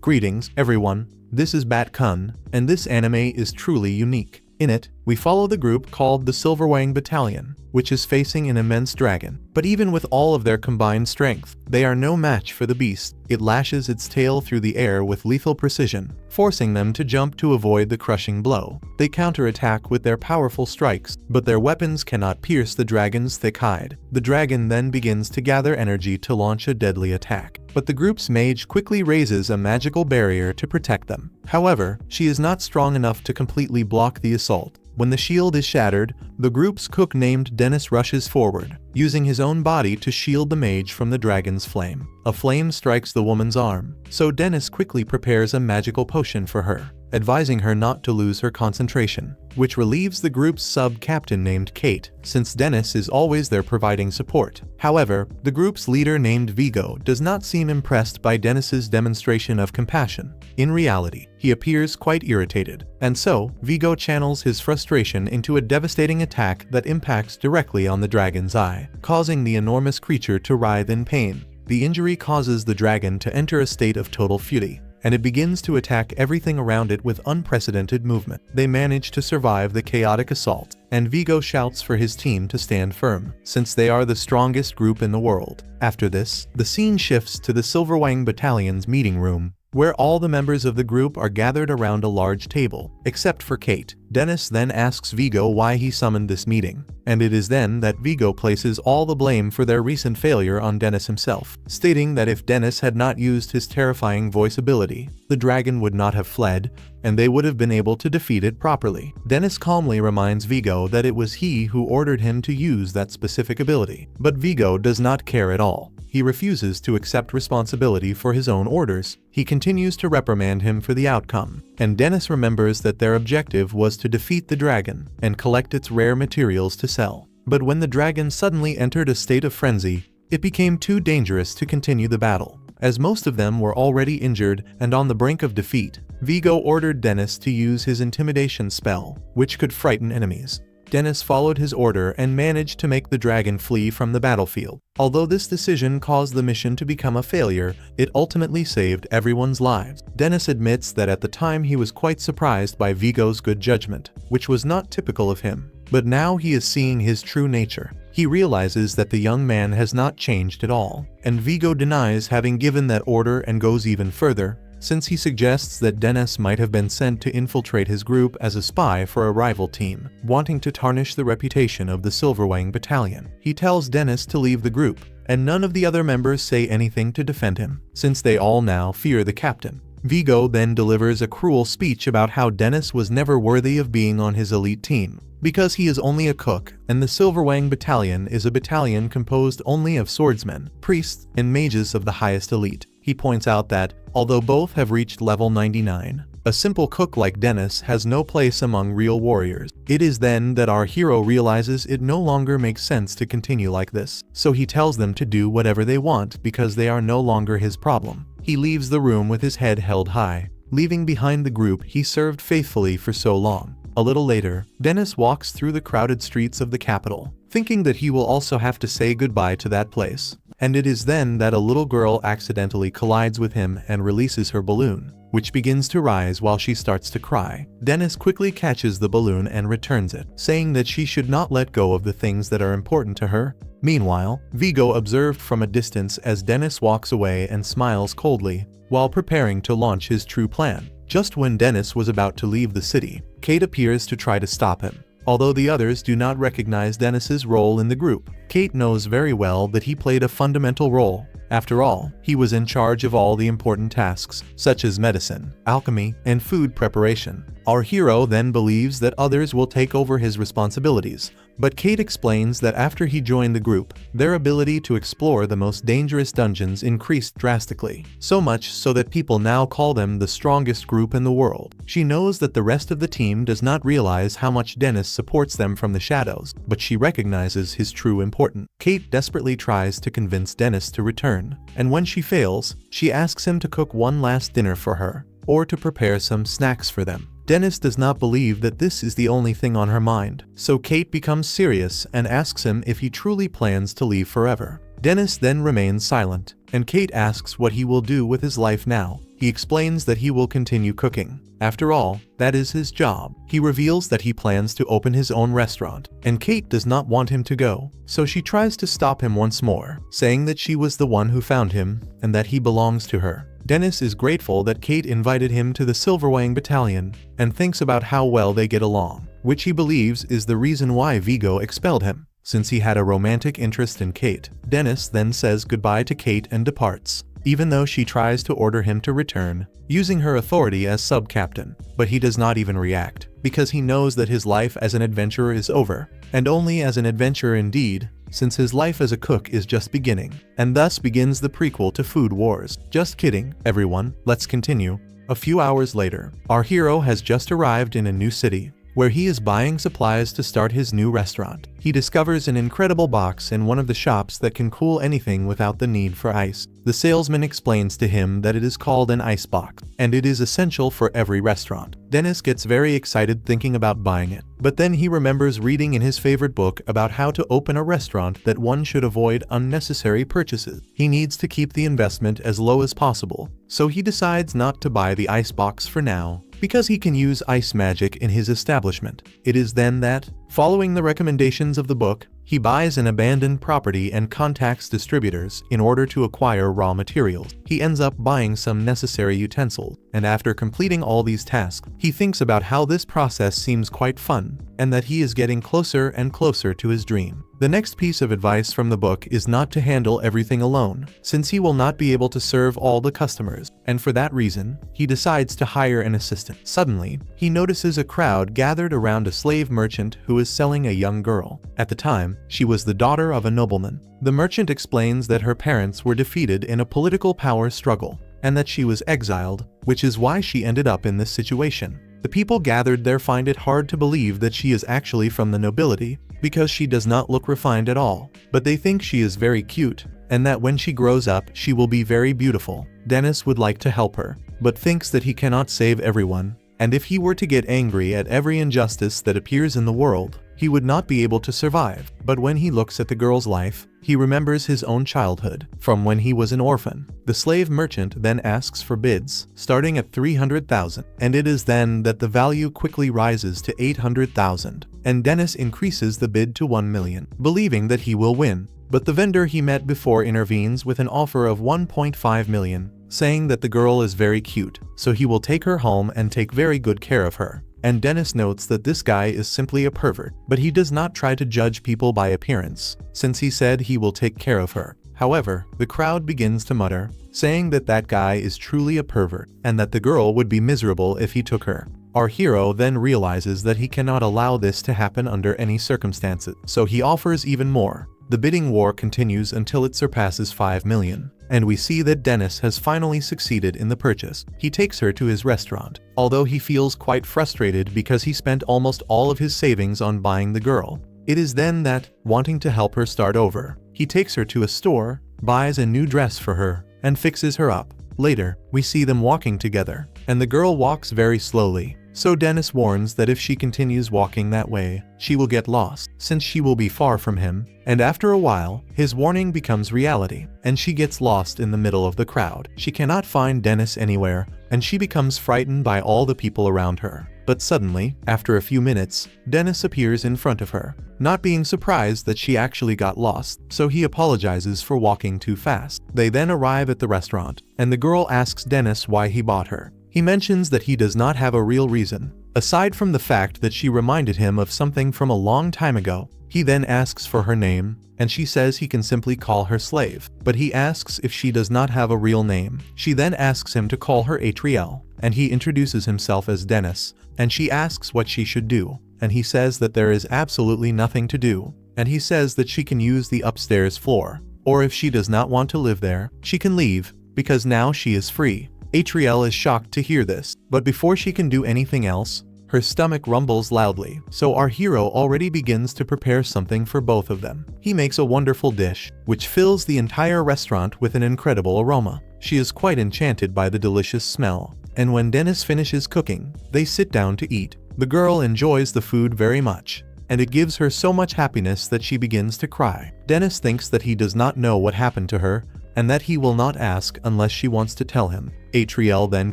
Greetings, everyone. This is Bat-kun, and this anime is truly unique. In it, we follow the group called the Silverwang Battalion, which is facing an immense dragon. But even with all of their combined strength, they are no match for the beast. It lashes its tail through the air with lethal precision, forcing them to jump to avoid the crushing blow. They counterattack with their powerful strikes, but their weapons cannot pierce the dragon's thick hide. The dragon then begins to gather energy to launch a deadly attack. But the group's mage quickly raises a magical barrier to protect them. However, she is not strong enough to completely block the assault. When the shield is shattered, the group's cook named Dennis rushes forward, using his own body to shield the mage from the dragon's flame. A flame strikes the woman's arm, so Dennis quickly prepares a magical potion for her, advising her not to lose her concentration, which relieves the group's sub-captain named Kate, since Dennis is always there providing support. However, the group's leader named Vigo does not seem impressed by Dennis's demonstration of compassion. In reality, he appears quite irritated, and so, Vigo channels his frustration into a devastating attack that impacts directly on the dragon's eye, causing the enormous creature to writhe in pain. The injury causes the dragon to enter a state of total fury, and it begins to attack everything around it with unprecedented movement. They manage to survive the chaotic assault, and Vigo shouts for his team to stand firm, since they are the strongest group in the world. After this, the scene shifts to the Silverwang Battalion's meeting room, where all the members of the group are gathered around a large table, except for Kate. Dennis then asks Vigo why he summoned this meeting, and it is then that Vigo places all the blame for their recent failure on Dennis himself, stating that if Dennis had not used his terrifying voice ability, the dragon would not have fled, and they would have been able to defeat it properly. Dennis calmly reminds Vigo that it was he who ordered him to use that specific ability, but Vigo does not care at all. He refuses to accept responsibility for his own orders. He continues to reprimand him for the outcome, and Dennis remembers that their objective was to defeat the dragon and collect its rare materials to sell. But when the dragon suddenly entered a state of frenzy, it became too dangerous to continue the battle. As most of them were already injured and on the brink of defeat, Vigo ordered Dennis to use his intimidation spell, which could frighten enemies. Dennis followed his order and managed to make the dragon flee from the battlefield. Although this decision caused the mission to become a failure, it ultimately saved everyone's lives. Dennis admits that at the time he was quite surprised by Vigo's good judgment, which was not typical of him. But now he is seeing his true nature. He realizes that the young man has not changed at all, and Vigo denies having given that order and goes even further, since he suggests that Dennis might have been sent to infiltrate his group as a spy for a rival team, wanting to tarnish the reputation of the Silverwang Battalion. He tells Dennis to leave the group, and none of the other members say anything to defend him, since they all now fear the captain. Vigo then delivers a cruel speech about how Dennis was never worthy of being on his elite team, because he is only a cook, and the Silverwang Battalion is a battalion composed only of swordsmen, priests, and mages of the highest elite. He points out that, although both have reached level 99, a simple cook like Dennis has no place among real warriors. It is then that our hero realizes it no longer makes sense to continue like this, so he tells them to do whatever they want because they are no longer his problem. He leaves the room with his head held high, leaving behind the group he served faithfully for so long. A little later, Dennis walks through the crowded streets of the capital, thinking that he will also have to say goodbye to that place. And it is then that a little girl accidentally collides with him and releases her balloon, which begins to rise while she starts to cry. Dennis quickly catches the balloon and returns it, saying that she should not let go of the things that are important to her. Meanwhile, Vigo observed from a distance as Dennis walks away and smiles coldly, while preparing to launch his true plan. Just when Dennis was about to leave the city, Kate appears to try to stop him. Although the others do not recognize Dennis's role in the group, Kate knows very well that he played a fundamental role. After all, he was in charge of all the important tasks, such as medicine, alchemy, and food preparation. Our hero then believes that others will take over his responsibilities, but Kate explains that after he joined the group, their ability to explore the most dangerous dungeons increased drastically, so much so that people now call them the strongest group in the world. She knows that the rest of the team does not realize how much Dennis supports them from the shadows, but she recognizes his true importance. Kate desperately tries to convince Dennis to return, and when she fails, she asks him to cook one last dinner for her, or to prepare some snacks for them. Dennis does not believe that this is the only thing on her mind, so Kate becomes serious and asks him if he truly plans to leave forever. Dennis then remains silent, and Kate asks what he will do with his life now. he explains that he will continue cooking. After all, that is his job. He reveals that he plans to open his own restaurant, and Kate does not want him to go, so she tries to stop him once more, saying that she was the one who found him, and that he belongs to her. Dennis is grateful that Kate invited him to the Silverwang Battalion, and thinks about how well they get along, which he believes is the reason why Vigo expelled him, since he had a romantic interest in Kate. Dennis then says goodbye to Kate and departs, even though she tries to order him to return, using her authority as sub-captain. But he does not even react, because he knows that his life as an adventurer is over, and only as an adventurer indeed, since his life as a cook is just beginning, and thus begins the prequel to Food Wars. Just kidding, everyone, let's continue. A few hours later, our hero has just arrived in a new city, where he is buying supplies to start his new restaurant. He discovers an incredible box in one of the shops that can cool anything without the need for ice. The salesman explains to him that it is called an ice box, and it is essential for every restaurant. Dennis gets very excited thinking about buying it, but then he remembers reading in his favorite book about how to open a restaurant that one should avoid unnecessary purchases. He needs to keep the investment as low as possible, so he decides not to buy the ice box for now, because he can use ice magic in his establishment. It is then that, following the recommendations of the book, he buys an abandoned property and contacts distributors in order to acquire raw materials. He ends up buying some necessary utensils, and after completing all these tasks, he thinks about how this process seems quite fun, and that he is getting closer and closer to his dream. The next piece of advice from the book is not to handle everything alone, since he will not be able to serve all the customers, and for that reason, he decides to hire an assistant. Suddenly, he notices a crowd gathered around a slave merchant who is selling a young girl. At the time, she was the daughter of a nobleman. The merchant explains that her parents were defeated in a political power struggle, and that she was exiled, which is why she ended up in this situation. The people gathered there find it hard to believe that she is actually from the nobility, because she does not look refined at all, but they think she is very cute, and that when she grows up she will be very beautiful. Dennis would like to help her, but thinks that he cannot save everyone, and if he were to get angry at every injustice that appears in the world, he would not be able to survive. But when he looks at the girl's life, he remembers his own childhood, from when he was an orphan. The slave merchant then asks for bids, starting at 300,000, and it is then that the value quickly rises to 800,000, and Dennis increases the bid to 1 million, believing that he will win. But the vendor he met before intervenes with an offer of 1.5 million, saying that the girl is very cute, so he will take her home and take very good care of her. And Dennis notes that this guy is simply a pervert, but he does not try to judge people by appearance, since he said he will take care of her. However, the crowd begins to mutter, saying that that guy is truly a pervert, and that the girl would be miserable if he took her. Our hero then realizes that he cannot allow this to happen under any circumstances, so he offers even more. The bidding war continues until it surpasses 5 million, and we see that Dennis has finally succeeded in the purchase. He takes her to his restaurant, although he feels quite frustrated because he spent almost all of his savings on buying the girl. It is then that, wanting to help her start over, he takes her to a store, buys a new dress for her, and fixes her up. Later, we see them walking together, and the girl walks very slowly. So Dennis warns that if she continues walking that way, she will get lost, since she will be far from him, and after a while, his warning becomes reality, and she gets lost in the middle of the crowd. She cannot find Dennis anywhere, and she becomes frightened by all the people around her. But suddenly, after a few minutes, Dennis appears in front of her, not being surprised that she actually got lost, so he apologizes for walking too fast. They then arrive at the restaurant, and the girl asks Dennis why he bought her. He mentions that he does not have a real reason, aside from the fact that she reminded him of something from a long time ago. He then asks for her name, and she says he can simply call her slave, but he asks if she does not have a real name. She then asks him to call her Atriel, and he introduces himself as Dennis, and she asks what she should do, and he says that there is absolutely nothing to do, and he says that she can use the upstairs floor, or if she does not want to live there, she can leave, because now she is free. Atriel is shocked to hear this, but before she can do anything else, her stomach rumbles loudly, so our hero already begins to prepare something for both of them. He makes a wonderful dish, which fills the entire restaurant with an incredible aroma. She is quite enchanted by the delicious smell, and when Dennis finishes cooking, they sit down to eat. The girl enjoys the food very much, and it gives her so much happiness that she begins to cry. Dennis thinks that he does not know what happened to her, and that he will not ask unless she wants to tell him. Atriel then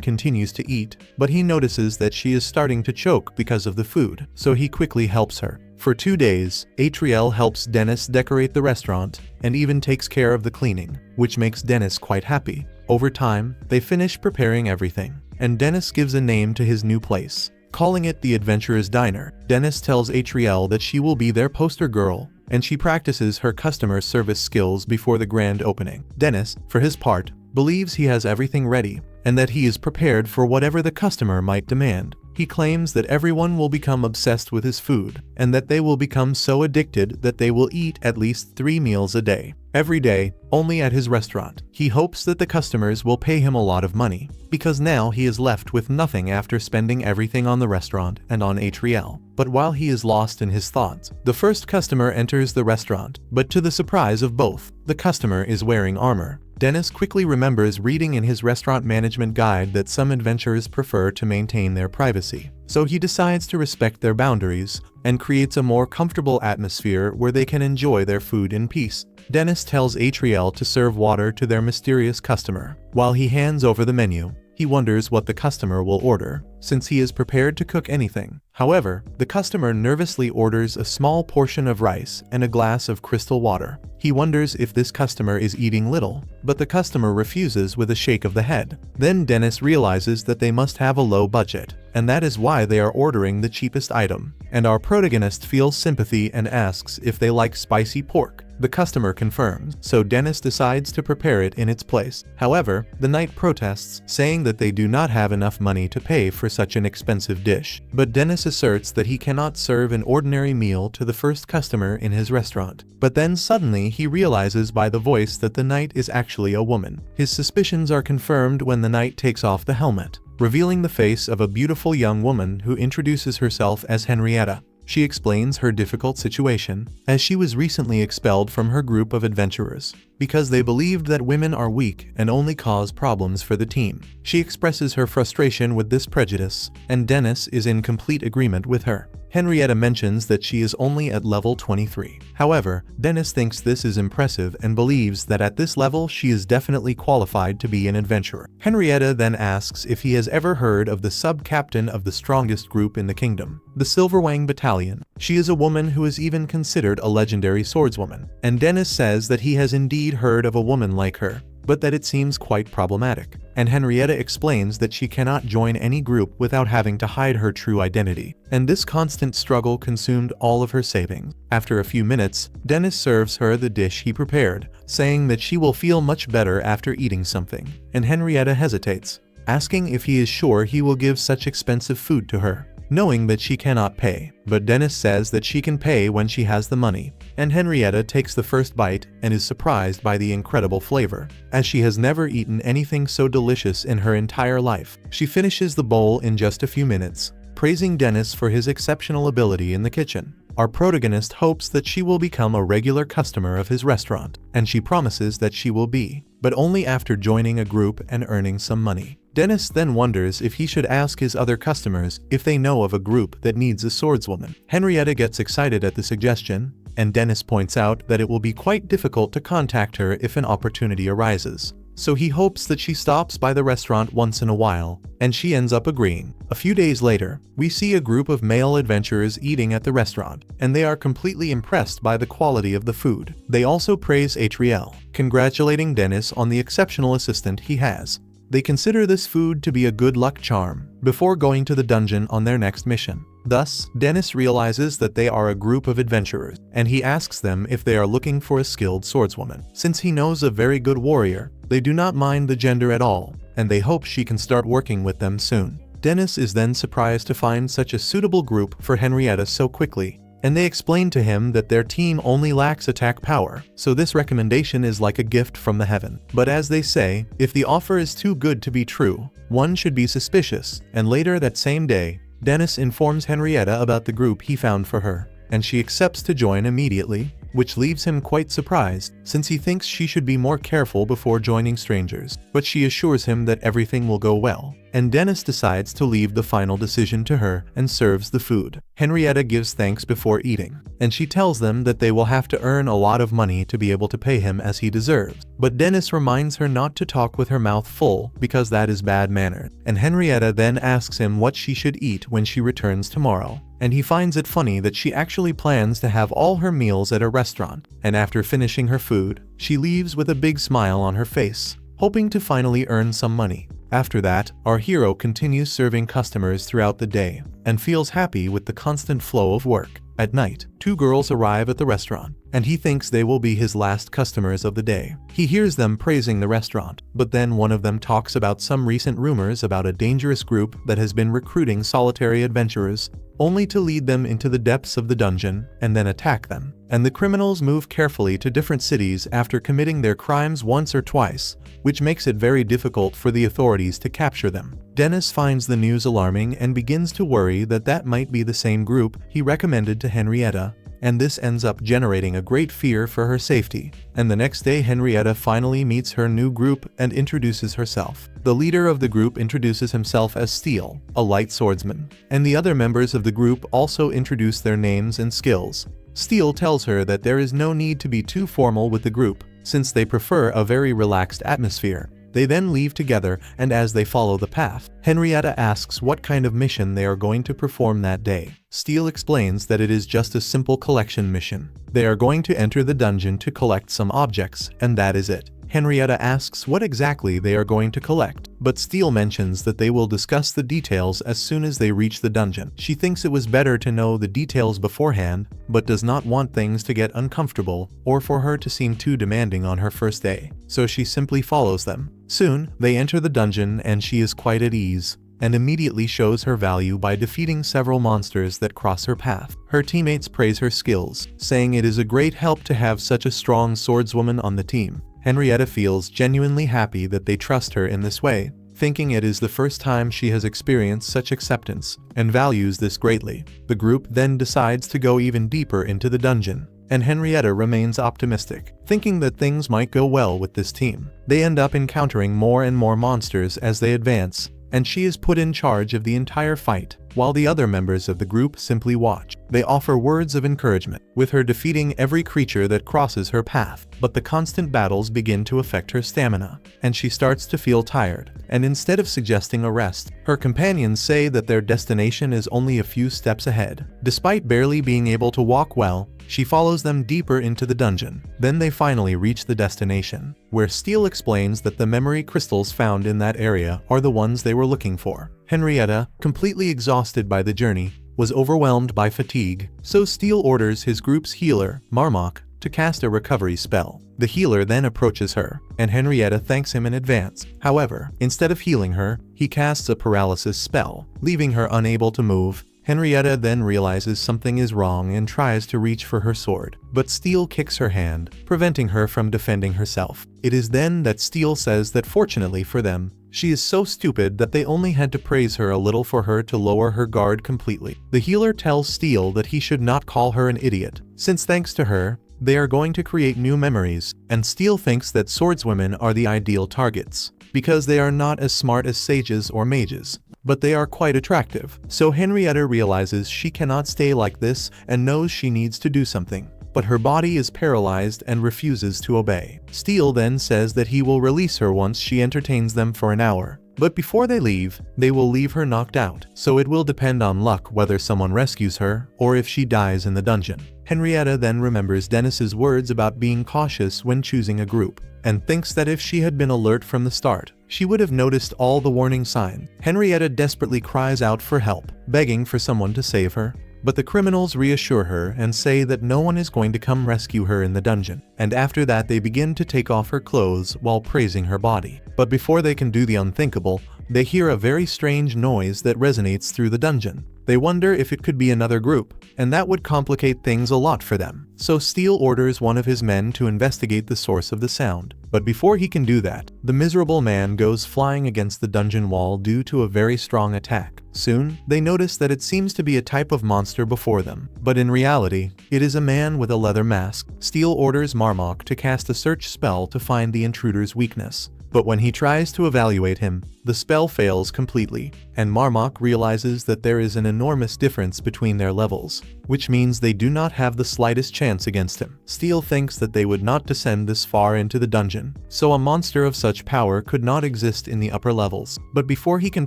continues to eat, but he notices that she is starting to choke because of the food, so he quickly helps her. For 2 days, Atriel helps Dennis decorate the restaurant and even takes care of the cleaning, which makes Dennis quite happy. Over time, they finish preparing everything, and Dennis gives a name to his new place, calling it the Adventurer's Diner. Dennis tells Atriel that she will be their poster girl, and she practices her customer service skills before the grand opening. Dennis, for his part, believes he has everything ready, and that he is prepared for whatever the customer might demand. He claims that everyone will become obsessed with his food, and that they will become so addicted that they will eat at least 3 meals a day. Every day, only at his restaurant. He hopes that the customers will pay him a lot of money, because now he is left with nothing after spending everything on the restaurant and on Atriel. But while he is lost in his thoughts, the first customer enters the restaurant, but to the surprise of both, the customer is wearing armor. Dennis quickly remembers reading in his restaurant management guide that some adventurers prefer to maintain their privacy, so he decides to respect their boundaries and creates a more comfortable atmosphere where they can enjoy their food in peace. Dennis tells Atriel to serve water to their mysterious customer. While he hands over the menu, he wonders what the customer will order, since he is prepared to cook anything. However, the customer nervously orders a small portion of rice and a glass of crystal water. He wonders if this customer is eating little, but the customer refuses with a shake of the head. Then Dennis realizes that they must have a low budget, and that is why they are ordering the cheapest item. And our protagonist feels sympathy and asks if they like spicy pork. The customer confirms, so Dennis decides to prepare it in its place. However, the knight protests, saying that they do not have enough money to pay for such an expensive dish. But Dennis asserts that he cannot serve an ordinary meal to the first customer in his restaurant. But then suddenly he realizes by the voice that the knight is actually a woman. His suspicions are confirmed when the knight takes off the helmet, revealing the face of a beautiful young woman who introduces herself as Henrietta. She explains her difficult situation, as she was recently expelled from her group of adventurers, because they believed that women are weak and only cause problems for the team. She expresses her frustration with this prejudice, and Dennis is in complete agreement with her. Henrietta mentions that she is only at level 23. However, Dennis thinks this is impressive and believes that at this level she is definitely qualified to be an adventurer. Henrietta then asks if he has ever heard of the sub-captain of the strongest group in the kingdom, the Silverwang Battalion. She is a woman who is even considered a legendary swordswoman, and Dennis says that he has indeed heard of a woman like her, but that it seems quite problematic. And Henrietta explains that she cannot join any group without having to hide her true identity, and this constant struggle consumed all of her savings. After a few minutes, Dennis serves her the dish he prepared, saying that she will feel much better after eating something, and Henrietta hesitates, asking if he is sure he will give such expensive food to her, knowing that she cannot pay. But Dennis says that she can pay when she has the money, and Henrietta takes the first bite and is surprised by the incredible flavor, as she has never eaten anything so delicious in her entire life. She finishes the bowl in just a few minutes, praising Dennis for his exceptional ability in the kitchen. Our protagonist hopes that she will become a regular customer of his restaurant, and she promises that she will be, but only after joining a group and earning some money. Dennis then wonders if he should ask his other customers if they know of a group that needs a swordswoman. Henrietta gets excited at the suggestion, and Dennis points out that it will be quite difficult to contact her if an opportunity arises. So he hopes that she stops by the restaurant once in a while, and she ends up agreeing. A few days later, we see a group of male adventurers eating at the restaurant, and they are completely impressed by the quality of the food. They also praise Atriel, congratulating Dennis on the exceptional assistant he has. They consider this food to be a good luck charm before going to the dungeon on their next mission. Thus, Dennis realizes that they are a group of adventurers, and he asks them if they are looking for a skilled swordswoman. Since he knows a very good warrior, they do not mind the gender at all, and they hope she can start working with them soon. Dennis is then surprised to find such a suitable group for Henrietta so quickly, and they explain to him that their team only lacks attack power, so this recommendation is like a gift from the heaven. But as they say, if the offer is too good to be true, one should be suspicious, and later that same day, Dennis informs Henrietta about the group he found for her, and she accepts to join immediately, which leaves him quite surprised, since he thinks she should be more careful before joining strangers. But she assures him that everything will go well, and Dennis decides to leave the final decision to her and serves the food. Henrietta gives thanks before eating, and she tells them that they will have to earn a lot of money to be able to pay him as he deserves. But Dennis reminds her not to talk with her mouth full because that is bad manners, and Henrietta then asks him what she should eat when she returns tomorrow. And he finds it funny that she actually plans to have all her meals at a restaurant, and after finishing her food, she leaves with a big smile on her face, hoping to finally earn some money. After that, our hero continues serving customers throughout the day, and feels happy with the constant flow of work. At night, two girls arrive at the restaurant, and he thinks they will be his last customers of the day. He hears them praising the restaurant, but then one of them talks about some recent rumors about a dangerous group that has been recruiting solitary adventurers, only to lead them into the depths of the dungeon and then attack them. And the criminals move carefully to different cities after committing their crimes once or twice, which makes it very difficult for the authorities to capture them. Dennis finds the news alarming and begins to worry that that might be the same group he recommended to Henrietta, and this ends up generating a great fear for her safety. And the next day Henrietta finally meets her new group and introduces herself. The leader of the group introduces himself as Steel, a light swordsman, and the other members of the group also introduce their names and skills. Steel tells her that there is no need to be too formal with the group, since they prefer a very relaxed atmosphere. They then leave together, and as they follow the path, Henrietta asks what kind of mission they are going to perform that day. Steel explains that it is just a simple collection mission. They are going to enter the dungeon to collect some objects, and that is it. Henrietta asks what exactly they are going to collect, but Steel mentions that they will discuss the details as soon as they reach the dungeon. She thinks it was better to know the details beforehand, but does not want things to get uncomfortable or for her to seem too demanding on her first day, so she simply follows them. Soon, they enter the dungeon and she is quite at ease, and immediately shows her value by defeating several monsters that cross her path. Her teammates praise her skills, saying it is a great help to have such a strong swordswoman on the team. Henrietta feels genuinely happy that they trust her in this way, thinking it is the first time she has experienced such acceptance, and values this greatly. The group then decides to go even deeper into the dungeon, and Henrietta remains optimistic, thinking that things might go well with this team. They end up encountering more and more monsters as they advance, and she is put in charge of the entire fight, while the other members of the group simply watch. They offer words of encouragement, with her defeating every creature that crosses her path. But the constant battles begin to affect her stamina, and she starts to feel tired. And instead of suggesting a rest, her companions say that their destination is only a few steps ahead. Despite barely being able to walk well, she follows them deeper into the dungeon. Then they finally reach the destination, where Steel explains that the memory crystals found in that area are the ones they were looking for. Henrietta, completely exhausted by the journey, was overwhelmed by fatigue, so Steel orders his group's healer, Marmok, to cast a recovery spell. The healer then approaches her, and Henrietta thanks him in advance. However, instead of healing her, he casts a paralysis spell, leaving her unable to move. Henrietta then realizes something is wrong and tries to reach for her sword, but Steel kicks her hand, preventing her from defending herself. It is then that Steel says that fortunately for them, she is so stupid that they only had to praise her a little for her to lower her guard completely. The healer tells Steel that he should not call her an idiot, since thanks to her, they are going to create new memories, and Steel thinks that swordswomen are the ideal targets, because they are not as smart as sages or mages, but they are quite attractive. So Henrietta realizes she cannot stay like this and knows she needs to do something. But her body is paralyzed and refuses to obey. Steel then says that he will release her once she entertains them for an hour. But before they leave, they will leave her knocked out, so it will depend on luck whether someone rescues her or if she dies in the dungeon. Henrietta then remembers Dennis's words about being cautious when choosing a group, and thinks that if she had been alert from the start, she would have noticed all the warning signs. Henrietta desperately cries out for help, begging for someone to save her. But the criminals reassure her and say that no one is going to come rescue her in the dungeon. And after that they begin to take off her clothes while praising her body. But before they can do the unthinkable, they hear a very strange noise that resonates through the dungeon. They wonder if it could be another group, and that would complicate things a lot for them. So Steel orders one of his men to investigate the source of the sound. But before he can do that, the miserable man goes flying against the dungeon wall due to a very strong attack. Soon, they notice that it seems to be a type of monster before them, but in reality, it is a man with a leather mask. Steel orders Marmok to cast a search spell to find the intruder's weakness. But when he tries to evaluate him, the spell fails completely, and Marmok realizes that there is an enormous difference between their levels, which means they do not have the slightest chance against him. Steel thinks that they would not descend this far into the dungeon, so a monster of such power could not exist in the upper levels. But before he can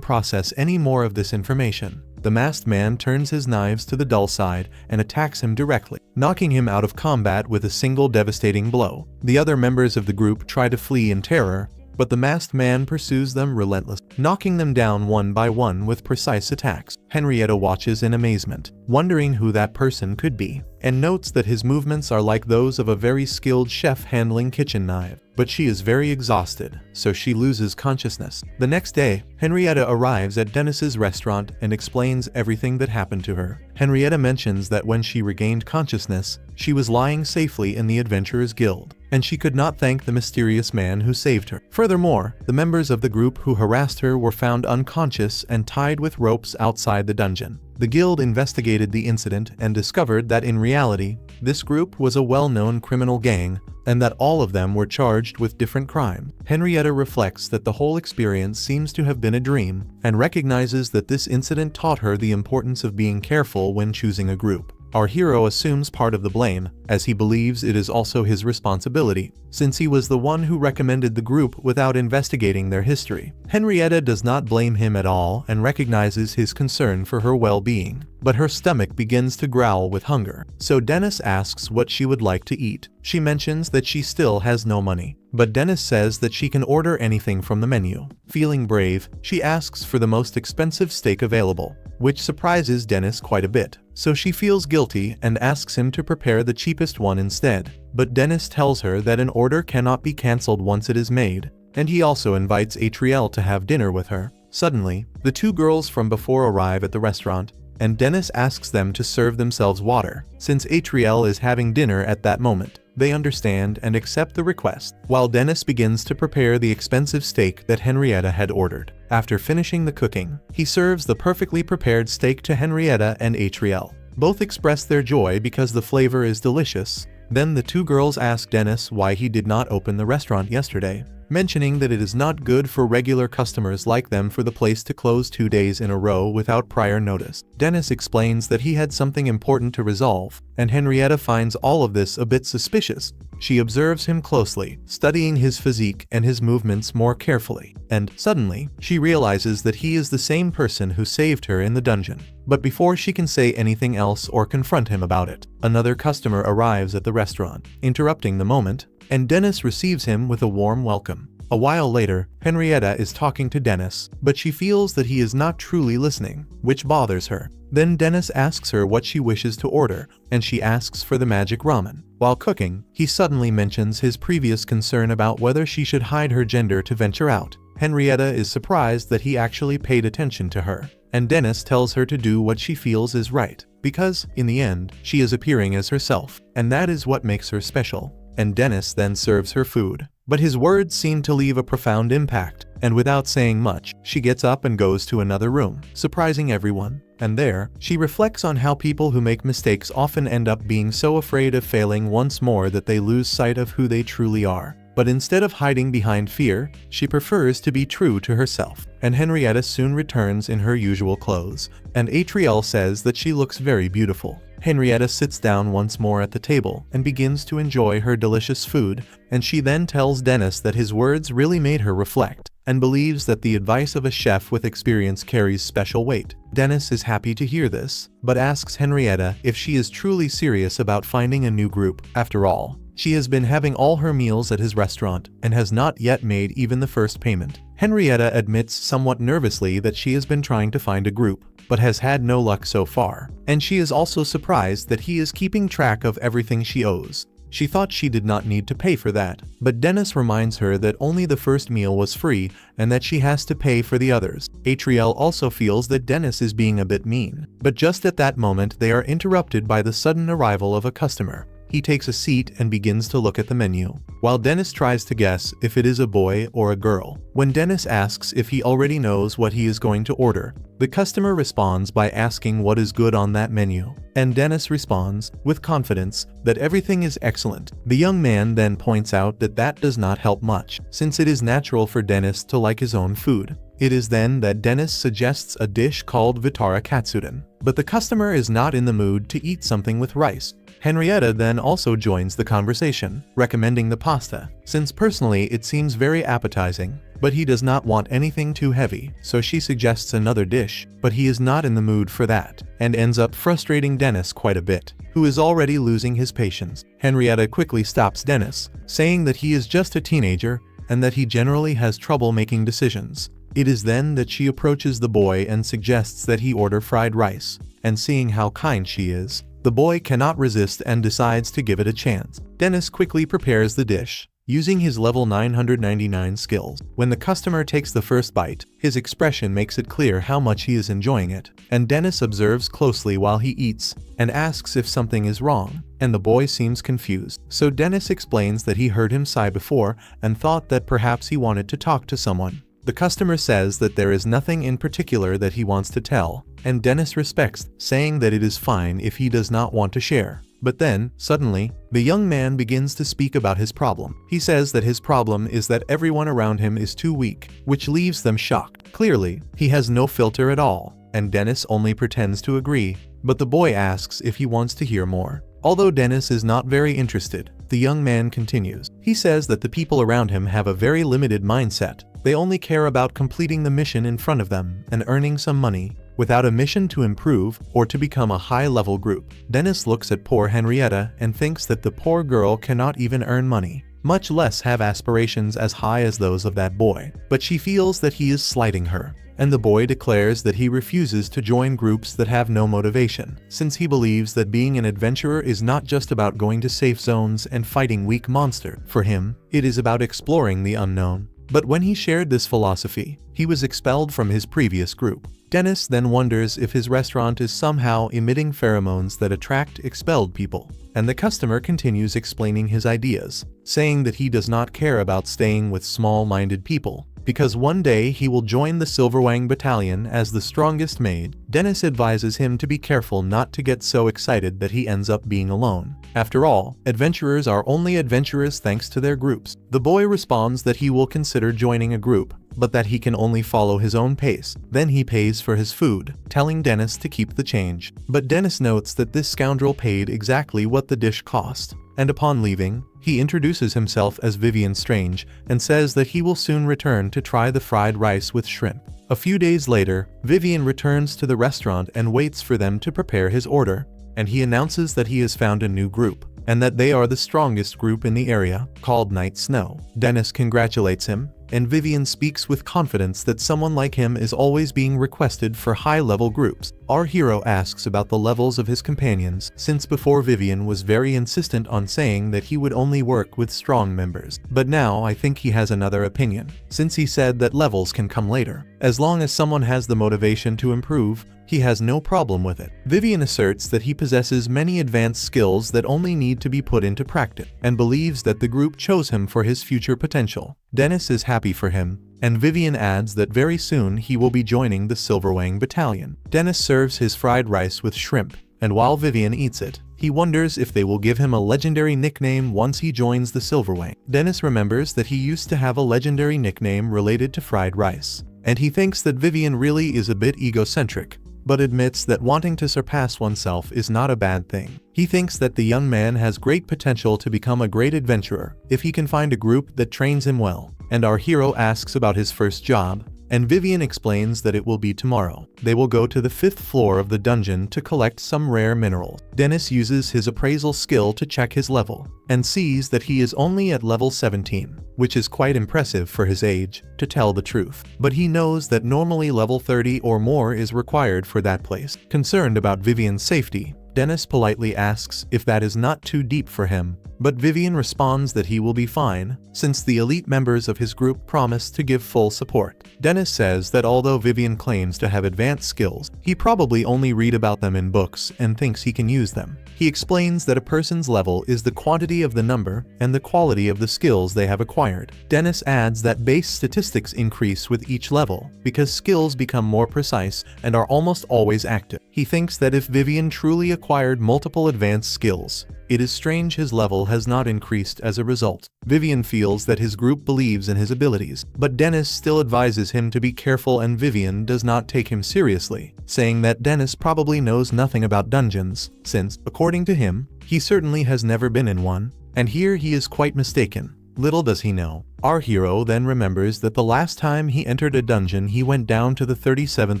process any more of this information, the masked man turns his knives to the dull side and attacks him directly, knocking him out of combat with a single devastating blow. The other members of the group try to flee in terror, but the masked man pursues them relentlessly, knocking them down one by one with precise attacks. Henrietta watches in amazement, wondering who that person could be, and notes that his movements are like those of a very skilled chef handling kitchen knives. But she is very exhausted, so she loses consciousness. The next day, Henrietta arrives at Dennis's restaurant and explains everything that happened to her. Henrietta mentions that when she regained consciousness, she was lying safely in the Adventurers Guild, and she could not thank the mysterious man who saved her. Furthermore, the members of the group who harassed her were found unconscious and tied with ropes outside the dungeon. The guild investigated the incident and discovered that in reality, this group was a well-known criminal gang, and that all of them were charged with different crimes. Henrietta reflects that the whole experience seems to have been a dream, and recognizes that this incident taught her the importance of being careful when choosing a group. Our hero assumes part of the blame, as he believes it is also his responsibility, since he was the one who recommended the group without investigating their history. Henrietta does not blame him at all and recognizes his concern for her well-being, but her stomach begins to growl with hunger. So Dennis asks what she would like to eat. She mentions that she still has no money, but Dennis says that she can order anything from the menu. Feeling brave, she asks for the most expensive steak available, which surprises Dennis quite a bit. So she feels guilty and asks him to prepare the cheapest one instead. But Dennis tells her that an order cannot be cancelled once it is made, and he also invites Atriel to have dinner with her. Suddenly, the two girls from before arrive at the restaurant, and Dennis asks them to serve themselves water, since Atriel is having dinner at that moment. They understand and accept the request, while Dennis begins to prepare the expensive steak that Henrietta had ordered. After finishing the cooking, he serves the perfectly prepared steak to Henrietta and Atriel. Both express their joy because the flavor is delicious. Then the two girls ask Dennis why he did not open the restaurant yesterday, mentioning that it is not good for regular customers like them for the place to close 2 days in a row without prior notice. Dennis explains that he had something important to resolve, and Henrietta finds all of this a bit suspicious. She observes him closely, studying his physique and his movements more carefully, and suddenly, she realizes that he is the same person who saved her in the dungeon. But before she can say anything else or confront him about it, another customer arrives at the restaurant, interrupting the moment, and Dennis receives him with a warm welcome. A while later, Henrietta is talking to Dennis, but she feels that he is not truly listening, which bothers her. Then Dennis asks her what she wishes to order, and she asks for the magic ramen. While cooking, he suddenly mentions his previous concern about whether she should hide her gender to venture out. Henrietta is surprised that he actually paid attention to her, and Dennis tells her to do what she feels is right, because, in the end, she is appearing as herself, and that is what makes her special. And Dennis then serves her food. But his words seem to leave a profound impact, and without saying much, she gets up and goes to another room, surprising everyone. And there, she reflects on how people who make mistakes often end up being so afraid of failing once more that they lose sight of who they truly are. But instead of hiding behind fear, she prefers to be true to herself. And Henrietta soon returns in her usual clothes, and Atriel says that she looks very beautiful. Henrietta sits down once more at the table and begins to enjoy her delicious food, and she then tells Dennis that his words really made her reflect, and believes that the advice of a chef with experience carries special weight. Dennis is happy to hear this, but asks Henrietta if she is truly serious about finding a new group. After all, she has been having all her meals at his restaurant and has not yet made even the first payment. Henrietta admits somewhat nervously that she has been trying to find a group, but has had no luck so far, and she is also surprised that he is keeping track of everything she owes. She thought she did not need to pay for that, but Dennis reminds her that only the first meal was free and that she has to pay for the others. Atriel also feels that Dennis is being a bit mean, but just at that moment they are interrupted by the sudden arrival of a customer. He takes a seat and begins to look at the menu, while Dennis tries to guess if it is a boy or a girl. When Dennis asks if he already knows what he is going to order, the customer responds by asking what is good on that menu, and Dennis responds, with confidence, that everything is excellent. The young man then points out that that does not help much, since it is natural for Dennis to like his own food. It is then that Dennis suggests a dish called Vitara Katsuden, but the customer is not in the mood to eat something with rice. Henrietta then also joins the conversation, recommending the pasta, since personally it seems very appetizing, but he does not want anything too heavy, so she suggests another dish, but he is not in the mood for that, and ends up frustrating Dennis quite a bit, who is already losing his patience. Henrietta quickly stops Dennis, saying that he is just a teenager, and that he generally has trouble making decisions. It is then that she approaches the boy and suggests that he order fried rice, and seeing how kind she is, the boy cannot resist and decides to give it a chance. Dennis quickly prepares the dish, using his level 999 skills. When the customer takes the first bite, his expression makes it clear how much he is enjoying it, and Dennis observes closely while he eats, and asks if something is wrong, and the boy seems confused. So Dennis explains that he heard him sigh before and thought that perhaps he wanted to talk to someone. The customer says that there is nothing in particular that he wants to tell, and Dennis respects, saying that it is fine if he does not want to share. But then, suddenly, the young man begins to speak about his problem. He says that his problem is that everyone around him is too weak, which leaves them shocked. Clearly, he has no filter at all, and Dennis only pretends to agree, but the boy asks if he wants to hear more. Although Dennis is not very interested, the young man continues. He says that the people around him have a very limited mindset. They only care about completing the mission in front of them and earning some money, without a mission to improve or to become a high-level group. Dennis looks at poor Henrietta and thinks that the poor girl cannot even earn money, much less have aspirations as high as those of that boy. But she feels that he is slighting her, and the boy declares that he refuses to join groups that have no motivation, since he believes that being an adventurer is not just about going to safe zones and fighting weak monsters. For him, it is about exploring the unknown. But when he shared this philosophy, he was expelled from his previous group. Dennis then wonders if his restaurant is somehow emitting pheromones that attract expelled people, and the customer continues explaining his ideas, saying that he does not care about staying with small-minded people, because one day he will join the Silverwang Battalion as the strongest maid. Dennis advises him to be careful not to get so excited that he ends up being alone. After all, adventurers are only adventurous thanks to their groups. The boy responds that he will consider joining a group, but that he can only follow his own pace. Then he pays for his food, telling Dennis to keep the change. But Dennis notes that this scoundrel paid exactly what the dish cost, and upon leaving, he introduces himself as Vivian Strange and says that he will soon return to try the fried rice with shrimp. A few days later, Vivian returns to the restaurant and waits for them to prepare his order, and he announces that he has found a new group, and that they are the strongest group in the area, called Night Snow. Dennis congratulates him, and Vivian speaks with confidence that someone like him is always being requested for high-level groups. Our hero asks about the levels of his companions, since before Vivian was very insistent on saying that he would only work with strong members. But now I think he has another opinion, since he said that levels can come later. As long as someone has the motivation to improve, he has no problem with it. Vivian asserts that he possesses many advanced skills that only need to be put into practice, and believes that the group chose him for his future potential. Dennis is happy for him, and Vivian adds that very soon he will be joining the Silverwang Battalion. Dennis serves his fried rice with shrimp, and while Vivian eats it, he wonders if they will give him a legendary nickname once he joins the Silverwang. Dennis remembers that he used to have a legendary nickname related to fried rice, and he thinks that Vivian really is a bit egocentric, but admits that wanting to surpass oneself is not a bad thing. He thinks that the young man has great potential to become a great adventurer if he can find a group that trains him well. And our hero asks about his first job, and Vivian explains that it will be tomorrow. They will go to the 5th floor of the dungeon to collect some rare minerals. Dennis uses his appraisal skill to check his level, and sees that he is only at level 17, which is quite impressive for his age, to tell the truth. But he knows that normally level 30 or more is required for that place. Concerned about Vivian's safety, Dennis politely asks if that is not too deep for him, but Vivian responds that he will be fine, since the elite members of his group promise to give full support. Dennis says that although Vivian claims to have advanced skills, he probably only read about them in books and thinks he can use them. He explains that a person's level is the quantity of the number and the quality of the skills they have acquired. Dennis adds that base statistics increase with each level, because skills become more precise and are almost always active. He thinks that if Vivian truly acquired multiple advanced skills, it is strange his level has not increased as a result. Vivian feels that his group believes in his abilities, but Dennis still advises him to be careful, and Vivian does not take him seriously, saying that Dennis probably knows nothing about dungeons, since, according to him, he certainly has never been in one, and here he is quite mistaken. Little does he know. Our hero then remembers that the last time he entered a dungeon he went down to the 37th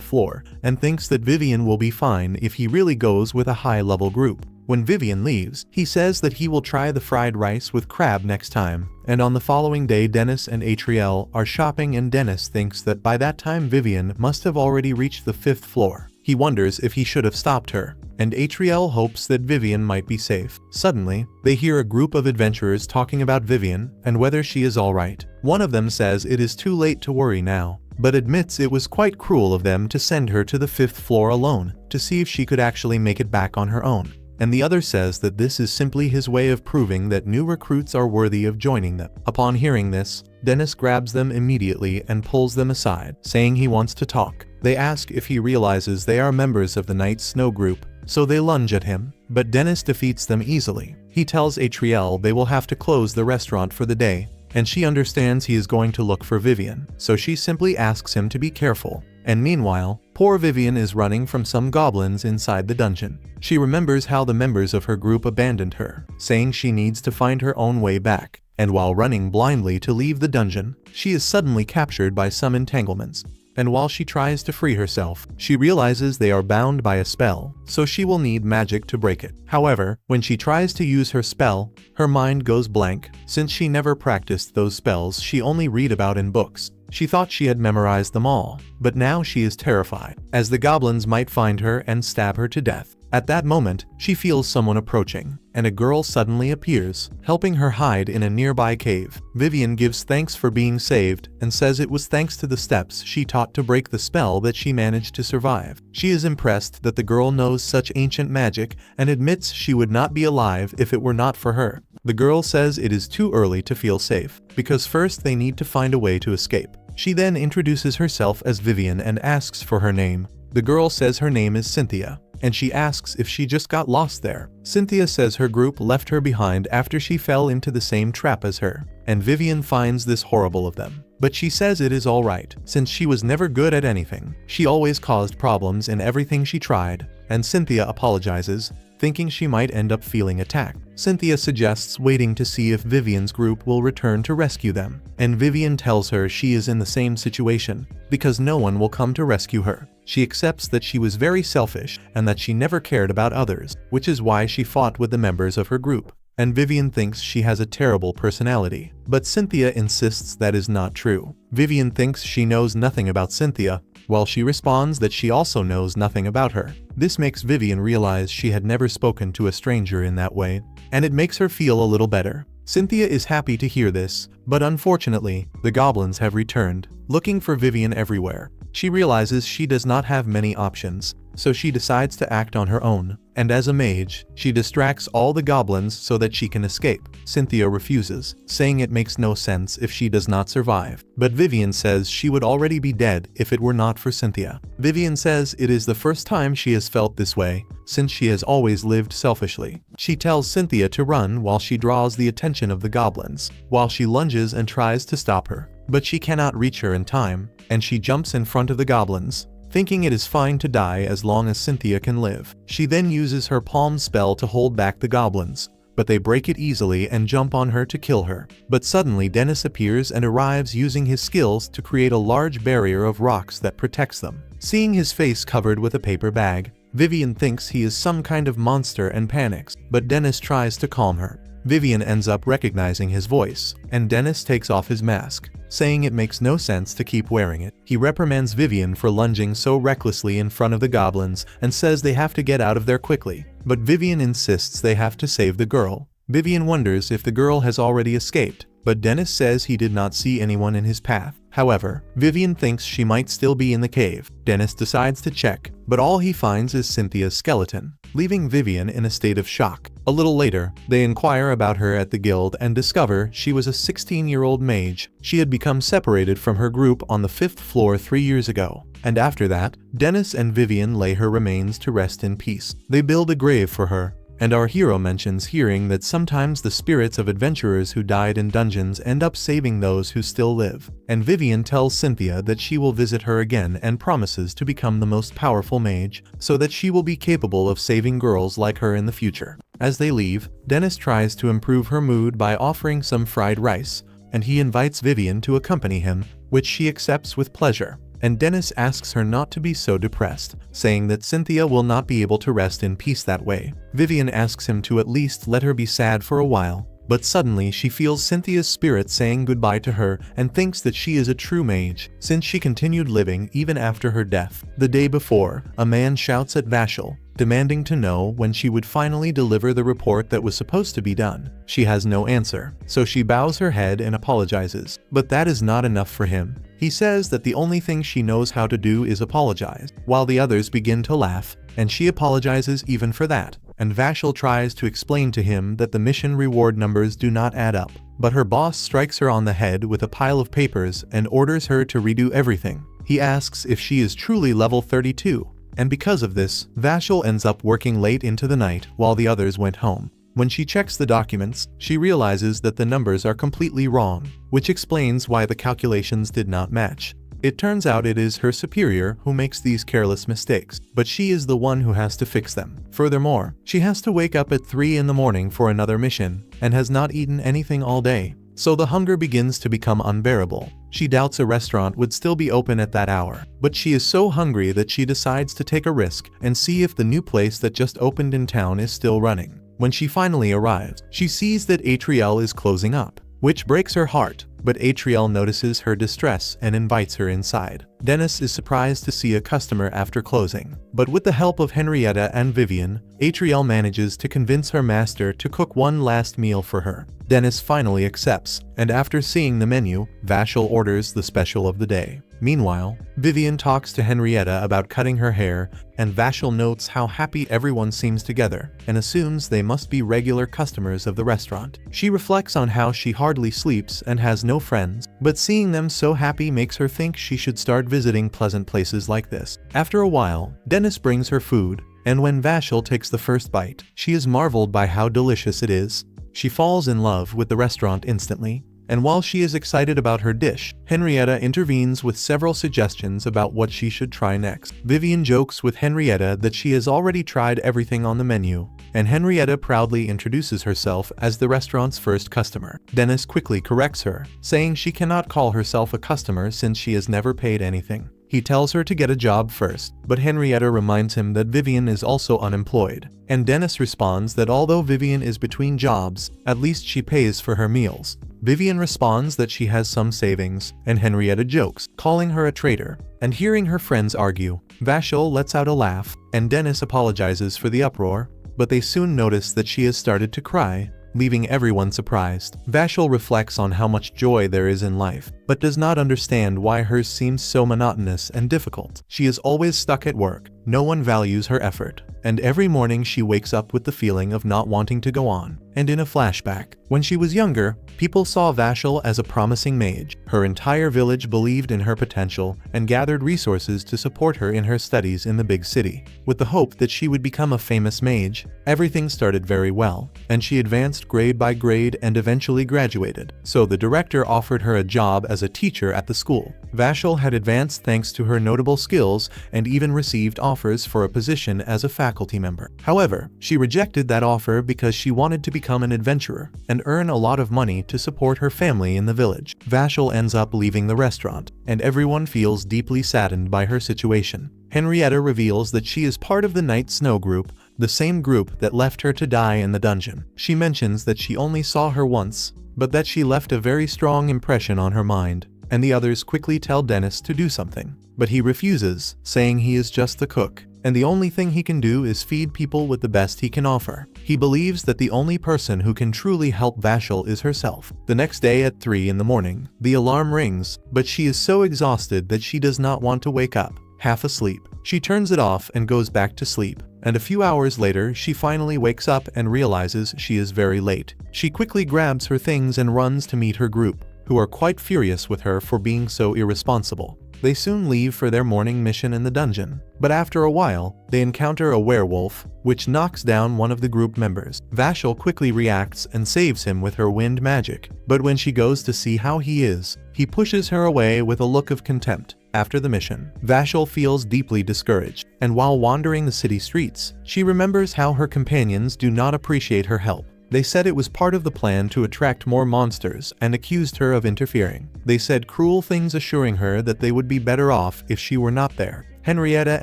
floor, and thinks that Vivian will be fine if he really goes with a high-level group. When Vivian leaves, he says that he will try the fried rice with crab next time, and on the following day Dennis and Atriel are shopping, and Dennis thinks that by that time Vivian must have already reached the 5th floor. He wonders if he should have stopped her, and Atriel hopes that Vivian might be safe. Suddenly, they hear a group of adventurers talking about Vivian and whether she is alright. One of them says it is too late to worry now, but admits it was quite cruel of them to send her to the 5th floor alone, to see if she could actually make it back on her own. And the other says that this is simply his way of proving that new recruits are worthy of joining them. Upon hearing this, Dennis grabs them immediately and pulls them aside, saying he wants to talk. They ask if he realizes they are members of the Night Snow group, so they lunge at him, but Dennis defeats them easily. He tells Atriel they will have to close the restaurant for the day, and she understands he is going to look for Vivian, so she simply asks him to be careful. And meanwhile, poor Vivian is running from some goblins inside the dungeon. She remembers how the members of her group abandoned her, saying she needs to find her own way back. And while running blindly to leave the dungeon, she is suddenly captured by some entanglements. And while she tries to free herself, she realizes they are bound by a spell, so she will need magic to break it. However, when she tries to use her spell, her mind goes blank, since she never practiced those spells she only read about in books. She thought she had memorized them all, but now she is terrified, as the goblins might find her and stab her to death. At that moment, she feels someone approaching, and a girl suddenly appears, helping her hide in a nearby cave. Vivian gives thanks for being saved, and says it was thanks to the steps she taught to break the spell that she managed to survive. She is impressed that the girl knows such ancient magic, and admits she would not be alive if it were not for her. The girl says it is too early to feel safe, because first they need to find a way to escape. She then introduces herself as Vivian and asks for her name. The girl says her name is Cynthia, and she asks if she just got lost there. Cynthia says her group left her behind after she fell into the same trap as her, and Vivian finds this horrible of them. But she says it is alright, since she was never good at anything. She always caused problems in everything she tried, and Cynthia apologizes, thinking she might end up feeling attacked. Cynthia suggests waiting to see if Vivian's group will return to rescue them, and Vivian tells her she is in the same situation, because no one will come to rescue her. She accepts that she was very selfish and that she never cared about others, which is why she fought with the members of her group. And Vivian thinks she has a terrible personality, but Cynthia insists that is not true. Vivian thinks she knows nothing about Cynthia, while she responds that she also knows nothing about her. This makes Vivian realize she had never spoken to a stranger in that way, and it makes her feel a little better. Cynthia is happy to hear this, but unfortunately, the goblins have returned, looking for Vivian everywhere. She realizes she does not have many options, so she decides to act on her own, and as a mage, she distracts all the goblins so that she can escape. Cynthia refuses, saying it makes no sense if she does not survive, but Vivian says she would already be dead if it were not for Cynthia. Vivian says it is the first time she has felt this way, since she has always lived selfishly. She tells Cynthia to run while she draws the attention of the goblins, while she lunges and tries to stop her, but she cannot reach her in time, and she jumps in front of the goblins, thinking it is fine to die as long as Cynthia can live. She then uses her palm spell to hold back the goblins, but they break it easily and jump on her to kill her. But suddenly Dennis appears and arrives using his skills to create a large barrier of rocks that protects them. Seeing his face covered with a paper bag, Vivian thinks he is some kind of monster and panics, but Dennis tries to calm her. Vivian ends up recognizing his voice, and Dennis takes off his mask, saying it makes no sense to keep wearing it. He reprimands Vivian for lunging so recklessly in front of the goblins and says they have to get out of there quickly, but Vivian insists they have to save the girl. Vivian wonders if the girl has already escaped, but Dennis says he did not see anyone in his path. However, Vivian thinks she might still be in the cave. Dennis decides to check, but all he finds is Cynthia's skeleton, leaving Vivian in a state of shock. A little later, they inquire about her at the guild and discover she was a 16-year-old mage. She had become separated from her group on the 5th floor 3 years ago. And after that, Dennis and Vivian lay her remains to rest in peace. They build a grave for her, and our hero mentions hearing that sometimes the spirits of adventurers who died in dungeons end up saving those who still live. And Vivian tells Cynthia that she will visit her again and promises to become the most powerful mage, so that she will be capable of saving girls like her in the future. As they leave, Dennis tries to improve her mood by offering some fried rice, and he invites Vivian to accompany him, which she accepts with pleasure. And Dennis asks her not to be so depressed, saying that Cynthia will not be able to rest in peace that way. Vivian asks him to at least let her be sad for a while, but suddenly she feels Cynthia's spirit saying goodbye to her and thinks that she is a true mage, since she continued living even after her death. The day before, a man shouts at Vashel, demanding to know when she would finally deliver the report that was supposed to be done. She has no answer, so she bows her head and apologizes. But that is not enough for him. He says that the only thing she knows how to do is apologize, while the others begin to laugh, and she apologizes even for that. And Vashel tries to explain to him that the mission reward numbers do not add up. But her boss strikes her on the head with a pile of papers and orders her to redo everything. He asks if she is truly level 32. And because of this, Vashel ends up working late into the night while the others went home. When she checks the documents, she realizes that the numbers are completely wrong, which explains why the calculations did not match. It turns out it is her superior who makes these careless mistakes, but she is the one who has to fix them. Furthermore, she has to wake up at 3 in the morning for another mission, and has not eaten anything all day. So the hunger begins to become unbearable. She doubts a restaurant would still be open at that hour, but she is so hungry that she decides to take a risk and see if the new place that just opened in town is still running. When she finally arrives, she sees that Atriel is closing up, which breaks her heart, but Atriel notices her distress and invites her inside. Dennis is surprised to see a customer after closing, but with the help of Henrietta and Vivian, Atriel manages to convince her master to cook one last meal for her. Dennis finally accepts, and after seeing the menu, Vashel orders the special of the day. Meanwhile, Vivian talks to Henrietta about cutting her hair, and Vashel notes how happy everyone seems together, and assumes they must be regular customers of the restaurant. She reflects on how she hardly sleeps and has no friends, but seeing them so happy makes her think she should start visiting pleasant places like this. After a while, Dennis brings her food, and when Vashel takes the first bite, she is marveled by how delicious it is. She falls in love with the restaurant instantly, and while she is excited about her dish, Henrietta intervenes with several suggestions about what she should try next. Vivian jokes with Henrietta that she has already tried everything on the menu, and Henrietta proudly introduces herself as the restaurant's first customer. Dennis quickly corrects her, saying she cannot call herself a customer since she has never paid anything. He tells her to get a job first, but Henrietta reminds him that Vivian is also unemployed, and Dennis responds that although Vivian is between jobs, at least she pays for her meals. Vivian responds that she has some savings, and Henrietta jokes, calling her a traitor. And hearing her friends argue, Vashel lets out a laugh, and Dennis apologizes for the uproar, but they soon notice that she has started to cry, leaving everyone surprised. Vashel reflects on how much joy there is in life, but does not understand why hers seems so monotonous and difficult. She is always stuck at work, no one values her effort, and every morning she wakes up with the feeling of not wanting to go on. And in a flashback, when she was younger, people saw Vashel as a promising mage. Her entire village believed in her potential and gathered resources to support her in her studies in the big city. With the hope that she would become a famous mage, everything started very well, and she advanced grade by grade and eventually graduated. So the director offered her a job as a teacher at the school. Vashel had advanced thanks to her notable skills and even received offers for a position as a faculty member. However, she rejected that offer because she wanted to become an adventurer and earn a lot of money to support her family in the village. Vashel ends up leaving the restaurant, and everyone feels deeply saddened by her situation. Henrietta reveals that she is part of the Night Snow group, the same group that left her to die in the dungeon. She mentions that she only saw her once, but that she left a very strong impression on her mind, and the others quickly tell Dennis to do something. But he refuses, saying he is just the cook, and the only thing he can do is feed people with the best he can offer. He believes that the only person who can truly help Vashel is herself. The next day at 3 in the morning, the alarm rings, but she is so exhausted that she does not want to wake up. Half asleep, she turns it off and goes back to sleep. And a few hours later, she finally wakes up and realizes she is very late. She quickly grabs her things and runs to meet her group, who are quite furious with her for being so irresponsible. They soon leave for their morning mission in the dungeon, but after a while, they encounter a werewolf, which knocks down one of the group members. Vashel quickly reacts and saves him with her wind magic, but when she goes to see how he is, he pushes her away with a look of contempt. After the mission, Vashel feels deeply discouraged, and while wandering the city streets, she remembers how her companions do not appreciate her help. They said it was part of the plan to attract more monsters and accused her of interfering. They said cruel things, assuring her that they would be better off if she were not there. Henrietta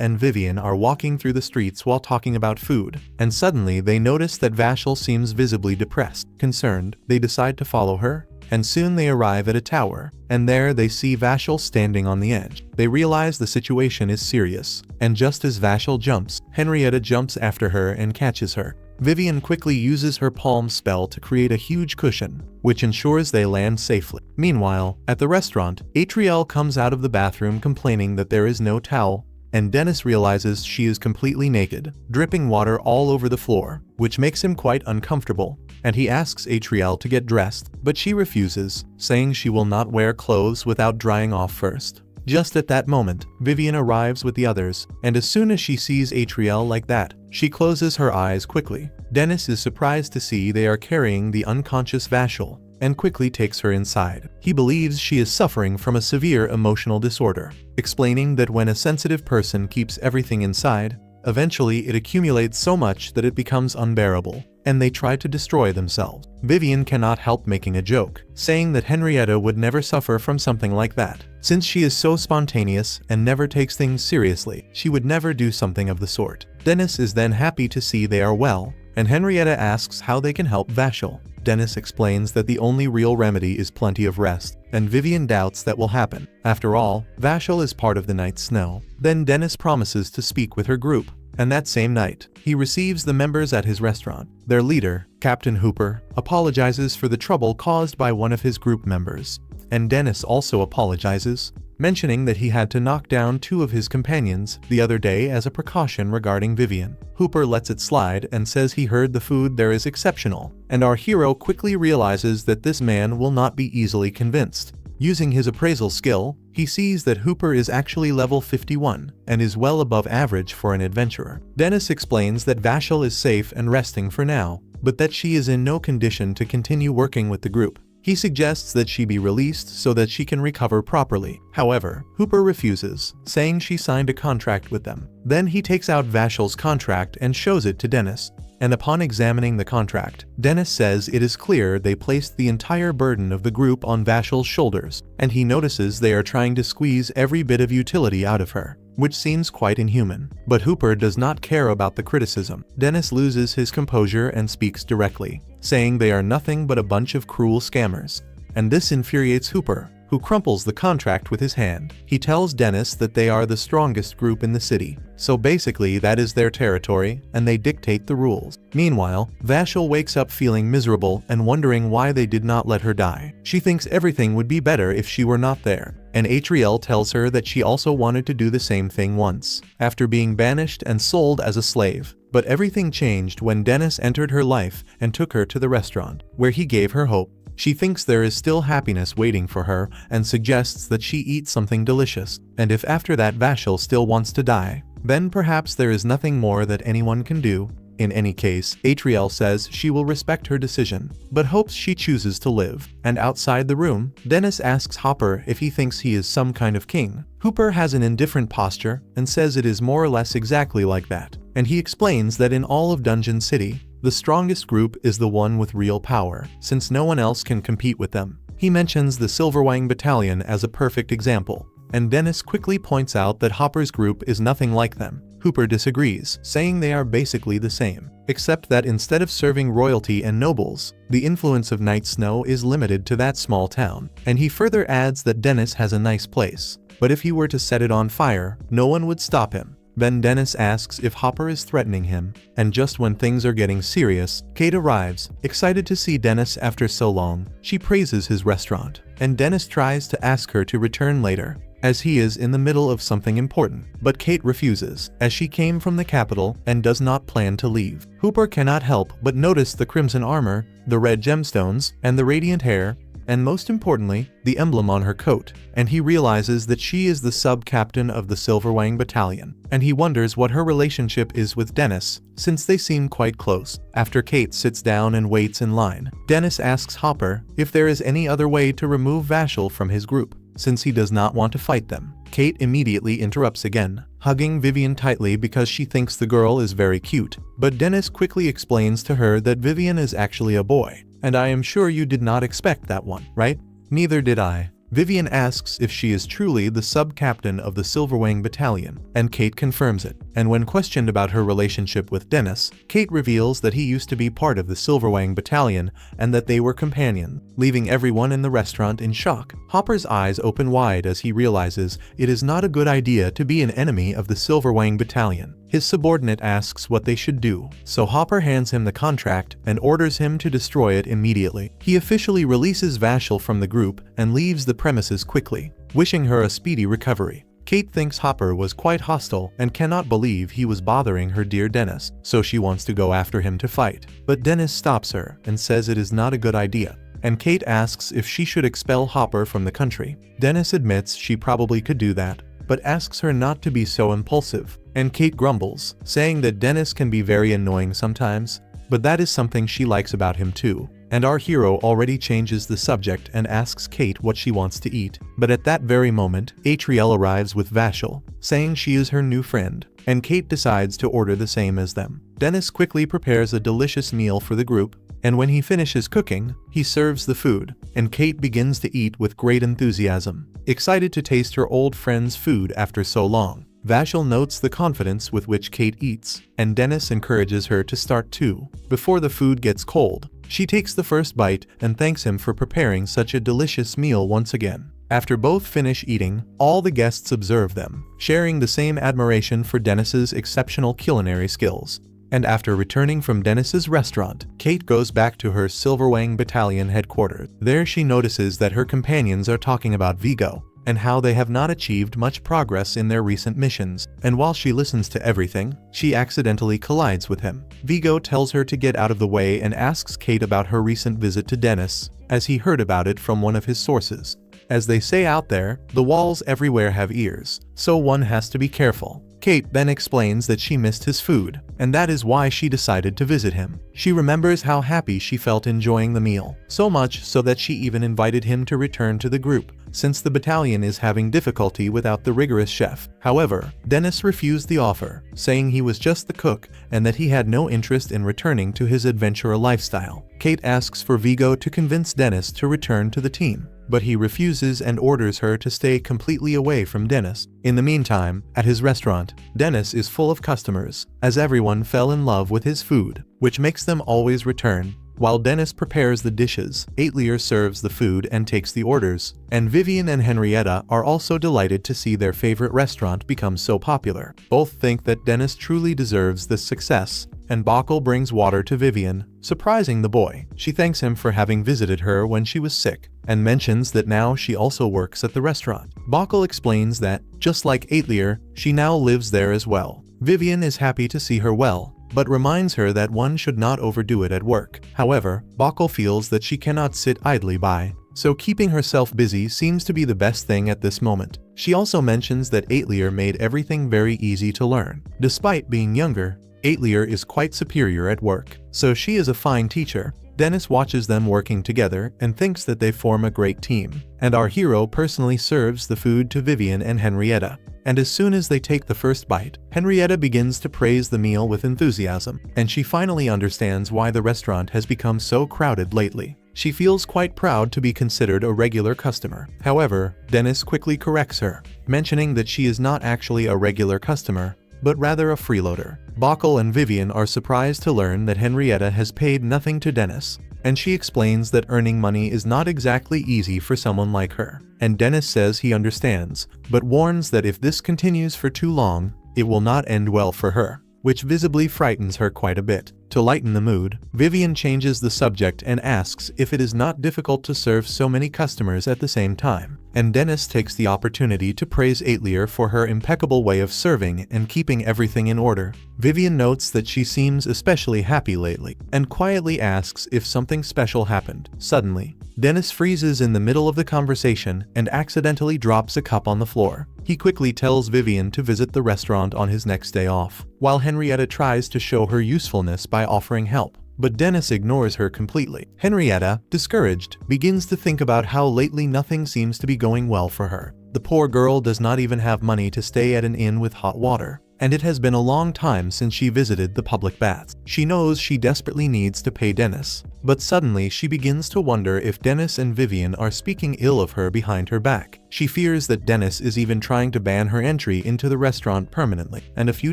and Vivian are walking through the streets while talking about food, and suddenly they notice that Vashel seems visibly depressed. Concerned, they decide to follow her, and soon they arrive at a tower, and there they see Vashel standing on the edge. They realize the situation is serious, and just as Vashel jumps, Henrietta jumps after her and catches her. Vivian quickly uses her palm spell to create a huge cushion, which ensures they land safely. Meanwhile, at the restaurant, Atriel comes out of the bathroom complaining that there is no towel, and Dennis realizes she is completely naked, dripping water all over the floor, which makes him quite uncomfortable, and he asks Atriel to get dressed, but she refuses, saying she will not wear clothes without drying off first. Just at that moment, Vivian arrives with the others, and as soon as she sees Atriel like that, she closes her eyes quickly. Dennis is surprised to see they are carrying the unconscious Vashel, and quickly takes her inside. He believes she is suffering from a severe emotional disorder, explaining that when a sensitive person keeps everything inside, eventually it accumulates so much that it becomes unbearable, and they try to destroy themselves. Vivian cannot help making a joke, saying that Henrietta would never suffer from something like that. Since she is so spontaneous and never takes things seriously, she would never do something of the sort. Dennis is then happy to see they are well, and Henrietta asks how they can help Vashel. Dennis explains that the only real remedy is plenty of rest, and Vivian doubts that will happen. After all, Vashel is part of the night's snow. Then Dennis promises to speak with her group, and that same night, he receives the members at his restaurant. Their leader, Captain Hooper, apologizes for the trouble caused by one of his group members, and Dennis also apologizes, mentioning that he had to knock down 2 of his companions the other day as a precaution regarding Vivian. Hooper lets it slide and says he heard the food there is exceptional, and our hero quickly realizes that this man will not be easily convinced. Using his appraisal skill, he sees that Hooper is actually level 51 and is well above average for an adventurer. Dennis explains that Vashel is safe and resting for now, but that she is in no condition to continue working with the group. He suggests that she be released so that she can recover properly. However, Hooper refuses, saying she signed a contract with them. Then he takes out Vashel's contract and shows it to Dennis. And upon examining the contract, Dennis says it is clear they placed the entire burden of the group on Vashel's shoulders, and he notices they are trying to squeeze every bit of utility out of her, which seems quite inhuman. But Hooper does not care about the criticism. Dennis loses his composure and speaks directly, saying they are nothing but a bunch of cruel scammers. And this infuriates Hooper, who crumples the contract with his hand. He tells Dennis that they are the strongest group in the city, so basically that is their territory, and they dictate the rules. Meanwhile, Vashel wakes up feeling miserable and wondering why they did not let her die. She thinks everything would be better if she were not there, and Atriel tells her that she also wanted to do the same thing once, after being banished and sold as a slave. But everything changed when Dennis entered her life and took her to the restaurant, where he gave her hope. She thinks there is still happiness waiting for her and suggests that she eat something delicious, and if after that Vashel still wants to die, then perhaps there is nothing more that anyone can do. In any case, Atriel says she will respect her decision, but hopes she chooses to live. And outside the room, Dennis asks Hopper if he thinks he is some kind of king. Hooper has an indifferent posture and says it is more or less exactly like that, and he explains that in all of Dungeon City, the strongest group is the one with real power, since no one else can compete with them. He mentions the Silverwang Battalion as a perfect example, and Dennis quickly points out that Hopper's group is nothing like them. Hooper disagrees, saying they are basically the same, except that instead of serving royalty and nobles, the influence of Night Snow is limited to that small town, and he further adds that Dennis has a nice place, but if he were to set it on fire, no one would stop him. Then Dennis asks if Hopper is threatening him, and just when things are getting serious, Kate arrives, excited to see Dennis after so long. She praises his restaurant, and Dennis tries to ask her to return later, as he is in the middle of something important. But Kate refuses, as she came from the capital and does not plan to leave. Hooper cannot help but notice the crimson armor, the red gemstones, and the radiant hair, and most importantly, the emblem on her coat, and he realizes that she is the sub-captain of the Silverwang Battalion, and he wonders what her relationship is with Dennis, since they seem quite close. After Kate sits down and waits in line, Dennis asks Hopper if there is any other way to remove Vashel from his group, since he does not want to fight them. Kate immediately interrupts again, hugging Vivian tightly because she thinks the girl is very cute, but Dennis quickly explains to her that Vivian is actually a boy. And I am sure you did not expect that one, right? Neither did I. Vivian asks if she is truly the sub-captain of the Silverwang Battalion, and Kate confirms it. And when questioned about her relationship with Dennis, Kate reveals that he used to be part of the Silverwang Battalion and that they were companions, leaving everyone in the restaurant in shock. Hopper's eyes open wide as he realizes it is not a good idea to be an enemy of the Silverwang Battalion. His subordinate asks what they should do, so Hopper hands him the contract and orders him to destroy it immediately. He officially releases Vashel from the group and leaves the premises quickly, wishing her a speedy recovery. Kate thinks Hopper was quite hostile and cannot believe he was bothering her dear Dennis, so she wants to go after him to fight. But Dennis stops her and says it is not a good idea, and Kate asks if she should expel Hopper from the country. Dennis admits she probably could do that, but asks her not to be so impulsive, and Kate grumbles, saying that Dennis can be very annoying sometimes, but that is something she likes about him too. And our hero already changes the subject and asks Kate what she wants to eat. But at that very moment, Atriel arrives with Vashel, saying she is her new friend, and Kate decides to order the same as them. Dennis quickly prepares a delicious meal for the group, and when he finishes cooking, he serves the food, and Kate begins to eat with great enthusiasm, excited to taste her old friend's food after so long. Vashel notes the confidence with which Kate eats, and Dennis encourages her to start too. Before the food gets cold, she takes the first bite and thanks him for preparing such a delicious meal once again. After both finish eating, all the guests observe them, sharing the same admiration for Dennis's exceptional culinary skills. And after returning from Dennis's restaurant, Kate goes back to her Silverwang Battalion headquarters. There she notices that her companions are talking about Vigo, and how they have not achieved much progress in their recent missions, and while she listens to everything, she accidentally collides with him. Vigo tells her to get out of the way and asks Kate about her recent visit to Dennis, as he heard about it from one of his sources. As they say out there, the walls everywhere have ears, so one has to be careful. Kate then explains that she missed his food, and that is why she decided to visit him. She remembers how happy she felt enjoying the meal, so much so that she even invited him to return to the group, since the battalion is having difficulty without the rigorous chef. However, Dennis refused the offer, saying he was just the cook and that he had no interest in returning to his adventurer lifestyle. Kate asks for Vigo to convince Dennis to return to the team, but he refuses and orders her to stay completely away from Dennis. In the meantime, at his restaurant, Dennis is full of customers, as everyone fell in love with his food, which makes them always return. While Dennis prepares the dishes, Aitlier serves the food and takes the orders, and Vivian and Henrietta are also delighted to see their favorite restaurant become so popular. Both think that Dennis truly deserves this success, and Bockel brings water to Vivian, surprising the boy. She thanks him for having visited her when she was sick, and mentions that now she also works at the restaurant. Bockel explains that, just like Aitlier, she now lives there as well. Vivian is happy to see her well, but reminds her that one should not overdo it at work. However, Bockel feels that she cannot sit idly by, so keeping herself busy seems to be the best thing at this moment. She also mentions that Aitlier made everything very easy to learn. Despite being younger, Aitlier is quite superior at work, so she is a fine teacher. Dennis watches them working together and thinks that they form a great team, and our hero personally serves the food to Vivian and Henrietta. And as soon as they take the first bite, Henrietta begins to praise the meal with enthusiasm, and she finally understands why the restaurant has become so crowded lately. She feels quite proud to be considered a regular customer. However, Dennis quickly corrects her, mentioning that she is not actually a regular customer, but rather a freeloader. Bockel and Vivian are surprised to learn that Henrietta has paid nothing to Dennis, and she explains that earning money is not exactly easy for someone like her. And Dennis says he understands, but warns that if this continues for too long, it will not end well for her, which visibly frightens her quite a bit. To lighten the mood, Vivian changes the subject and asks if it is not difficult to serve so many customers at the same time, and Dennis takes the opportunity to praise Aitlier for her impeccable way of serving and keeping everything in order. Vivian notes that she seems especially happy lately, and quietly asks if something special happened. Suddenly, Dennis freezes in the middle of the conversation and accidentally drops a cup on the floor. He quickly tells Vivian to visit the restaurant on his next day off, while Henrietta tries to show her usefulness by offering help. But Dennis ignores her completely. Henrietta, discouraged, begins to think about how lately nothing seems to be going well for her. The poor girl does not even have money to stay at an inn with hot water, and it has been a long time since she visited the public baths. She knows she desperately needs to pay Dennis, but suddenly she begins to wonder if Dennis and Vivian are speaking ill of her behind her back. She fears that Dennis is even trying to ban her entry into the restaurant permanently. And a few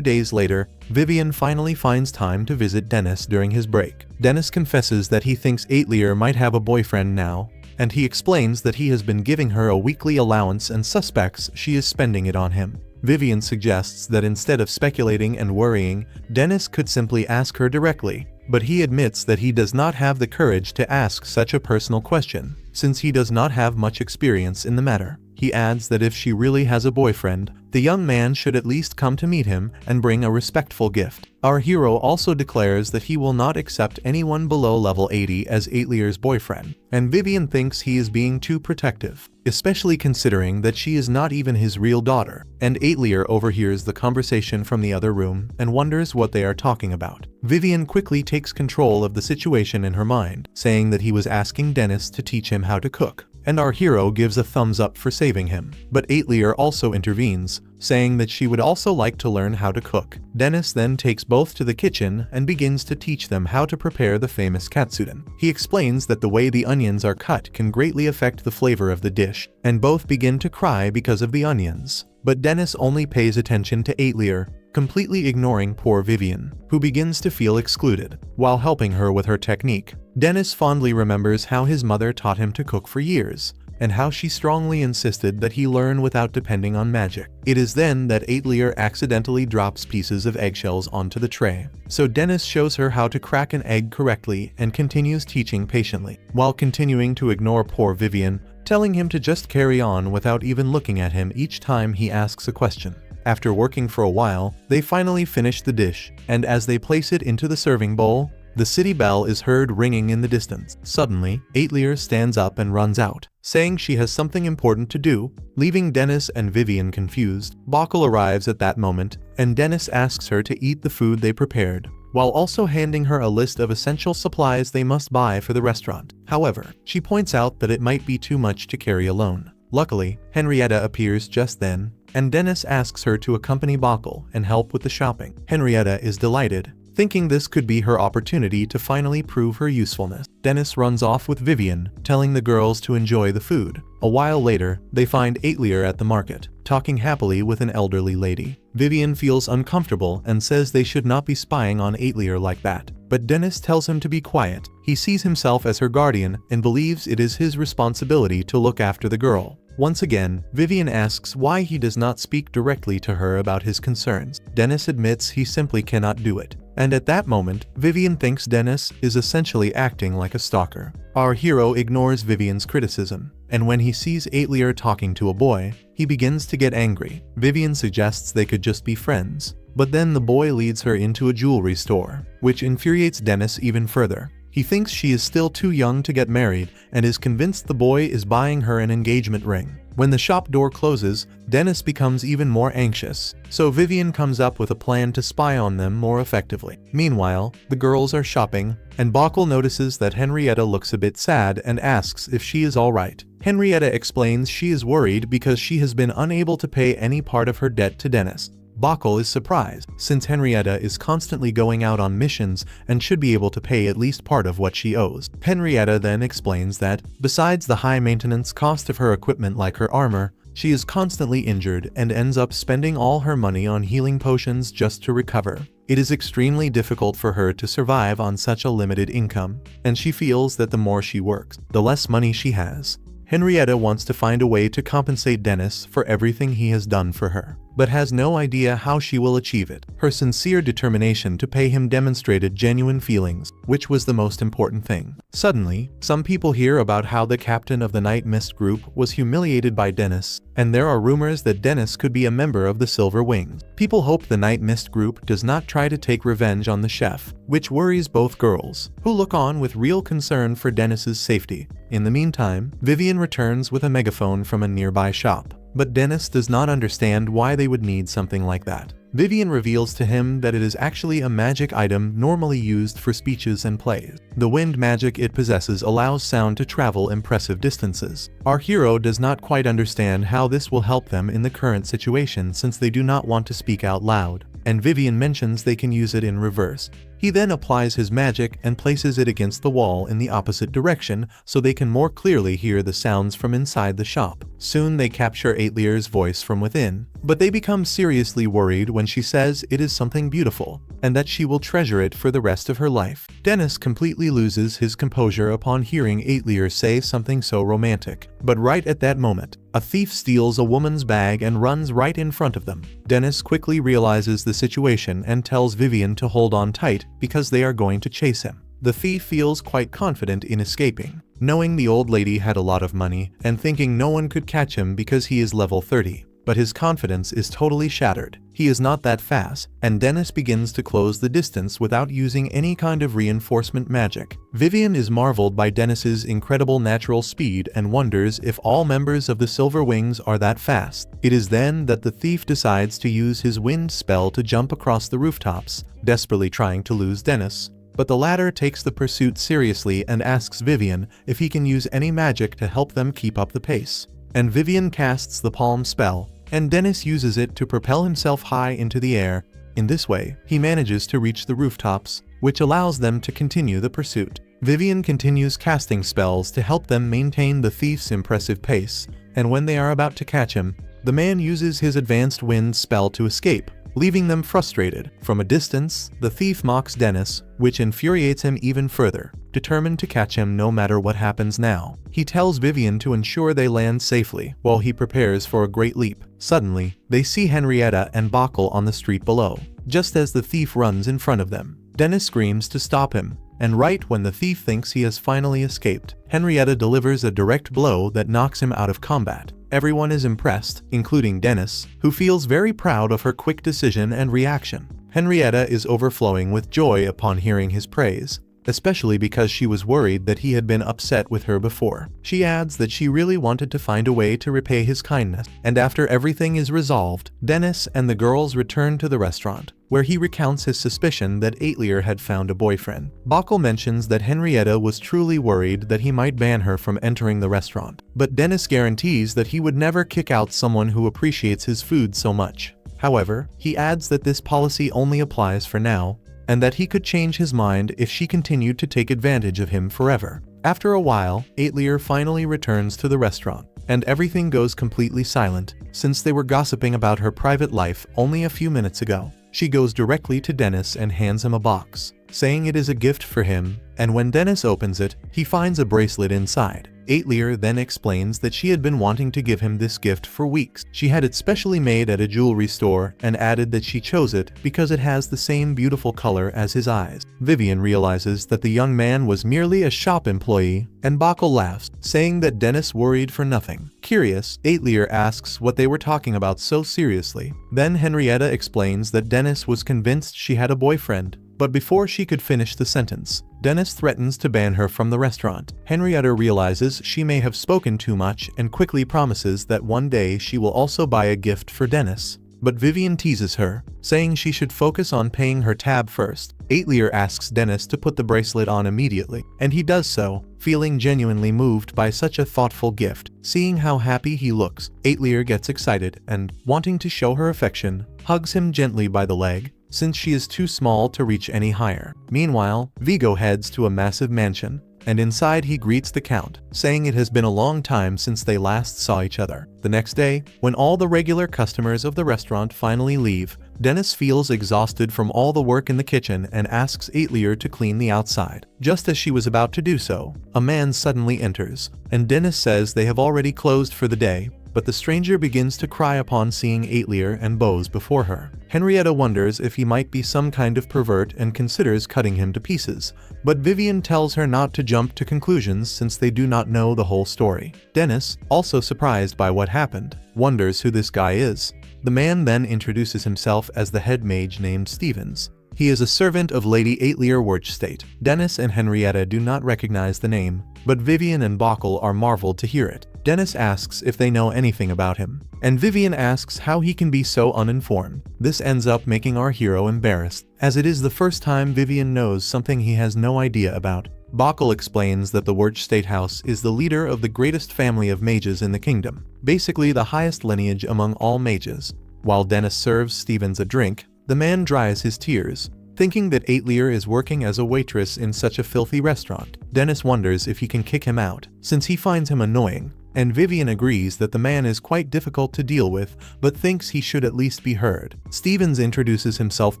days later, Vivian finally finds time to visit Dennis during his break. Dennis confesses that he thinks Aitlier might have a boyfriend now, and he explains that he has been giving her a weekly allowance and suspects she is spending it on him. Vivian suggests that instead of speculating and worrying, Dennis could simply ask her directly, but he admits that he does not have the courage to ask such a personal question, since he does not have much experience in the matter. He adds that if she really has a boyfriend, the young man should at least come to meet him and bring a respectful gift. Our hero also declares that he will not accept anyone below level 80 as Aitlier's boyfriend, and Vivian thinks he is being too protective, especially considering that she is not even his real daughter. And Aitlier overhears the conversation from the other room and wonders what they are talking about. Vivian quickly takes control of the situation in her mind, saying that he was asking Dennis to teach him how to cook, and our hero gives a thumbs up for saving him. But Aitlier also intervenes, saying that she would also like to learn how to cook. Dennis then takes both to the kitchen and begins to teach them how to prepare the famous katsudon. He explains that the way the onions are cut can greatly affect the flavor of the dish, and both begin to cry because of the onions. But Dennis only pays attention to Aitlier, completely ignoring poor Vivian, who begins to feel excluded. While helping her with her technique, Dennis fondly remembers how his mother taught him to cook for years, and how she strongly insisted that he learn without depending on magic. It is then that Aitlier accidentally drops pieces of eggshells onto the tray, so Dennis shows her how to crack an egg correctly and continues teaching patiently, while continuing to ignore poor Vivian, telling him to just carry on without even looking at him each time he asks a question. After working for a while, they finally finish the dish, and as they place it into the serving bowl, the city bell is heard ringing in the distance. Suddenly, Aitlier stands up and runs out, saying she has something important to do, leaving Dennis and Vivian confused. Bokkel arrives at that moment, and Dennis asks her to eat the food they prepared, while also handing her a list of essential supplies they must buy for the restaurant. However, she points out that it might be too much to carry alone. Luckily, Henrietta appears just then, and Dennis asks her to accompany Bokkel and help with the shopping. Henrietta is delighted, thinking this could be her opportunity to finally prove her usefulness. Dennis runs off with Vivian, telling the girls to enjoy the food. A while later, they find Aitlier at the market, talking happily with an elderly lady. Vivian feels uncomfortable and says they should not be spying on Aitlier like that, but Dennis tells him to be quiet. He sees himself as her guardian and believes it is his responsibility to look after the girl. Once again, Vivian asks why he does not speak directly to her about his concerns. Dennis admits he simply cannot do it. And at that moment, Vivian thinks Dennis is essentially acting like a stalker. Our hero ignores Vivian's criticism, and when he sees Aitlier talking to a boy, he begins to get angry. Vivian suggests they could just be friends, but then the boy leads her into a jewelry store, which infuriates Dennis even further. He thinks she is still too young to get married and is convinced the boy is buying her an engagement ring. When the shop door closes, Dennis becomes even more anxious, so Vivian comes up with a plan to spy on them more effectively. Meanwhile, the girls are shopping, and Bokkel notices that Henrietta looks a bit sad and asks if she is alright. Henrietta explains she is worried because she has been unable to pay any part of her debt to Dennis. Bokkel is surprised, since Henrietta is constantly going out on missions and should be able to pay at least part of what she owes. Henrietta then explains that, besides the high maintenance cost of her equipment like her armor, she is constantly injured and ends up spending all her money on healing potions just to recover. It is extremely difficult for her to survive on such a limited income, and she feels that the more she works, the less money she has. Henrietta wants to find a way to compensate Dennis for everything he has done for her, but has no idea how she will achieve it. Her sincere determination to pay him demonstrated genuine feelings, which was the most important thing. Suddenly, some people hear about how the captain of the Night Mist group was humiliated by Dennis, and there are rumors that Dennis could be a member of the Silver Wings. People hope the Night Mist group does not try to take revenge on the chef, which worries both girls, who look on with real concern for Dennis's safety. In the meantime, Vivian returns with a megaphone from a nearby shop. But Dennis does not understand why they would need something like that. Vivian reveals to him that it is actually a magic item normally used for speeches and plays. The wind magic it possesses allows sound to travel impressive distances. Our hero does not quite understand how this will help them in the current situation since they do not want to speak out loud, and Vivian mentions they can use it in reverse. He then applies his magic and places it against the wall in the opposite direction so they can more clearly hear the sounds from inside the shop. Soon they capture Aetler's voice from within, but they become seriously worried when she says it is something beautiful, and that she will treasure it for the rest of her life. Dennis completely loses his composure upon hearing Aetler say something so romantic. But right at that moment, a thief steals a woman's bag and runs right in front of them. Dennis quickly realizes the situation and tells Vivian to hold on tight because they are going to chase him. The thief feels quite confident in escaping, knowing the old lady had a lot of money and thinking no one could catch him because he is level 30. But his confidence is totally shattered. He is not that fast, and Dennis begins to close the distance without using any kind of reinforcement magic. Vivian is marveled by Dennis's incredible natural speed and wonders if all members of the Silver Wings are that fast. It is then that the thief decides to use his wind spell to jump across the rooftops, desperately trying to lose Dennis. But the latter takes the pursuit seriously and asks Vivian if he can use any magic to help them keep up the pace. And Vivian casts the palm spell, and Dennis uses it to propel himself high into the air. In this way, he manages to reach the rooftops, which allows them to continue the pursuit. Vivian continues casting spells to help them maintain the thief's impressive pace, and when they are about to catch him, the man uses his advanced wind spell to escape, leaving them frustrated. From a distance, the thief mocks Dennis, which infuriates him even further. Determined to catch him no matter what happens now, he tells Vivian to ensure they land safely while he prepares for a great leap. Suddenly, they see Henrietta and Bockel on the street below. Just as the thief runs in front of them, Dennis screams to stop him, and right when the thief thinks he has finally escaped, Henrietta delivers a direct blow that knocks him out of combat. Everyone is impressed, including Dennis, who feels very proud of her quick decision and reaction. Henrietta is overflowing with joy upon hearing his praise, especially because she was worried that he had been upset with her before. She adds that she really wanted to find a way to repay his kindness, and after everything is resolved, Dennis and the girls return to the restaurant, where he recounts his suspicion that Aetler had found a boyfriend. Bockel mentions that Henrietta was truly worried that he might ban her from entering the restaurant, but Dennis guarantees that he would never kick out someone who appreciates his food so much. However, he adds that this policy only applies for now, and that he could change his mind if she continued to take advantage of him forever. After a while, Aetler finally returns to the restaurant, and everything goes completely silent, since they were gossiping about her private life only a few minutes ago. She goes directly to Dennis and hands him a box, saying it is a gift for him, and when Dennis opens it, he finds a bracelet inside. Aetler then explains that she had been wanting to give him this gift for weeks. She had it specially made at a jewelry store and added that she chose it because it has the same beautiful color as his eyes. Vivian realizes that the young man was merely a shop employee, and Bockel laughs, saying that Dennis worried for nothing. Curious, Aetler asks what they were talking about so seriously. Then Henrietta explains that Dennis was convinced she had a boyfriend, but before she could finish the sentence, Dennis threatens to ban her from the restaurant. Henrietta realizes she may have spoken too much and quickly promises that one day she will also buy a gift for Dennis. But Vivian teases her, saying she should focus on paying her tab first. Aetler asks Dennis to put the bracelet on immediately, and he does so, feeling genuinely moved by such a thoughtful gift. Seeing how happy he looks, Aetler gets excited and, wanting to show her affection, hugs him gently by the leg, since she is too small to reach any higher. Meanwhile, Vigo heads to a massive mansion, and inside he greets the Count, saying it has been a long time since they last saw each other. The next day, when all the regular customers of the restaurant finally leave, Dennis feels exhausted from all the work in the kitchen and asks Aetler to clean the outside. Just as she was about to do so, a man suddenly enters, and Dennis says they have already closed for the day, but the stranger begins to cry upon seeing Aetlier and Bose before her. Henrietta wonders if he might be some kind of pervert and considers cutting him to pieces, but Vivian tells her not to jump to conclusions since they do not know the whole story. Dennis, also surprised by what happened, wonders who this guy is. The man then introduces himself as the head mage named Stevens. He is a servant of Lady Aetlier Werchstate. Dennis and Henrietta do not recognize the name, but Vivian and Bockel are marveled to hear it. Dennis asks if they know anything about him, and Vivian asks how he can be so uninformed. This ends up making our hero embarrassed, as it is the first time Vivian knows something he has no idea about. Bockel explains that the Werchstate House is the leader of the greatest family of mages in the kingdom, basically the highest lineage among all mages. While Dennis serves Stevens a drink, the man dries his tears, thinking that Aetlier is working as a waitress in such a filthy restaurant. Dennis wonders if he can kick him out, since he finds him annoying, and Vivian agrees that the man is quite difficult to deal with, but thinks he should at least be heard. Stevens introduces himself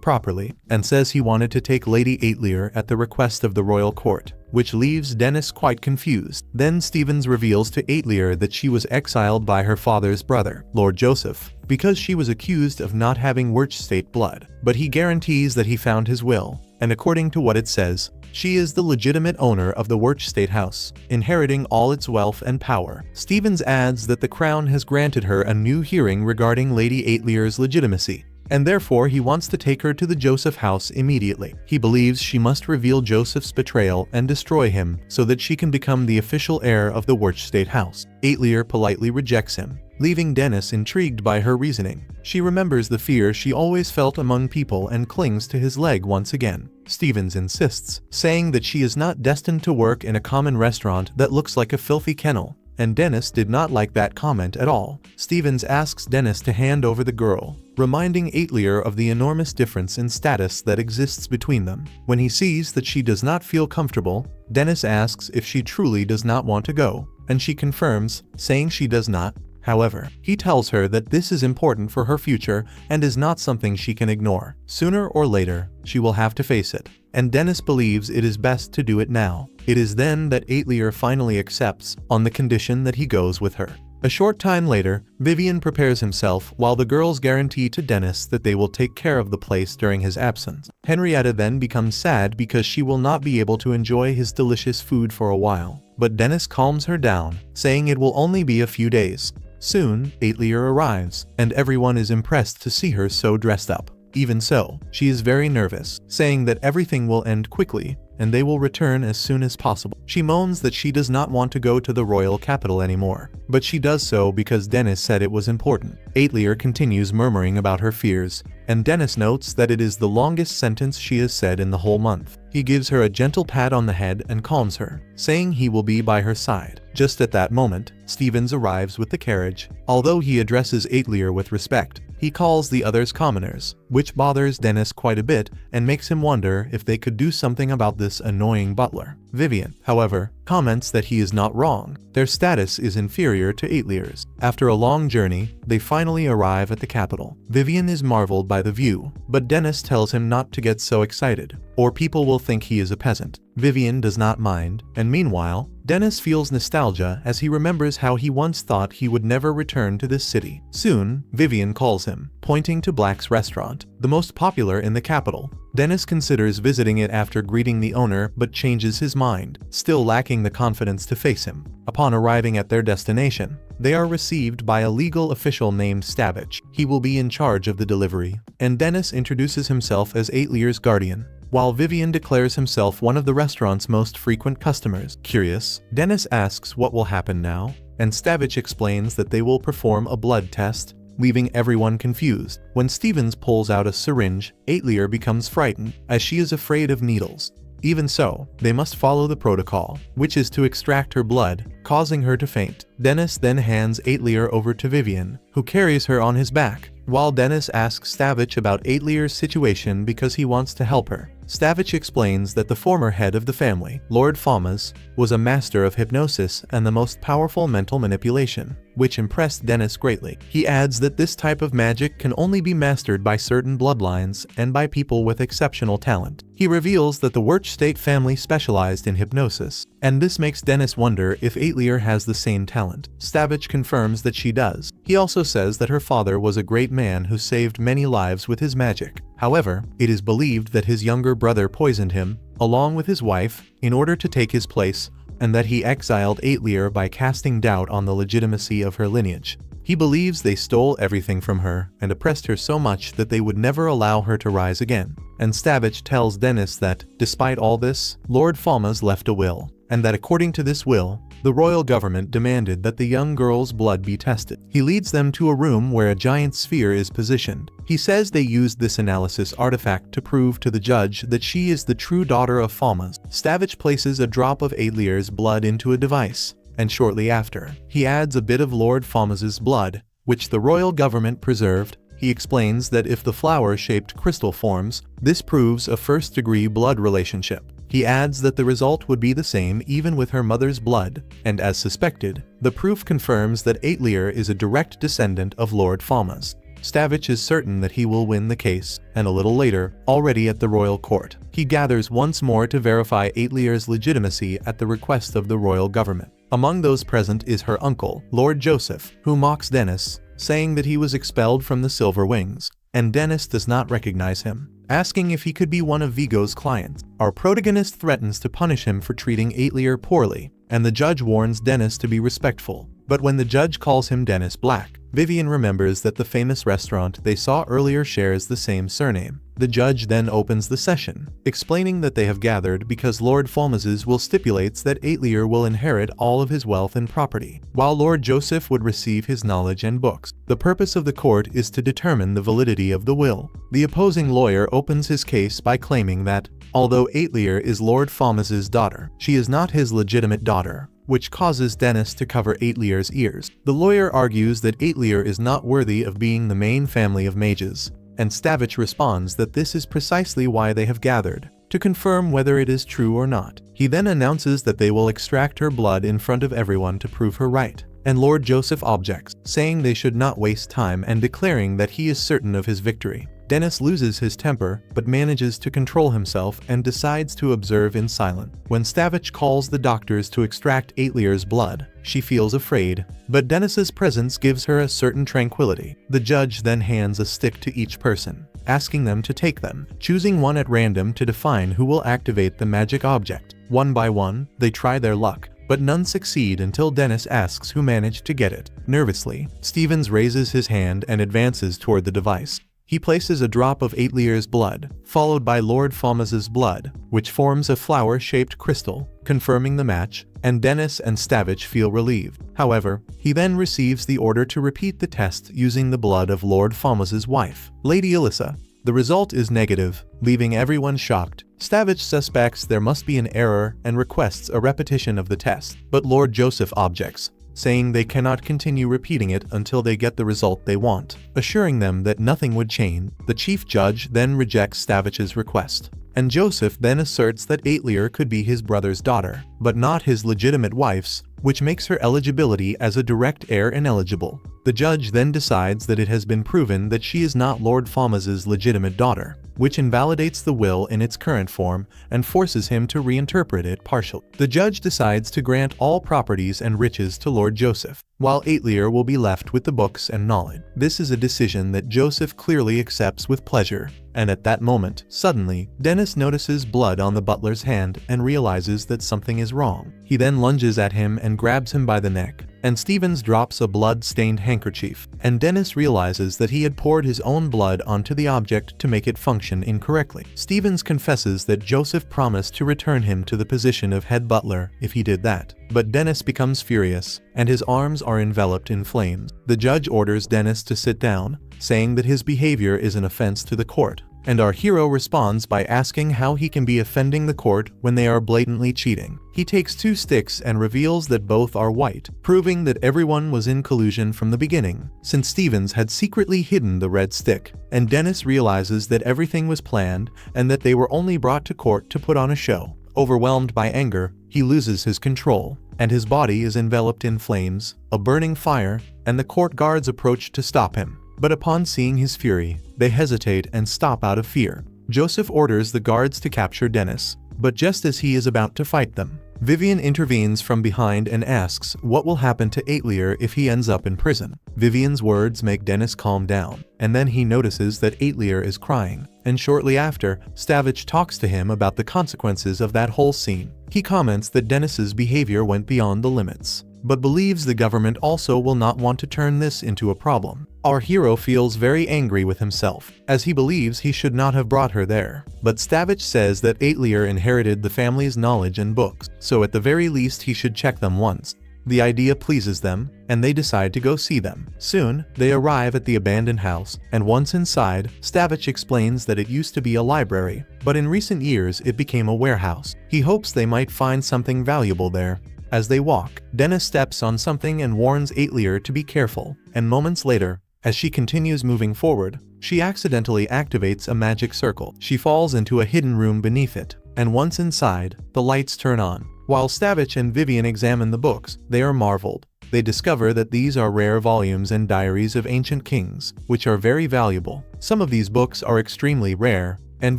properly, and says he wanted to take Lady Aetlier at the request of the royal court, which leaves Dennis quite confused. Then Stevens reveals to Aetlier that she was exiled by her father's brother, Lord Joseph, because she was accused of not having Werchstate blood, but he guarantees that he found his will, and according to what it says, she is the legitimate owner of the Werchstate house, inheriting all its wealth and power. Stevens adds that the crown has granted her a new hearing regarding Lady Aetlier's legitimacy, and therefore he wants to take her to the Joseph house immediately. He believes she must reveal Joseph's betrayal and destroy him so that she can become the official heir of the Werchstate house. Aetlier politely rejects him, leaving Dennis intrigued by her reasoning. She remembers the fear she always felt among people and clings to his leg once again. Stevens insists, saying that she is not destined to work in a common restaurant that looks like a filthy kennel, and Dennis did not like that comment at all. Stevens asks Dennis to hand over the girl, reminding Aetlier of the enormous difference in status that exists between them. When he sees that she does not feel comfortable, Dennis asks if she truly does not want to go, and she confirms, saying she does not. However, he tells her that this is important for her future and is not something she can ignore. Sooner or later, she will have to face it, and Dennis believes it is best to do it now. It is then that Aetlier finally accepts, on the condition that he goes with her. A short time later, Vivian prepares himself while the girls guarantee to Dennis that they will take care of the place during his absence. Henrietta then becomes sad because she will not be able to enjoy his delicious food for a while, but Dennis calms her down, saying it will only be a few days. Soon, Aetlier arrives, and everyone is impressed to see her so dressed up. Even so, she is very nervous, saying that everything will end quickly, and they will return as soon as possible. She moans that she does not want to go to the royal capital anymore, but she does so because Dennis said it was important. Aetlier continues murmuring about her fears, and Dennis notes that it is the longest sentence she has said in the whole month. He gives her a gentle pat on the head and calms her, saying he will be by her side. Just at that moment, Stevens arrives with the carriage. Although he addresses Aetlier with respect, he calls the others commoners, which bothers Dennis quite a bit and makes him wonder if they could do something about this annoying butler. Vivian, however, comments that he is not wrong. Their status is inferior to Aetlier's. After a long journey, they finally arrive at the capital. Vivian is marveled by the view, but Dennis tells him not to get so excited, or people will think he is a peasant. Vivian does not mind, and meanwhile, Dennis feels nostalgia as he remembers how he once thought he would never return to this city. Soon, Vivian calls him, pointing to Black's restaurant, the most popular in the capital. Dennis considers visiting it after greeting the owner but changes his mind, still lacking the confidence to face him. Upon arriving at their destination, they are received by a legal official named Stavich. He will be in charge of the delivery, and Dennis introduces himself as Aetlier's guardian, while Vivian declares himself one of the restaurant's most frequent customers. Curious, Dennis asks what will happen now, and Stavich explains that they will perform a blood test, leaving everyone confused. When Stevens pulls out a syringe, Aetlier becomes frightened, as she is afraid of needles. Even so, they must follow the protocol, which is to extract her blood, causing her to faint. Dennis then hands Aetlier over to Vivian, who carries her on his back, while Dennis asks Stavich about Aetlier's situation because he wants to help her. Stavich explains that the former head of the family, Lord Famas, was a master of hypnosis and the most powerful mental manipulation, which impressed Dennis greatly. He adds that this type of magic can only be mastered by certain bloodlines and by people with exceptional talent. He reveals that the Werchstate family specialized in hypnosis, and this makes Dennis wonder if Aetlier has the same talent. Stavich confirms that she does. He also says that her father was a great man who saved many lives with his magic. However, it is believed that his younger brother poisoned him, along with his wife, in order to take his place, and that he exiled Aetlier by casting doubt on the legitimacy of her lineage. He believes they stole everything from her and oppressed her so much that they would never allow her to rise again. And Stavich tells Dennis that, despite all this, Lord Falmaz left a will, and that according to this will, the royal government demanded that the young girl's blood be tested. He leads them to a room where a giant sphere is positioned. He says they used this analysis artifact to prove to the judge that she is the true daughter of Falmaz. Stavich places a drop of Aedlier's blood into a device, and shortly after, he adds a bit of Lord Falmaz's blood, which the royal government preserved. He explains that if the flower-shaped crystal forms, this proves a first-degree blood relationship. He adds that the result would be the same even with her mother's blood, and as suspected, the proof confirms that Aetlier is a direct descendant of Lord Falmaz. Stavich is certain that he will win the case, and a little later, already at the royal court, he gathers once more to verify Aetlier's legitimacy at the request of the royal government. Among those present is her uncle, Lord Joseph, who mocks Dennis, saying that he was expelled from the Silver Wings, and Dennis does not recognize him, asking if he could be one of Vigo's clients. Our protagonist threatens to punish him for treating Aetlier poorly, and the judge warns Dennis to be respectful. But when the judge calls him Dennis Black, Vivian remembers that the famous restaurant they saw earlier shares the same surname. The judge then opens the session, explaining that they have gathered because Lord Falmaz's will stipulates that Aetlier will inherit all of his wealth and property, while Lord Joseph would receive his knowledge and books. The purpose of the court is to determine the validity of the will. The opposing lawyer opens his case by claiming that, although Aetlier is Lord Falmaz's daughter, she is not his legitimate daughter, which causes Dennis to cover Aetlier's ears. The lawyer argues that Aetlier is not worthy of being the main family of mages, and Stavich responds that this is precisely why they have gathered, to confirm whether it is true or not. He then announces that they will extract her blood in front of everyone to prove her right, and Lord Joseph objects, saying they should not waste time and declaring that he is certain of his victory. Dennis loses his temper, but manages to control himself and decides to observe in silence. When Stavich calls the doctors to extract Aetlier's blood, she feels afraid, but Dennis's presence gives her a certain tranquility. The judge then hands a stick to each person, asking them to take them, choosing one at random to define who will activate the magic object. One by one, they try their luck, but none succeed until Dennis asks who managed to get it. Nervously, Stevens raises his hand and advances toward the device. He places a drop of Aetlier's blood, followed by Lord Falmaz's blood, which forms a flower-shaped crystal, confirming the match, and Dennis and Stavich feel relieved. However, he then receives the order to repeat the test using the blood of Lord Falmaz's wife, Lady Alyssa. The result is negative, leaving everyone shocked. Stavich suspects there must be an error and requests a repetition of the test, but Lord Joseph objects, saying they cannot continue repeating it until they get the result they want, assuring them that nothing would change. The chief judge then rejects Stavich's request, and Joseph then asserts that Aetlier could be his brother's daughter, but not his legitimate wife's, which makes her eligibility as a direct heir ineligible. The judge then decides that it has been proven that she is not Lord Falmaz's legitimate daughter, which invalidates the will in its current form and forces him to reinterpret it partially. The judge decides to grant all properties and riches to Lord Joseph, while Aetlier will be left with the books and knowledge. This is a decision that Joseph clearly accepts with pleasure, and at that moment, suddenly, Dennis notices blood on the butler's hand and realizes that something is wrong. He then lunges at him and grabs him by the neck, and Stevens drops a blood-stained handkerchief, and Dennis realizes that he had poured his own blood onto the object to make it function incorrectly. Stevens confesses that Joseph promised to return him to the position of head butler if he did that, but Dennis becomes furious, and his arms are enveloped in flames. The judge orders Dennis to sit down, saying that his behavior is an offense to the court, and our hero responds by asking how he can be offending the court when they are blatantly cheating. He takes 2 sticks and reveals that both are white, proving that everyone was in collusion from the beginning, since Stevens had secretly hidden the red stick, and Dennis realizes that everything was planned and that they were only brought to court to put on a show. Overwhelmed by anger, he loses his control, and his body is enveloped in flames, a burning fire, and the court guards approach to stop him. But upon seeing his fury, they hesitate and stop out of fear. Joseph orders the guards to capture Dennis, but just as he is about to fight them, Vivian intervenes from behind and asks what will happen to Aetlier if he ends up in prison. Vivian's words make Dennis calm down, and then he notices that Aetlier is crying, and shortly after, Stavich talks to him about the consequences of that whole scene. He comments that Dennis's behavior went beyond the limits, but believes the government also will not want to turn this into a problem. Our hero feels very angry with himself, as he believes he should not have brought her there. But Stavich says that Aetlier inherited the family's knowledge and books, so at the very least he should check them once. The idea pleases them, and they decide to go see them. Soon, they arrive at the abandoned house, and once inside, Stavich explains that it used to be a library, but in recent years it became a warehouse. He hopes they might find something valuable there. As they walk, Dennis steps on something and warns Aetlier to be careful, and moments later, as she continues moving forward, she accidentally activates a magic circle. She falls into a hidden room beneath it, and once inside, the lights turn on. While Stavich and Vivian examine the books, they are marveled. They discover that these are rare volumes and diaries of ancient kings, which are very valuable. Some of these books are extremely rare, and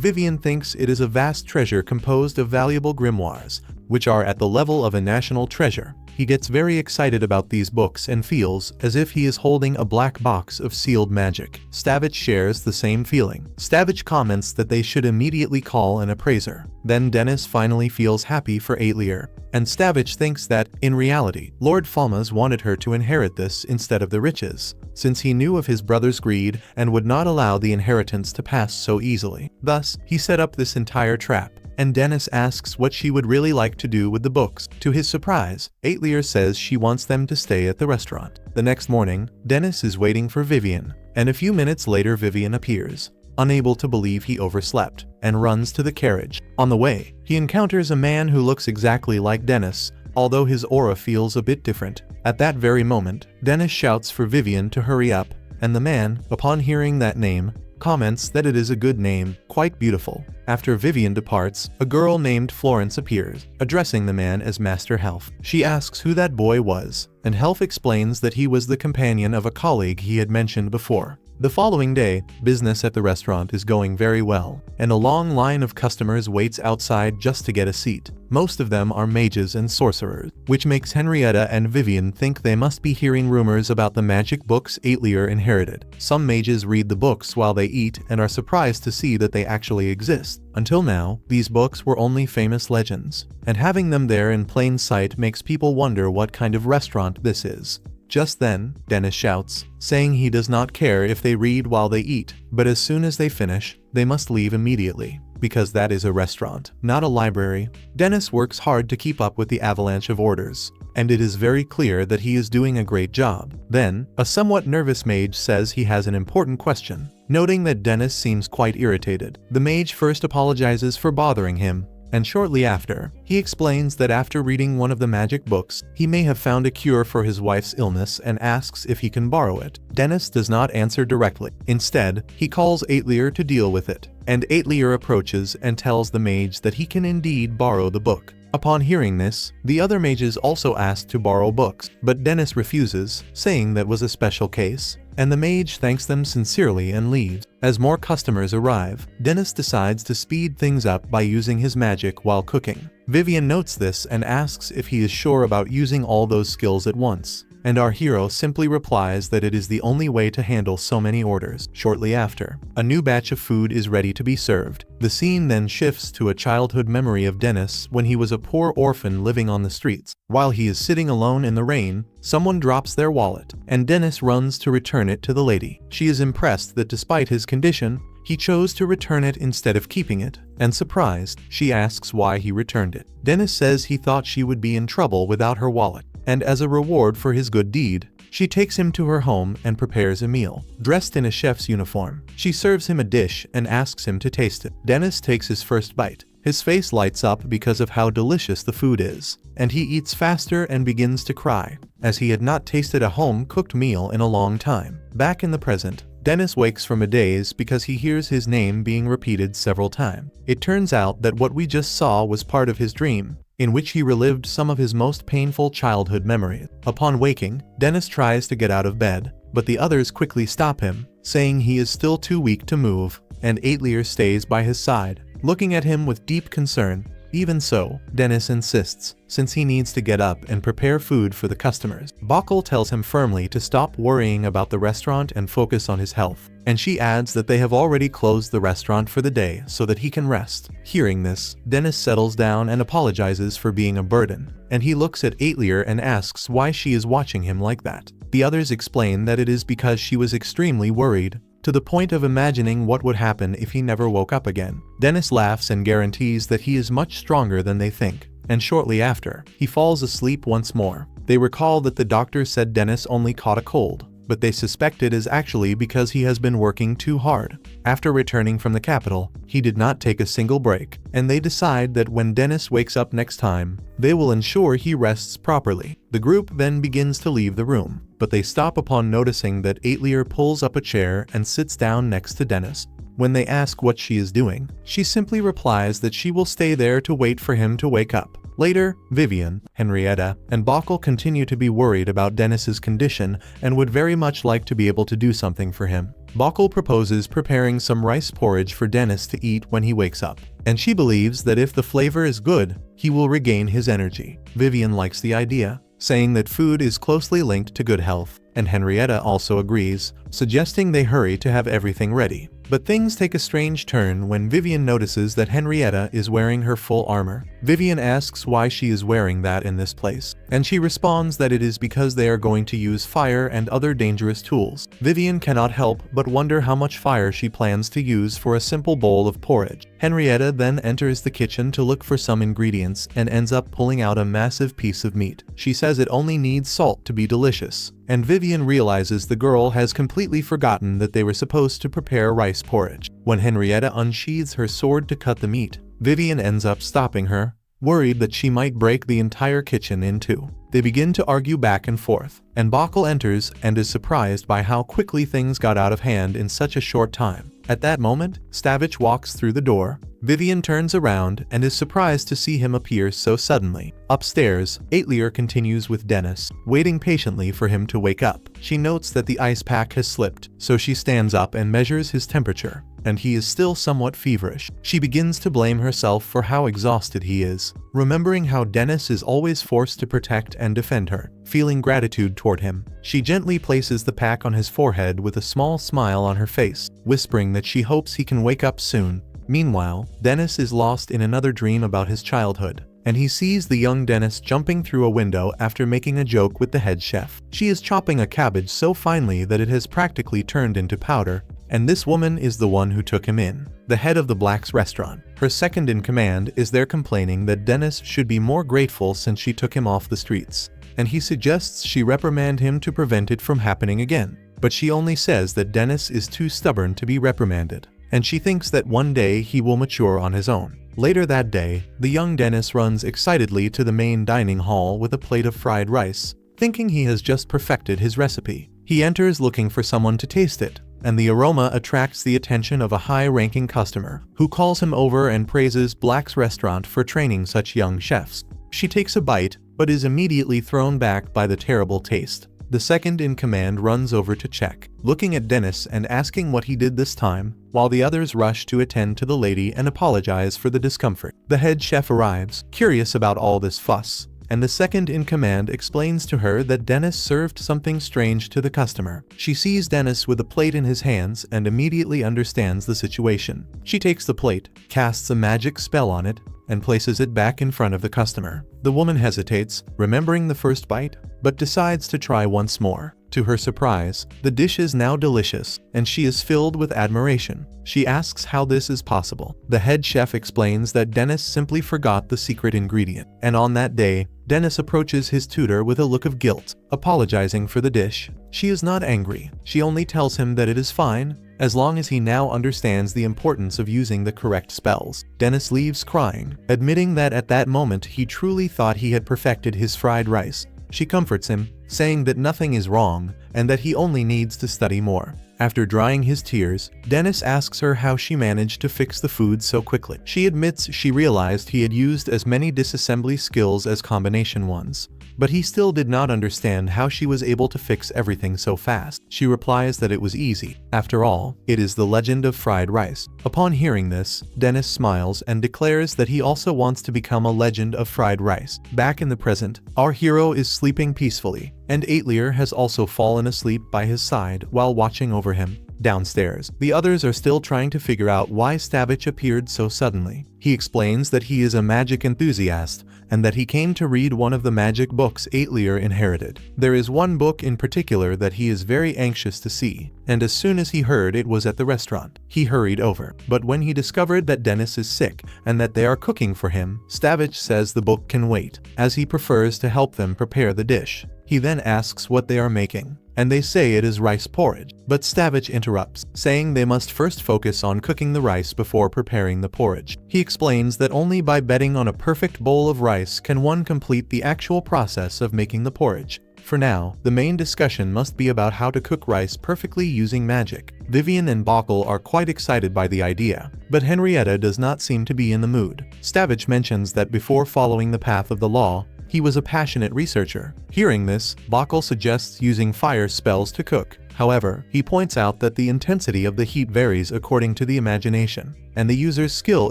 Vivian thinks it is a vast treasure composed of valuable grimoires, which are at the level of a national treasure. He gets very excited about these books and feels as if he is holding a black box of sealed magic. Stavich shares the same feeling. Stavich comments that they should immediately call an appraiser. Then Dennis finally feels happy for Aetlier, and Stavich thinks that, in reality, Lord Falmaz wanted her to inherit this instead of the riches, since he knew of his brother's greed and would not allow the inheritance to pass so easily. Thus, he set up this entire trap. And Dennis asks what she would really like to do with the books. To his surprise, Aetlier says she wants them to stay at the restaurant. The next morning, Dennis is waiting for Vivian, and a few minutes later Vivian appears, unable to believe he overslept, and runs to the carriage. On the way, he encounters a man who looks exactly like Dennis, although his aura feels a bit different. At that very moment, Dennis shouts for Vivian to hurry up, and the man, upon hearing that name, comments that it is a good name, quite beautiful. After Vivian departs, a girl named Florence appears, addressing the man as Master Health. She asks who that boy was, and Health explains that he was the companion of a colleague he had mentioned before. The following day, business at the restaurant is going very well, and a long line of customers waits outside just to get a seat. Most of them are mages and sorcerers, which makes Henrietta and Vivian think they must be hearing rumors about the magic books Aetlier inherited. Some mages read the books while they eat and are surprised to see that they actually exist. Until now, these books were only famous legends, and having them there in plain sight makes people wonder what kind of restaurant this is. Just then, Dennis shouts, saying he does not care if they read while they eat, but as soon as they finish, they must leave immediately, because that is a restaurant, not a library. Dennis works hard to keep up with the avalanche of orders, and it is very clear that he is doing a great job. Then, a somewhat nervous mage says he has an important question. Noting that Dennis seems quite irritated, the mage first apologizes for bothering him, and shortly after, he explains that after reading one of the magic books, he may have found a cure for his wife's illness and asks if he can borrow it. Dennis does not answer directly. Instead, he calls Aetlier to deal with it, and Aetlier approaches and tells the mage that he can indeed borrow the book. Upon hearing this, the other mages also ask to borrow books, but Dennis refuses, saying that was a special case, and the mage thanks them sincerely and leaves. As more customers arrive, Dennis decides to speed things up by using his magic while cooking. Vivian notes this and asks if he is sure about using all those skills at once, and our hero simply replies that it is the only way to handle so many orders. Shortly after, a new batch of food is ready to be served. The scene then shifts to a childhood memory of Dennis when he was a poor orphan living on the streets. While he is sitting alone in the rain, someone drops their wallet, and Dennis runs to return it to the lady. She is impressed that despite his condition, he chose to return it instead of keeping it, and surprised, she asks why he returned it. Dennis says he thought she would be in trouble without her wallet, and as a reward for his good deed, she takes him to her home and prepares a meal. Dressed in a chef's uniform, she serves him a dish and asks him to taste it. Dennis takes his first bite. His face lights up because of how delicious the food is, and he eats faster and begins to cry, as he had not tasted a home-cooked meal in a long time. Back in the present, Dennis wakes from a daze because he hears his name being repeated several times. It turns out that what we just saw was part of his dream, in which he relived some of his most painful childhood memories. Upon waking, Dennis tries to get out of bed, but the others quickly stop him, saying he is still too weak to move, and Aetlier stays by his side. Looking at him with deep concern, Even so, Dennis insists, since he needs to get up and prepare food for the customers. Bokkel tells him firmly to stop worrying about the restaurant and focus on his health, and she adds that they have already closed the restaurant for the day so that he can rest. Hearing this, Dennis settles down and apologizes for being a burden, and he looks at Aetlier and asks why she is watching him like that. The others explain that it is because she was extremely worried, to the point of imagining what would happen if he never woke up again. Dennis laughs and guarantees that he is much stronger than they think, and shortly after, he falls asleep once more. They recall that the doctor said Dennis only caught a cold, but they suspect it is actually because he has been working too hard. After returning from the capital, he did not take a single break, and they decide that when Dennis wakes up next time, they will ensure he rests properly. The group then begins to leave the room, but they stop upon noticing that Aetlier pulls up a chair and sits down next to Dennis. When they ask what she is doing, she simply replies that she will stay there to wait for him to wake up. Later, Vivian, Henrietta, and Bokkel continue to be worried about Dennis's condition and would very much like to be able to do something for him. Bokkel proposes preparing some rice porridge for Dennis to eat when he wakes up, and she believes that if the flavor is good, he will regain his energy. Vivian likes the idea, saying that food is closely linked to good health, and Henrietta also agrees, suggesting they hurry to have everything ready. But things take a strange turn when Vivian notices that Henrietta is wearing her full armor. Vivian asks why she is wearing that in this place, and she responds that it is because they are going to use fire and other dangerous tools. Vivian cannot help but wonder how much fire she plans to use for a simple bowl of porridge. Henrietta then enters the kitchen to look for some ingredients and ends up pulling out a massive piece of meat. She says it only needs salt to be delicious, and Vivian realizes the girl has completely forgotten that they were supposed to prepare rice porridge. When Henrietta unsheathes her sword to cut the meat, Vivian ends up stopping her, worried that she might break the entire kitchen in two. They begin to argue back and forth, and Bokkel enters and is surprised by how quickly things got out of hand in such a short time. At that moment, Stavich walks through the door. Vivian turns around and is surprised to see him appear so suddenly. Upstairs, Aetlier continues with Dennis, waiting patiently for him to wake up. She notes that the ice pack has slipped, so she stands up and measures his temperature, and he is still somewhat feverish. She begins to blame herself for how exhausted he is, remembering how Dennis is always forced to protect and defend her. Feeling gratitude toward him, she gently places the pack on his forehead with a small smile on her face, whispering that she hopes he can wake up soon. Meanwhile, Dennis is lost in another dream about his childhood, and he sees the young Dennis jumping through a window after making a joke with the head chef. She is chopping a cabbage so finely that it has practically turned into powder, and this woman is the one who took him in, the head of the Black's restaurant. Her second in command is there complaining that Dennis should be more grateful since she took him off the streets, and he suggests she reprimand him to prevent it from happening again. But she only says that Dennis is too stubborn to be reprimanded, and she thinks that one day he will mature on his own. Later that day, the young Dennis runs excitedly to the main dining hall with a plate of fried rice, thinking he has just perfected his recipe. He enters looking for someone to taste it, and the aroma attracts the attention of a high-ranking customer, who calls him over and praises Black's restaurant for training such young chefs. She takes a bite, but is immediately thrown back by the terrible taste. The second in command runs over to check, looking at Dennis and asking what he did this time, while the others rush to attend to the lady and apologize for the discomfort. The head chef arrives, curious about all this fuss, and the second in command explains to her that Dennis served something strange to the customer. She sees Dennis with a plate in his hands and immediately understands the situation. She takes the plate, casts a magic spell on it, and places it back in front of the customer. The woman hesitates, remembering the first bite, but decides to try once more. To her surprise, the dish is now delicious, and she is filled with admiration. She asks how this is possible. The head chef explains that Dennis simply forgot the secret ingredient, and on that day, Dennis approaches his tutor with a look of guilt, apologizing for the dish. She is not angry. She only tells him that it is fine, as long as he now understands the importance of using the correct spells. Dennis leaves crying, admitting that at that moment he truly thought he had perfected his fried rice. She comforts him, saying that nothing is wrong and that he only needs to study more. After drying his tears, Dennis asks her how she managed to fix the food so quickly. She admits she realized he had used as many disassembly skills as combination ones, but he still did not understand how she was able to fix everything so fast. She replies that it was easy. After all, it is the legend of fried rice. Upon hearing this, Dennis smiles and declares that he also wants to become a legend of fried rice. Back in the present, our hero is sleeping peacefully, and Aetlier has also fallen asleep by his side while watching over him. Downstairs, the others are still trying to figure out why Stavich appeared so suddenly. He explains that he is a magic enthusiast, and that he came to read one of the magic books Aetlier inherited. There is one book in particular that he is very anxious to see, and as soon as he heard it was at the restaurant, he hurried over. But when he discovered that Dennis is sick, and that they are cooking for him, Stavich says the book can wait, as he prefers to help them prepare the dish. He then asks what they are making, and they say it is rice porridge. But Stavich interrupts, saying they must first focus on cooking the rice before preparing the porridge. He explains that only by betting on a perfect bowl of rice can one complete the actual process of making the porridge. For now, the main discussion must be about how to cook rice perfectly using magic. Vivian and Bockel are quite excited by the idea, but Henrietta does not seem to be in the mood. Stavich mentions that before following the path of the law, he was a passionate researcher. Hearing this, Bockel suggests using fire spells to cook. However, he points out that the intensity of the heat varies according to the imagination, and the user's skill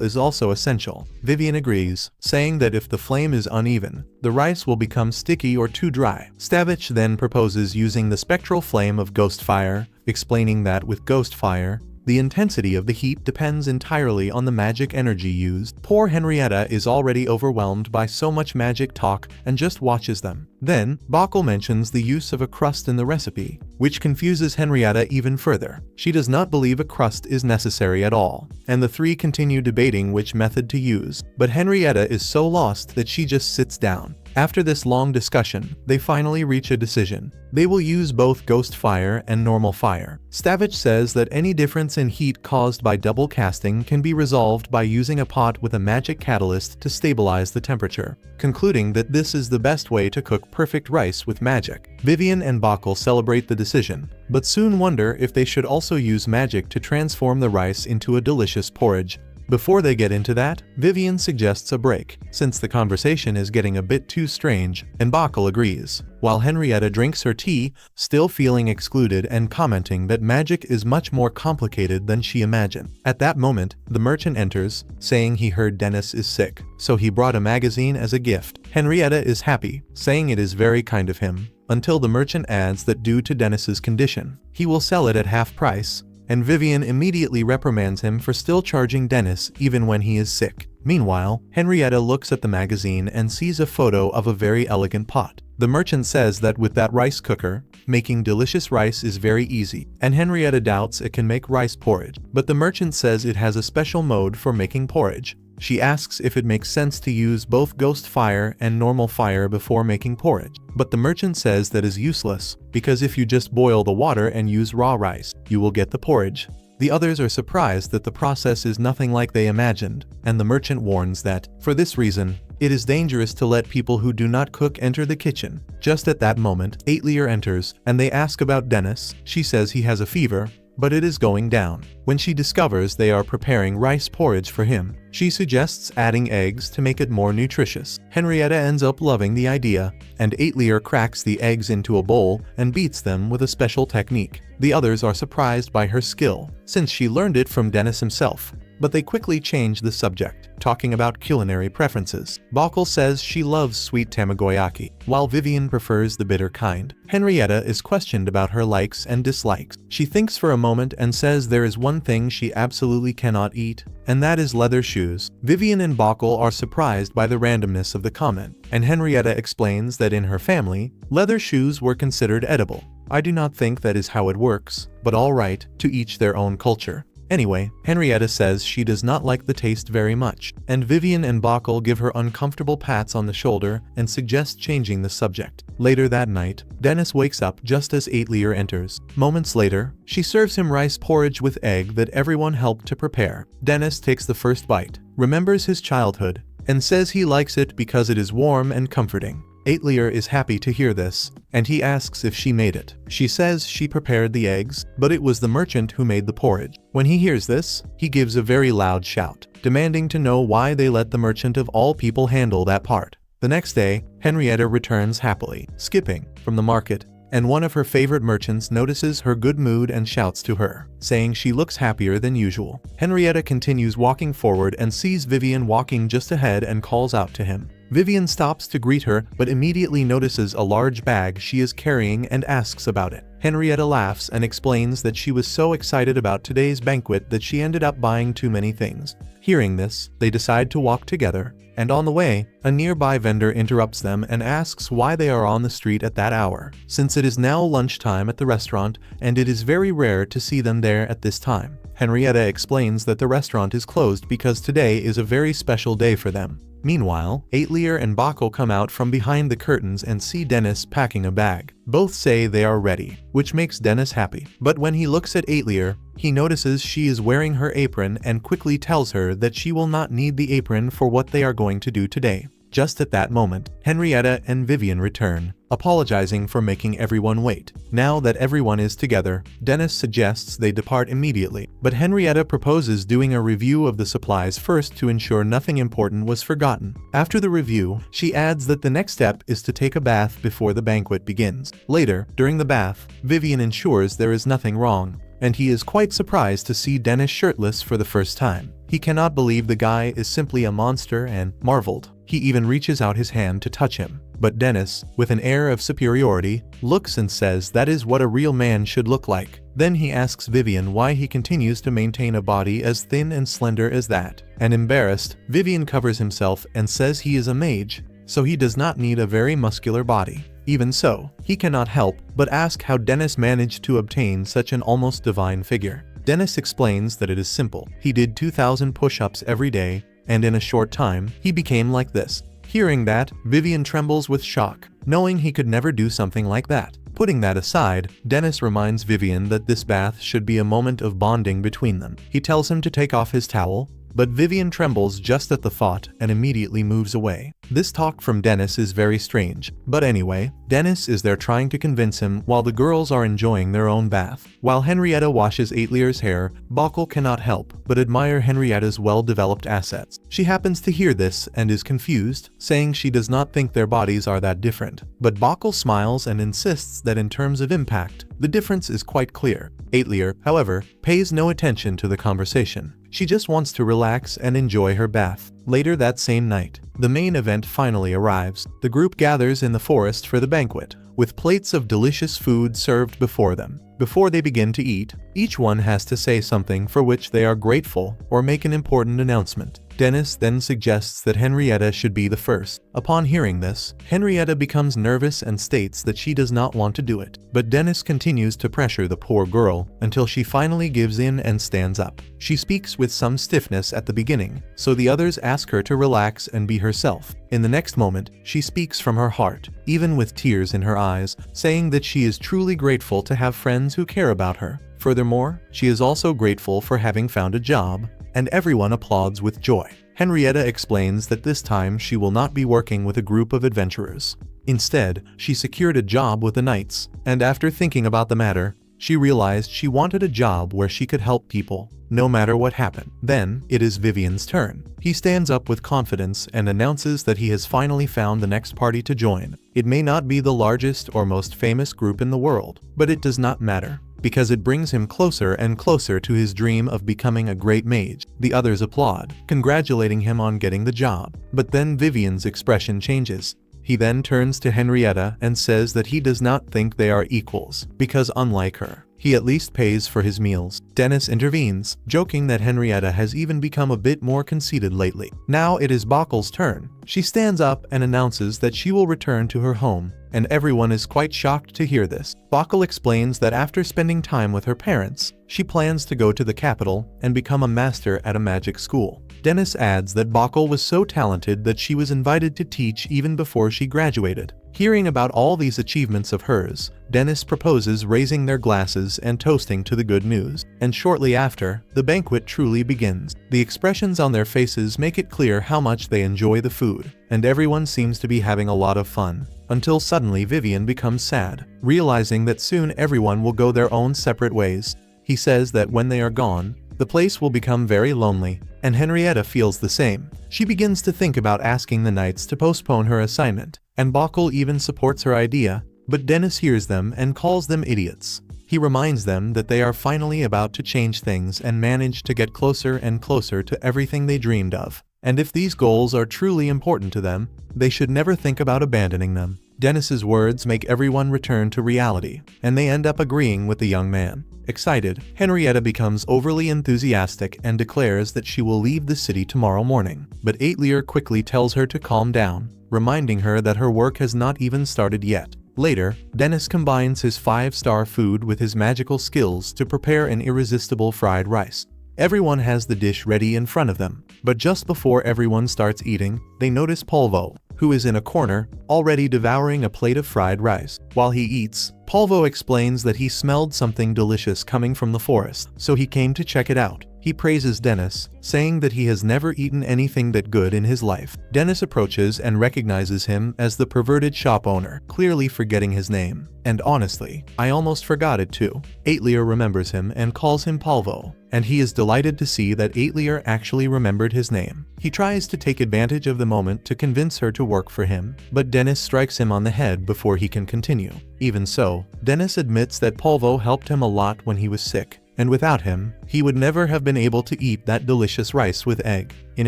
is also essential. Vivian agrees, saying that if the flame is uneven, the rice will become sticky or too dry. Stavich then proposes using the spectral flame of ghost fire, explaining that with ghost fire, the intensity of the heat depends entirely on the magic energy used. Poor Henrietta is already overwhelmed by so much magic talk and just watches them. Then, Bockel mentions the use of a crust in the recipe, which confuses Henrietta even further. She does not believe a crust is necessary at all, and the three continue debating which method to use, but Henrietta is so lost that she just sits down. After this long discussion, they finally reach a decision. They will use both ghost fire and normal fire. Stavich says that any difference in heat caused by double casting can be resolved by using a pot with a magic catalyst to stabilize the temperature, concluding that this is the best way to cook perfect rice with magic. Vivian and Bockel celebrate the decision, but soon wonder if they should also use magic to transform the rice into a delicious porridge. Before they get into that, Vivian suggests a break, since the conversation is getting a bit too strange, and Bockel agrees, while Henrietta drinks her tea, still feeling excluded and commenting that magic is much more complicated than she imagined. At that moment, the merchant enters, saying he heard Dennis is sick, so he brought a magazine as a gift. Henrietta is happy, saying it is very kind of him, until the merchant adds that due to Dennis's condition, he will sell it at half price, and Vivian immediately reprimands him for still charging Dennis even when he is sick. Meanwhile, Henrietta looks at the magazine and sees a photo of a very elegant pot. The merchant says that with that rice cooker, making delicious rice is very easy, and Henrietta doubts it can make rice porridge. But the merchant says it has a special mode for making porridge. She asks if it makes sense to use both ghost fire and normal fire before making porridge. But the merchant says that is useless, because if you just boil the water and use raw rice, you will get the porridge. The others are surprised that the process is nothing like they imagined, and the merchant warns that, for this reason, it is dangerous to let people who do not cook enter the kitchen. Just at that moment, Aetlier enters, and they ask about Dennis. She says he has a fever, but it is going down. When she discovers they are preparing rice porridge for him, she suggests adding eggs to make it more nutritious. Henrietta ends up loving the idea, and Aetlier cracks the eggs into a bowl and beats them with a special technique. The others are surprised by her skill, since she learned it from Dennis himself, but they quickly change the subject, talking about culinary preferences. Bockel says she loves sweet tamagoyaki, while Vivian prefers the bitter kind. Henrietta is questioned about her likes and dislikes. She thinks for a moment and says there is one thing she absolutely cannot eat, and that is leather shoes. Vivian and Bockel are surprised by the randomness of the comment, and Henrietta explains that in her family, leather shoes were considered edible. I do not think that is how it works, but alright, to each their own culture. Anyway, Henrietta says she does not like the taste very much, and Vivian and Bockel give her uncomfortable pats on the shoulder and suggest changing the subject. Later that night, Dennis wakes up just as Aetlier enters. Moments later, she serves him rice porridge with egg that everyone helped to prepare. Dennis takes the first bite, remembers his childhood, and says he likes it because it is warm and comforting. Aetlier is happy to hear this, and he asks if she made it. She says she prepared the eggs, but it was the merchant who made the porridge. When he hears this, he gives a very loud shout, demanding to know why they let the merchant of all people handle that part. The next day, Henrietta returns happily, skipping from the market, and one of her favorite merchants notices her good mood and shouts to her, saying she looks happier than usual. Henrietta continues walking forward and sees Vivian walking just ahead and calls out to him. Vivian stops to greet her but immediately notices a large bag she is carrying and asks about it. Henrietta laughs and explains that she was so excited about today's banquet that she ended up buying too many things. Hearing this, they decide to walk together, and on the way, a nearby vendor interrupts them and asks why they are on the street at that hour, since it is now lunchtime at the restaurant and it is very rare to see them there at this time. Henrietta explains that the restaurant is closed because today is a very special day for them. Meanwhile, Aetlier and Bacchal come out from behind the curtains and see Dennis packing a bag. Both say they are ready, which makes Dennis happy. But when he looks at Aetlier, he notices she is wearing her apron and quickly tells her that she will not need the apron for what they are going to do today. Just at that moment, Henrietta and Vivian return, apologizing for making everyone wait. Now that everyone is together, Dennis suggests they depart immediately, but Henrietta proposes doing a review of the supplies first to ensure nothing important was forgotten. After the review, she adds that the next step is to take a bath before the banquet begins. Later, during the bath, Vivian ensures there is nothing wrong, and he is quite surprised to see Dennis shirtless for the first time. He cannot believe the guy is simply a monster and marveled. He even reaches out his hand to touch him. But Dennis, with an air of superiority, looks and says that is what a real man should look like. Then he asks Vivian why he continues to maintain a body as thin and slender as that. And embarrassed, Vivian covers himself and says he is a mage, so he does not need a very muscular body. Even so, he cannot help but ask how Dennis managed to obtain such an almost divine figure. Dennis explains that it is simple. He did 2,000 push-ups every day, and in a short time, he became like this. Hearing that, Vivian trembles with shock, knowing he could never do something like that. Putting that aside, Dennis reminds Vivian that this bath should be a moment of bonding between them. He tells him to take off his towel, but Vivian trembles just at the thought and immediately moves away. This talk from Dennis is very strange, but anyway, Dennis is there trying to convince him while the girls are enjoying their own bath. While Henrietta washes Aetlier's hair, Bacchal cannot help but admire Henrietta's well-developed assets. She happens to hear this and is confused, saying she does not think their bodies are that different. But Bacchal smiles and insists that in terms of impact, the difference is quite clear. Aetlier, however, pays no attention to the conversation. She just wants to relax and enjoy her bath. Later that same night, the main event finally arrives. The group gathers in the forest for the banquet, with plates of delicious food served before them. Before they begin to eat, each one has to say something for which they are grateful or make an important announcement. Dennis then suggests that Henrietta should be the first. Upon hearing this, Henrietta becomes nervous and states that she does not want to do it. But Dennis continues to pressure the poor girl until she finally gives in and stands up. She speaks with some stiffness at the beginning, so the others ask her to relax and be herself. In the next moment, she speaks from her heart, even with tears in her eyes, saying that she is truly grateful to have friends who care about her. Furthermore, she is also grateful for having found a job, and everyone applauds with joy. Henrietta explains that this time she will not be working with a group of adventurers. Instead, she secured a job with the Knights, and after thinking about the matter, she realized she wanted a job where she could help people, no matter what happened. Then, it is Vivian's turn. He stands up with confidence and announces that he has finally found the next party to join. It may not be the largest or most famous group in the world, but it does not matter, because it brings him closer and closer to his dream of becoming a great mage. The others applaud, congratulating him on getting the job. But then Vivian's expression changes. He then turns to Henrietta and says that he does not think they are equals, because unlike her, he at least pays for his meals. Dennis intervenes, joking that Henrietta has even become a bit more conceited lately. Now it is Bachal's turn. She stands up and announces that she will return to her home, and everyone is quite shocked to hear this. Bacchal explains that after spending time with her parents, she plans to go to the capital and become a master at a magic school. Dennis adds that Bacchal was so talented that she was invited to teach even before she graduated. Hearing about all these achievements of hers, Dennis proposes raising their glasses and toasting to the good news. And shortly after, the banquet truly begins. The expressions on their faces make it clear how much they enjoy the food, and everyone seems to be having a lot of fun. Until suddenly Vivian becomes sad, realizing that soon everyone will go their own separate ways. He says that when they are gone, the place will become very lonely, and Henrietta feels the same. She begins to think about asking the Knights to postpone her assignment, and Bockel even supports her idea, but Dennis hears them and calls them idiots. He reminds them that they are finally about to change things and manage to get closer and closer to everything they dreamed of. And if these goals are truly important to them, they should never think about abandoning them. Dennis's words make everyone return to reality, and they end up agreeing with the young man. Excited, Henrietta becomes overly enthusiastic and declares that she will leave the city tomorrow morning. But Aetlier quickly tells her to calm down, reminding her that her work has not even started yet. Later, Dennis combines his 5-star food with his magical skills to prepare an irresistible fried rice. Everyone has the dish ready in front of them, but just before everyone starts eating, they notice Polvo, who is in a corner, already devouring a plate of fried rice. While he eats, Polvo explains that he smelled something delicious coming from the forest, so he came to check it out. He praises Dennis, saying that he has never eaten anything that good in his life. Dennis approaches and recognizes him as the perverted shop owner, clearly forgetting his name. And honestly, I almost forgot it too. Aetlier remembers him and calls him Polvo, and he is delighted to see that Aetlier actually remembered his name. He tries to take advantage of the moment to convince her to work for him, but Dennis strikes him on the head before he can continue. Even so, Dennis admits that Polvo helped him a lot when he was sick, and without him, he would never have been able to eat that delicious rice with egg. In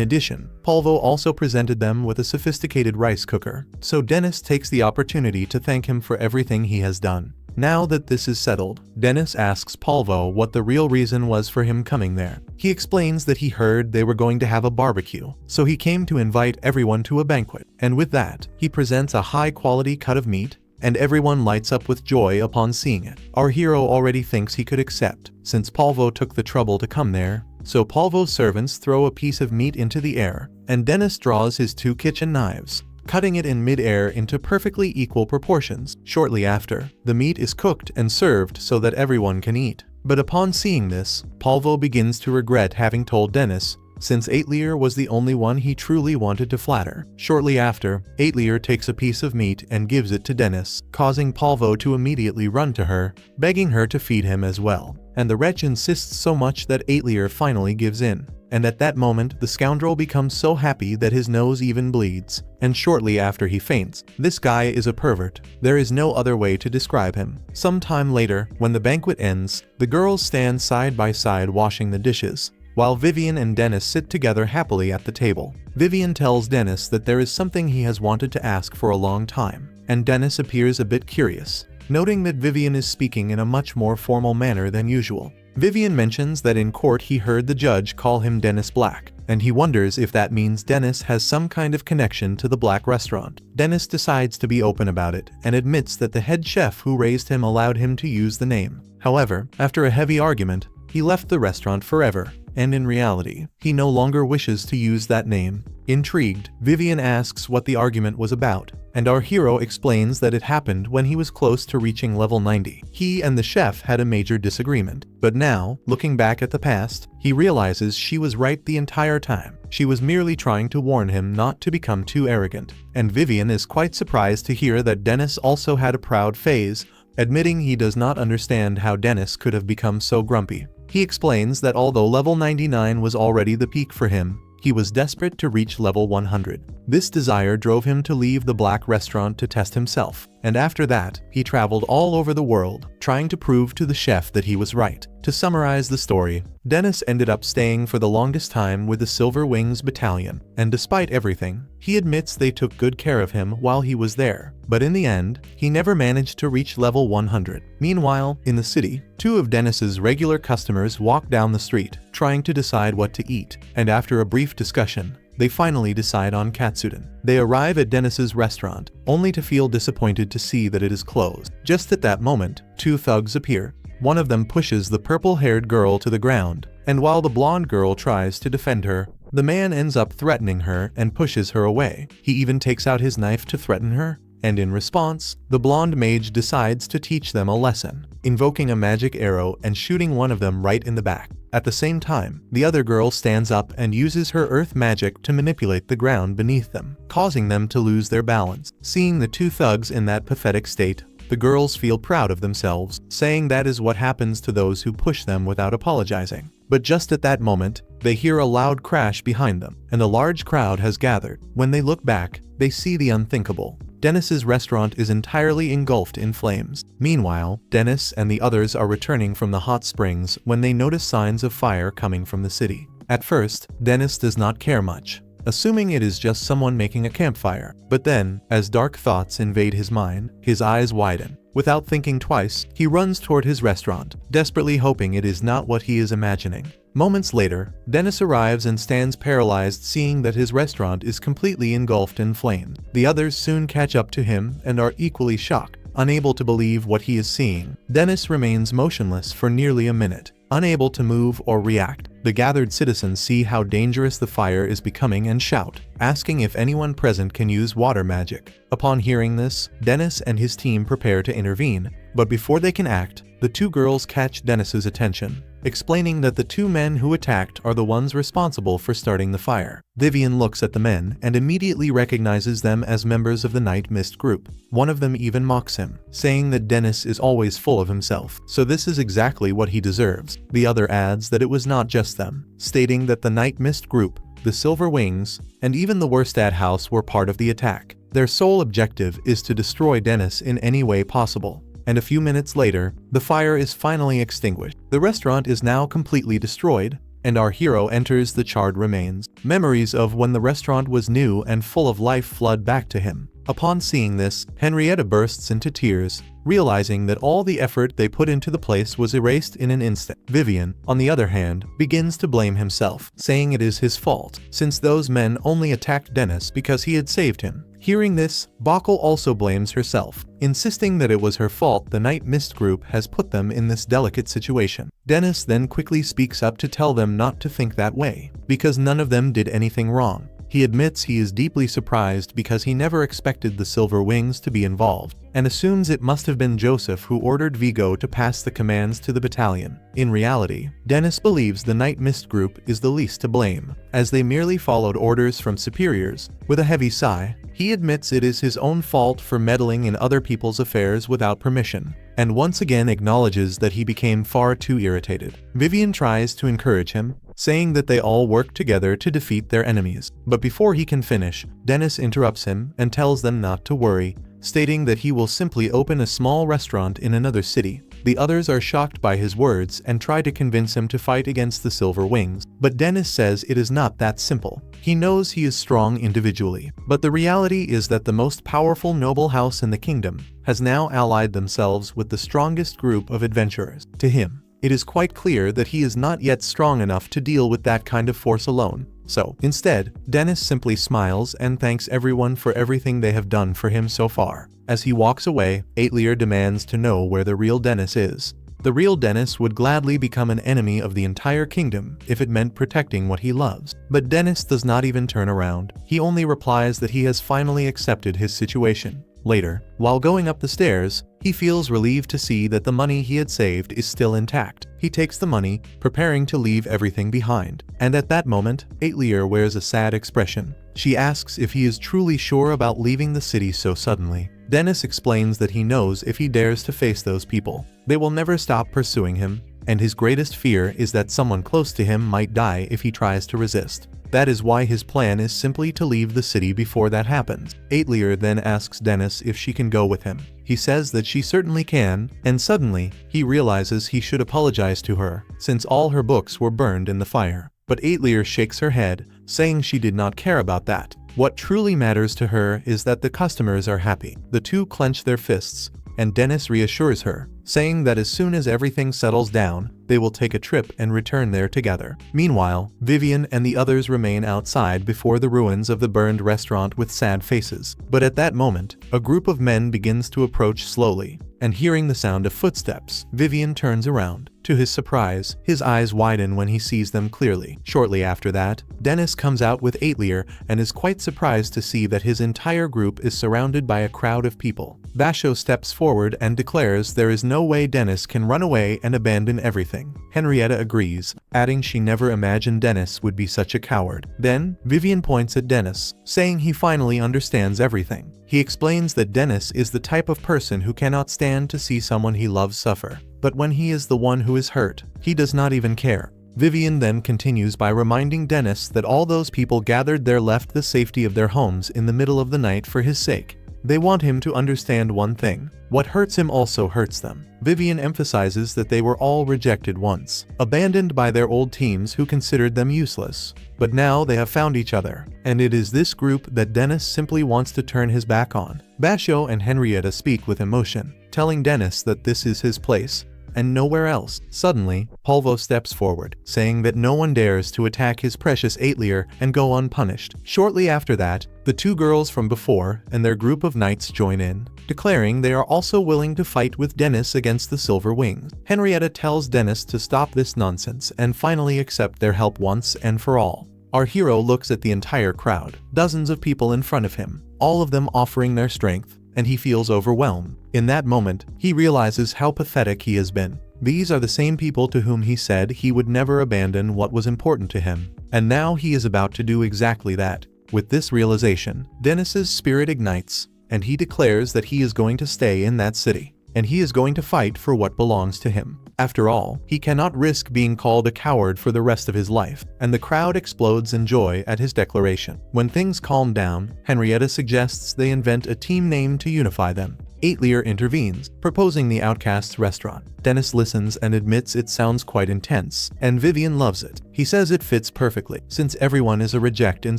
addition, Polvo also presented them with a sophisticated rice cooker, so Dennis takes the opportunity to thank him for everything he has done. Now that this is settled, Dennis asks Polvo what the real reason was for him coming there. He explains that he heard they were going to have a barbecue, so he came to invite everyone to a banquet. And with that, he presents a high-quality cut of meat, and everyone lights up with joy upon seeing it. Our hero already thinks he could accept, since Polvo took the trouble to come there, so Polvo's servants throw a piece of meat into the air, and Dennis draws his 2 kitchen knives, cutting it in mid-air into perfectly equal proportions. Shortly after, the meat is cooked and served so that everyone can eat. But upon seeing this, Polvo begins to regret having told Dennis, since Aetlier was the only one he truly wanted to flatter. Shortly after, Aetlier takes a piece of meat and gives it to Dennis, causing Polvo to immediately run to her, begging her to feed him as well. And the wretch insists so much that Aetlier finally gives in. And at that moment, the scoundrel becomes so happy that his nose even bleeds, and shortly after he faints. This guy is a pervert. There is no other way to describe him. Sometime later, when the banquet ends, the girls stand side by side washing the dishes, while Vivian and Dennis sit together happily at the table. Vivian tells Dennis that there is something he has wanted to ask for a long time, and Dennis appears a bit curious, noting that Vivian is speaking in a much more formal manner than usual. Vivian mentions that in court he heard the judge call him Dennis Black, and he wonders if that means Dennis has some kind of connection to the Black restaurant. Dennis decides to be open about it and admits that the head chef who raised him allowed him to use the name. However, after a heavy argument, he left the restaurant forever, and in reality, he no longer wishes to use that name. Intrigued, Vivian asks what the argument was about, and our hero explains that it happened when he was close to reaching level 90. He and the chef had a major disagreement, but now, looking back at the past, he realizes she was right the entire time. She was merely trying to warn him not to become too arrogant, and Vivian is quite surprised to hear that Dennis also had a proud phase, admitting he does not understand how Dennis could have become so grumpy. He explains that although level 99 was already the peak for him, he was desperate to reach level 100. This desire drove him to leave the Black restaurant to test himself, and after that, he traveled all over the world, trying to prove to the chef that he was right. To summarize the story, Dennis ended up staying for the longest time with the Silver Wings Battalion, and despite everything, he admits they took good care of him while he was there. But in the end, he never managed to reach level 100. Meanwhile, in the city, 2 of Dennis's regular customers walk down the street, trying to decide what to eat, and after a brief discussion, they finally decide on katsudon. They arrive at Dennis's restaurant, only to feel disappointed to see that it is closed. Just at that moment, 2 thugs appear. One of them pushes the purple-haired girl to the ground, and while the blonde girl tries to defend her, the man ends up threatening her and pushes her away. He even takes out his knife to threaten her, and in response, the blonde mage decides to teach them a lesson, invoking a magic arrow and shooting one of them right in the back. At the same time, the other girl stands up and uses her earth magic to manipulate the ground beneath them, causing them to lose their balance. Seeing the 2 thugs in that pathetic state, the girls feel proud of themselves, saying that is what happens to those who push them without apologizing. But just at that moment, they hear a loud crash behind them, and a large crowd has gathered. When they look back, they see the unthinkable. Dennis's restaurant is entirely engulfed in flames. Meanwhile, Dennis and the others are returning from the hot springs when they notice signs of fire coming from the city. At first, Dennis does not care much, assuming it is just someone making a campfire. But then, as dark thoughts invade his mind, his eyes widen. Without thinking twice, he runs toward his restaurant, desperately hoping it is not what he is imagining. Moments later, Dennis arrives and stands paralyzed, seeing that his restaurant is completely engulfed in flames. The others soon catch up to him and are equally shocked, unable to believe what he is seeing. Dennis remains motionless for nearly a minute, unable to move or react. The gathered citizens see how dangerous the fire is becoming and shout, asking if anyone present can use water magic. Upon hearing this, Dennis and his team prepare to intervene, but before they can act, the two girls catch Dennis's attention, explaining that the two men who attacked are the ones responsible for starting the fire. Vivian looks at the men and immediately recognizes them as members of the Night Mist group. One of them even mocks him, saying that Dennis is always full of himself, so this is exactly what he deserves. The other adds that it was not just them, stating that the Night Mist group, the Silver Wings, and even the Worstad House were part of the attack. Their sole objective is to destroy Dennis in any way possible. And a few minutes later, the fire is finally extinguished. The restaurant is now completely destroyed, and our hero enters the charred remains. Memories of when the restaurant was new and full of life flood back to him. Upon seeing this, Henrietta bursts into tears, realizing that all the effort they put into the place was erased in an instant. Vivian, on the other hand, begins to blame himself, saying it is his fault, since those men only attacked Dennis because he had saved him. Hearing this, Bacchal also blames herself, insisting that it was her fault the Night Mist group has put them in this delicate situation. Dennis then quickly speaks up to tell them not to think that way, because none of them did anything wrong. He admits he is deeply surprised because he never expected the Silver Wings to be involved, and assumes it must have been Joseph who ordered Vigo to pass the commands to the battalion. In reality, Dennis believes the Night Mist group is the least to blame, as they merely followed orders from superiors. With a heavy sigh, he admits it is his own fault for meddling in other people's affairs without permission, and once again acknowledges that he became far too irritated. Vivian tries to encourage him, saying that they all work together to defeat their enemies. But before he can finish, Dennis interrupts him and tells them not to worry, stating that he will simply open a small restaurant in another city. The others are shocked by his words and try to convince him to fight against the Silver Wings, but Dennis says it is not that simple. He knows he is strong individually, but the reality is that the most powerful noble house in the kingdom has now allied themselves with the strongest group of adventurers. To him, it is quite clear that he is not yet strong enough to deal with that kind of force alone. So, instead, Dennis simply smiles and thanks everyone for everything they have done for him so far. As he walks away, Aetlier demands to know where the real Dennis is. The real Dennis would gladly become an enemy of the entire kingdom if it meant protecting what he loves. But Dennis does not even turn around. He only replies that he has finally accepted his situation. Later, while going up the stairs, he feels relieved to see that the money he had saved is still intact. He takes the money, preparing to leave everything behind. And at that moment, Aetlier wears a sad expression. She asks if he is truly sure about leaving the city so suddenly. Dennis explains that he knows if he dares to face those people, they will never stop pursuing him, and his greatest fear is that someone close to him might die if he tries to resist. That is why his plan is simply to leave the city before that happens. Aetlier then asks Dennis if she can go with him. He says that she certainly can, and suddenly, he realizes he should apologize to her, since all her books were burned in the fire. But Aetlier shakes her head, saying she did not care about that. What truly matters to her is that the customers are happy. The two clench their fists, and Dennis reassures her, saying that as soon as everything settles down, they will take a trip and return there together. Meanwhile, Vivian and the others remain outside before the ruins of the burned restaurant with sad faces. But at that moment, a group of men begins to approach slowly, and hearing the sound of footsteps, Vivian turns around. To his surprise, his eyes widen when he sees them clearly. Shortly after that, Dennis comes out with Aetlier and is quite surprised to see that his entire group is surrounded by a crowd of people. Basho steps forward and declares there is no way Dennis can run away and abandon everything. Henrietta agrees, adding she never imagined Dennis would be such a coward. Then, Vivian points at Dennis, saying he finally understands everything. He explains that Dennis is the type of person who cannot stand to see someone he loves suffer. But when he is the one who is hurt, he does not even care. Vivian then continues by reminding Dennis that all those people gathered there left the safety of their homes in the middle of the night for his sake. They want him to understand one thing: what hurts him also hurts them. Vivian emphasizes that they were all rejected once, abandoned by their old teams who considered them useless. But now they have found each other, and it is this group that Dennis simply wants to turn his back on. Basho and Henrietta speak with emotion, telling Dennis that this is his place, and nowhere else. Suddenly, Polvo steps forward, saying that no one dares to attack his precious Atelier and go unpunished. Shortly after that, the two girls from before and their group of knights join in, declaring they are also willing to fight with Dennis against the Silver Wings. Henrietta tells Dennis to stop this nonsense and finally accept their help once and for all. Our hero looks at the entire crowd, dozens of people in front of him, all of them offering their strength, and he feels overwhelmed. In that moment, he realizes how pathetic he has been. These are the same people to whom he said he would never abandon what was important to him, and now he is about to do exactly that. With this realization, Dennis's spirit ignites, and he declares that he is going to stay in that city, and he is going to fight for what belongs to him. After all, he cannot risk being called a coward for the rest of his life, and the crowd explodes in joy at his declaration. When things calm down, Henrietta suggests they invent a team name to unify them. Atelier intervenes, proposing the Outcasts restaurant. Dennis listens and admits it sounds quite intense, and Vivian loves it. He says it fits perfectly, since everyone is a reject in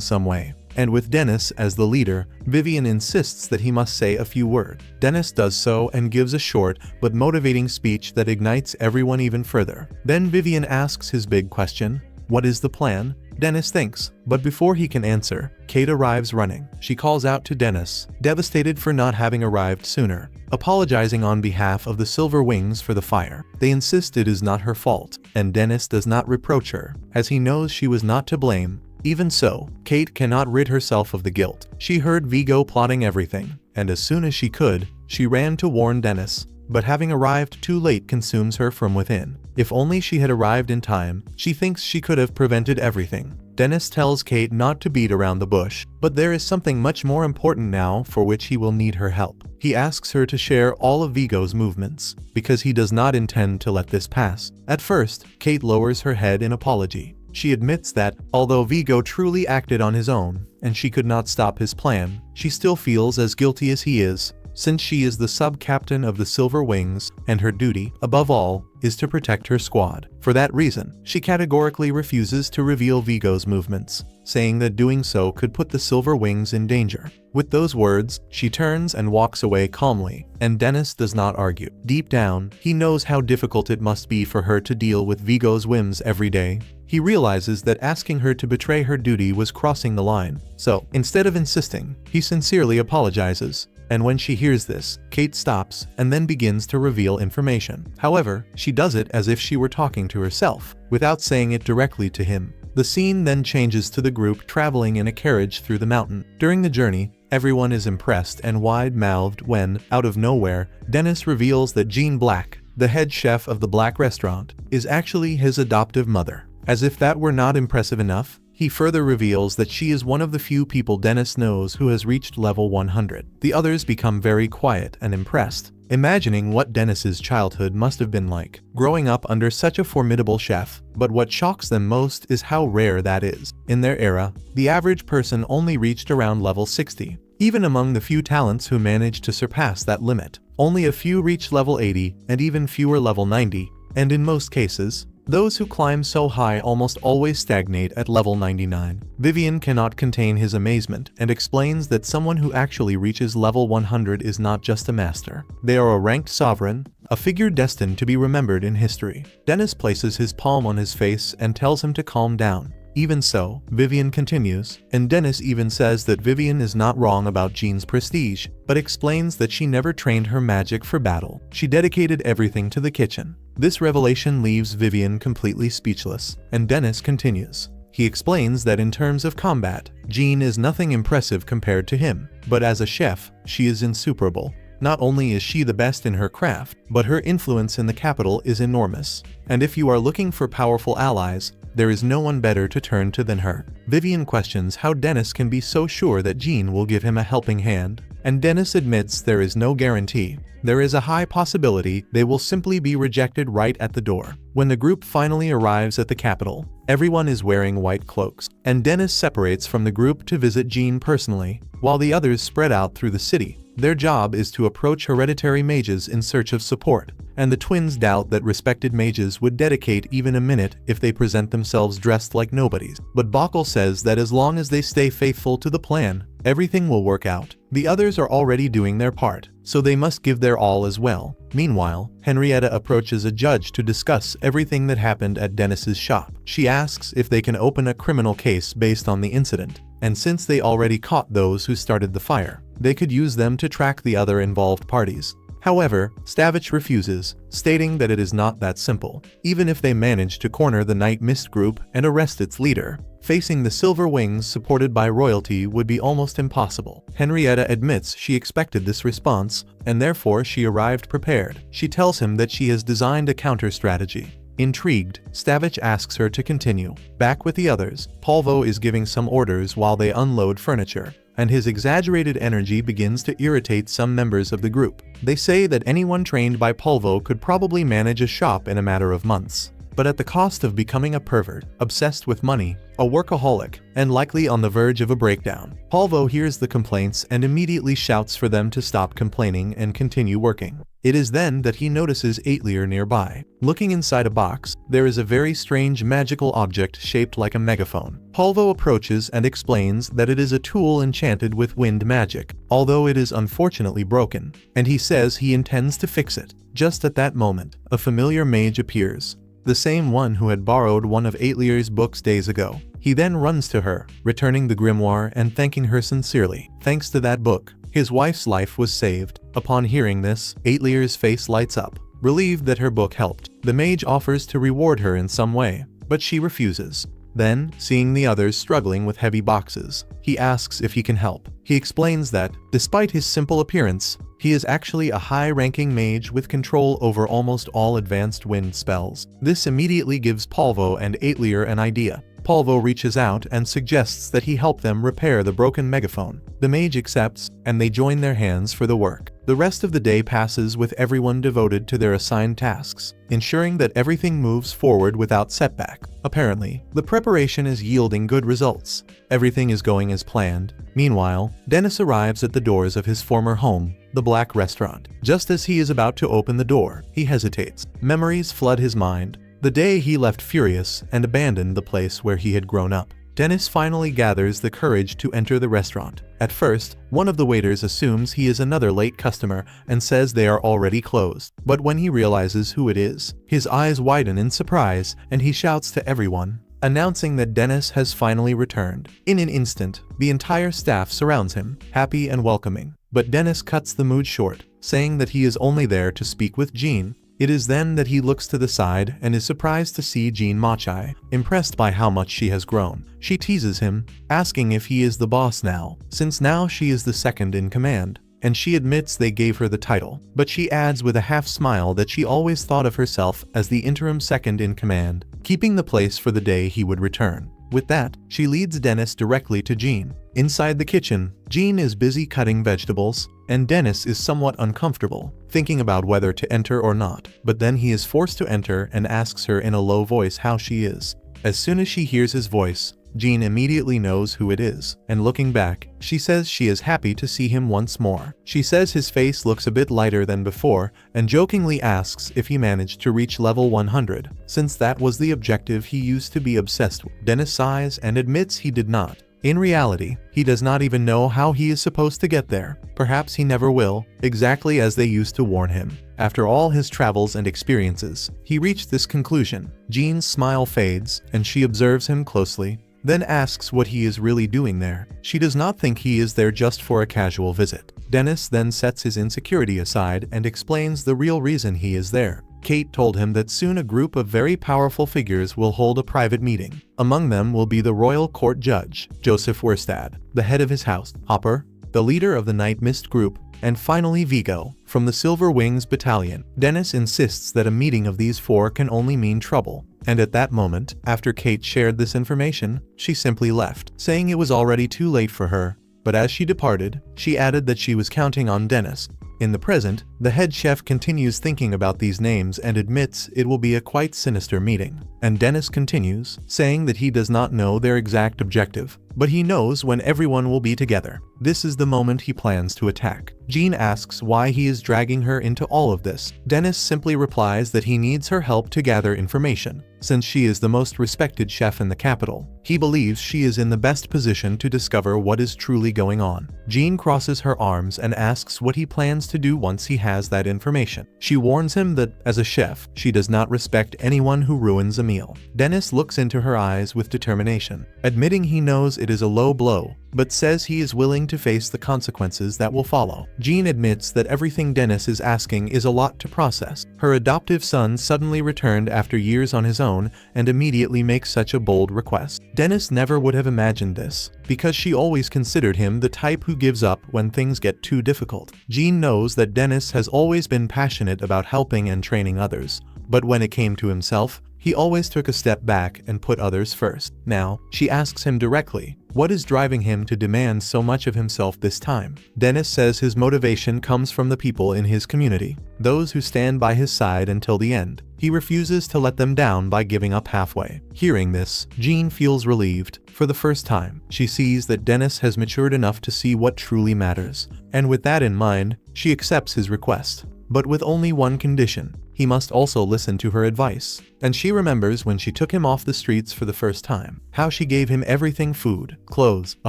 some way. And with Dennis as the leader, Vivian insists that he must say a few words. Dennis does so and gives a short but motivating speech that ignites everyone even further. Then Vivian asks his big question: what is the plan? Dennis thinks, but before he can answer, Kate arrives running. She calls out to Dennis, devastated for not having arrived sooner, apologizing on behalf of the Silver Wings for the fire. They insist it is not her fault, and Dennis does not reproach her, as he knows she was not to blame. Even so, Kate cannot rid herself of the guilt. She heard Vigo plotting everything, and as soon as she could, she ran to warn Dennis. But having arrived too late consumes her from within. If only she had arrived in time, she thinks she could have prevented everything. Dennis tells Kate not to beat around the bush, but there is something much more important now for which he will need her help. He asks her to share all of Vigo's movements, because he does not intend to let this pass. At first, Kate lowers her head in apology. She admits that, although Vigo truly acted on his own, and she could not stop his plan, she still feels as guilty as he is, since she is the sub-captain of the Silver Wings, and her duty, above all, is to protect her squad. For that reason, she categorically refuses to reveal Vigo's movements, saying that doing so could put the Silver Wings in danger. With those words, she turns and walks away calmly, and Dennis does not argue. Deep down, he knows how difficult it must be for her to deal with Vigo's whims every day. He realizes that asking her to betray her duty was crossing the line, so, instead of insisting, he sincerely apologizes. And when she hears this, Kate stops and then begins to reveal information. However, she does it as if she were talking to herself, without saying it directly to him. The scene then changes to the group traveling in a carriage through the mountain. During the journey, everyone is impressed and wide-mouthed when, out of nowhere, Dennis reveals that Jean Black, the head chef of the Black restaurant, is actually his adoptive mother. As if that were not impressive enough, he further reveals that she is one of the few people Dennis knows who has reached level 100. The others become very quiet and impressed, imagining what Dennis's childhood must have been like, growing up under such a formidable chef. But what shocks them most is how rare that is. In their era, the average person only reached around level 60. Even among the few talents who managed to surpass that limit, only a few reach level 80, and even fewer level 90, and in most cases, those who climb so high almost always stagnate at level 99. Vivian cannot contain his amazement and explains that someone who actually reaches level 100 is not just a master. They are a ranked sovereign, a figure destined to be remembered in history. Dennis places his palm on his face and tells him to calm down. Even so, Vivian continues, and Dennis even says that Vivian is not wrong about Jean's prestige, but explains that she never trained her magic for battle. She dedicated everything to the kitchen. This revelation leaves Vivian completely speechless, and Dennis continues. He explains that in terms of combat, Jean is nothing impressive compared to him, but as a chef, she is insuperable. Not only is she the best in her craft, but her influence in the capital is enormous. And if you are looking for powerful allies, there is no one better to turn to than her. Vivian questions how Dennis can be so sure that Jean will give him a helping hand, and Dennis admits there is no guarantee. There is a high possibility they will simply be rejected right at the door. When the group finally arrives at the capital, everyone is wearing white cloaks, and Dennis separates from the group to visit Jean personally, while the others spread out through the city. Their job is to approach hereditary mages in search of support, and the twins doubt that respected mages would dedicate even a minute if they present themselves dressed like nobodies. But Bokkel says that as long as they stay faithful to the plan, everything will work out. The others are already doing their part, so they must give their all as well. Meanwhile, Henrietta approaches a judge to discuss everything that happened at Dennis's shop. She asks if they can open a criminal case based on the incident, and since they already caught those who started the fire, they could use them to track the other involved parties. However, Stavich refuses, stating that it is not that simple. Even if they manage to corner the Night Mist group and arrest its leader, facing the Silver Wings supported by royalty would be almost impossible. Henrietta admits she expected this response, and therefore she arrived prepared. She tells him that she has designed a counter-strategy. Intrigued, Stavich asks her to continue. Back with the others, Polvo is giving some orders while they unload furniture, and his exaggerated energy begins to irritate some members of the group. They say that anyone trained by Polvo could probably manage a shop in a matter of months, but at the cost of becoming a pervert, obsessed with money, a workaholic, and likely on the verge of a breakdown. Polvo hears the complaints and immediately shouts for them to stop complaining and continue working. It is then that he notices Aetlier nearby. Looking inside a box, there is a very strange magical object shaped like a megaphone. Polvo approaches and explains that it is a tool enchanted with wind magic, although it is unfortunately broken, and he says he intends to fix it. Just at that moment, a familiar mage appears, the same one who had borrowed one of Aetlier's books days ago. He then runs to her, returning the grimoire and thanking her sincerely. Thanks to that book, his wife's life was saved. Upon hearing this, Aetlier's face lights up, relieved that her book helped. The mage offers to reward her in some way, but she refuses. Then, seeing the others struggling with heavy boxes, he asks if he can help. He explains that, despite his simple appearance, he is actually a high-ranking mage with control over almost all advanced wind spells. This immediately gives Polvo and Aetlier an idea. Polvo reaches out and suggests that he help them repair the broken megaphone. The mage accepts, and they join their hands for the work. The rest of the day passes with everyone devoted to their assigned tasks, ensuring that everything moves forward without setback. Apparently, the preparation is yielding good results. Everything is going as planned. Meanwhile, Dennis arrives at the doors of his former home, the Black Restaurant. Just as he is about to open the door, he hesitates. Memories flood his mind. The day he left furious and abandoned the place where he had grown up. Dennis finally gathers the courage to enter the restaurant. At first, one of the waiters assumes he is another late customer and says they are already closed. But when he realizes who it is, his eyes widen in surprise and he shouts to everyone, announcing that Dennis has finally returned. In an instant, the entire staff surrounds him, happy and welcoming. But Dennis cuts the mood short, saying that he is only there to speak with Jean. It is then that he looks to the side and is surprised to see Jean Machai, impressed by how much she has grown. She teases him, asking if he is the boss now, since now she is the second in command, and she admits they gave her the title. But she adds with a half smile that she always thought of herself as the interim second in command, keeping the place for the day he would return. With that, she leads Dennis directly to Jean. Inside the kitchen, Jean is busy cutting vegetables, and Dennis is somewhat uncomfortable, thinking about whether to enter or not. But then he is forced to enter and asks her in a low voice how she is. As soon as she hears his voice, Jean immediately knows who it is, and looking back, she says she is happy to see him once more. She says his face looks a bit lighter than before, and jokingly asks if he managed to reach level 100, since that was the objective he used to be obsessed with. Dennis sighs and admits he did not. In reality, he does not even know how he is supposed to get there. Perhaps he never will, exactly as they used to warn him. After all his travels and experiences, he reached this conclusion. Jean's smile fades, and she observes him closely, then asks what he is really doing there. She does not think he is there just for a casual visit. Dennis then sets his insecurity aside and explains the real reason he is there. Kate told him that soon a group of very powerful figures will hold a private meeting. Among them will be the royal court judge, Joseph Werstad, the head of his house, Hopper, the leader of the Night Mist group, and finally Vigo, from the Silver Wings Battalion. Dennis insists that a meeting of these four can only mean trouble, and at that moment, after Kate shared this information, she simply left, saying it was already too late for her. But as she departed, she added that she was counting on Dennis. In the present, the head chef continues thinking about these names and admits it will be a quite sinister meeting. And Dennis continues, saying that he does not know their exact objective, but he knows when everyone will be together. This is the moment he plans to attack. Jean asks why he is dragging her into all of this. Dennis simply replies that he needs her help to gather information, since she is the most respected chef in the capital. He believes she is in the best position to discover what is truly going on. Jean crosses her arms and asks what he plans to do once he has that information. She warns him that, as a chef, she does not respect anyone who ruins a meal. Dennis looks into her eyes with determination, admitting he knows it is a low blow, but says he is willing to face the consequences that will follow. Jean admits that everything Dennis is asking is a lot to process. Her adoptive son suddenly returned after years on his own and immediately makes such a bold request. Dennis never would have imagined this, because she always considered him the type who gives up when things get too difficult. Jean knows that Dennis has always been passionate about helping and training others, but when it came to himself, he always took a step back and put others first. Now, she asks him directly, what is driving him to demand so much of himself this time? Dennis says his motivation comes from the people in his community, those who stand by his side until the end. He refuses to let them down by giving up halfway. Hearing this, Jean feels relieved. For the first time, she sees that Dennis has matured enough to see what truly matters, and with that in mind, she accepts his request. But with only one condition. He must also listen to her advice. And she remembers when she took him off the streets for the first time, how she gave him everything: food, clothes, a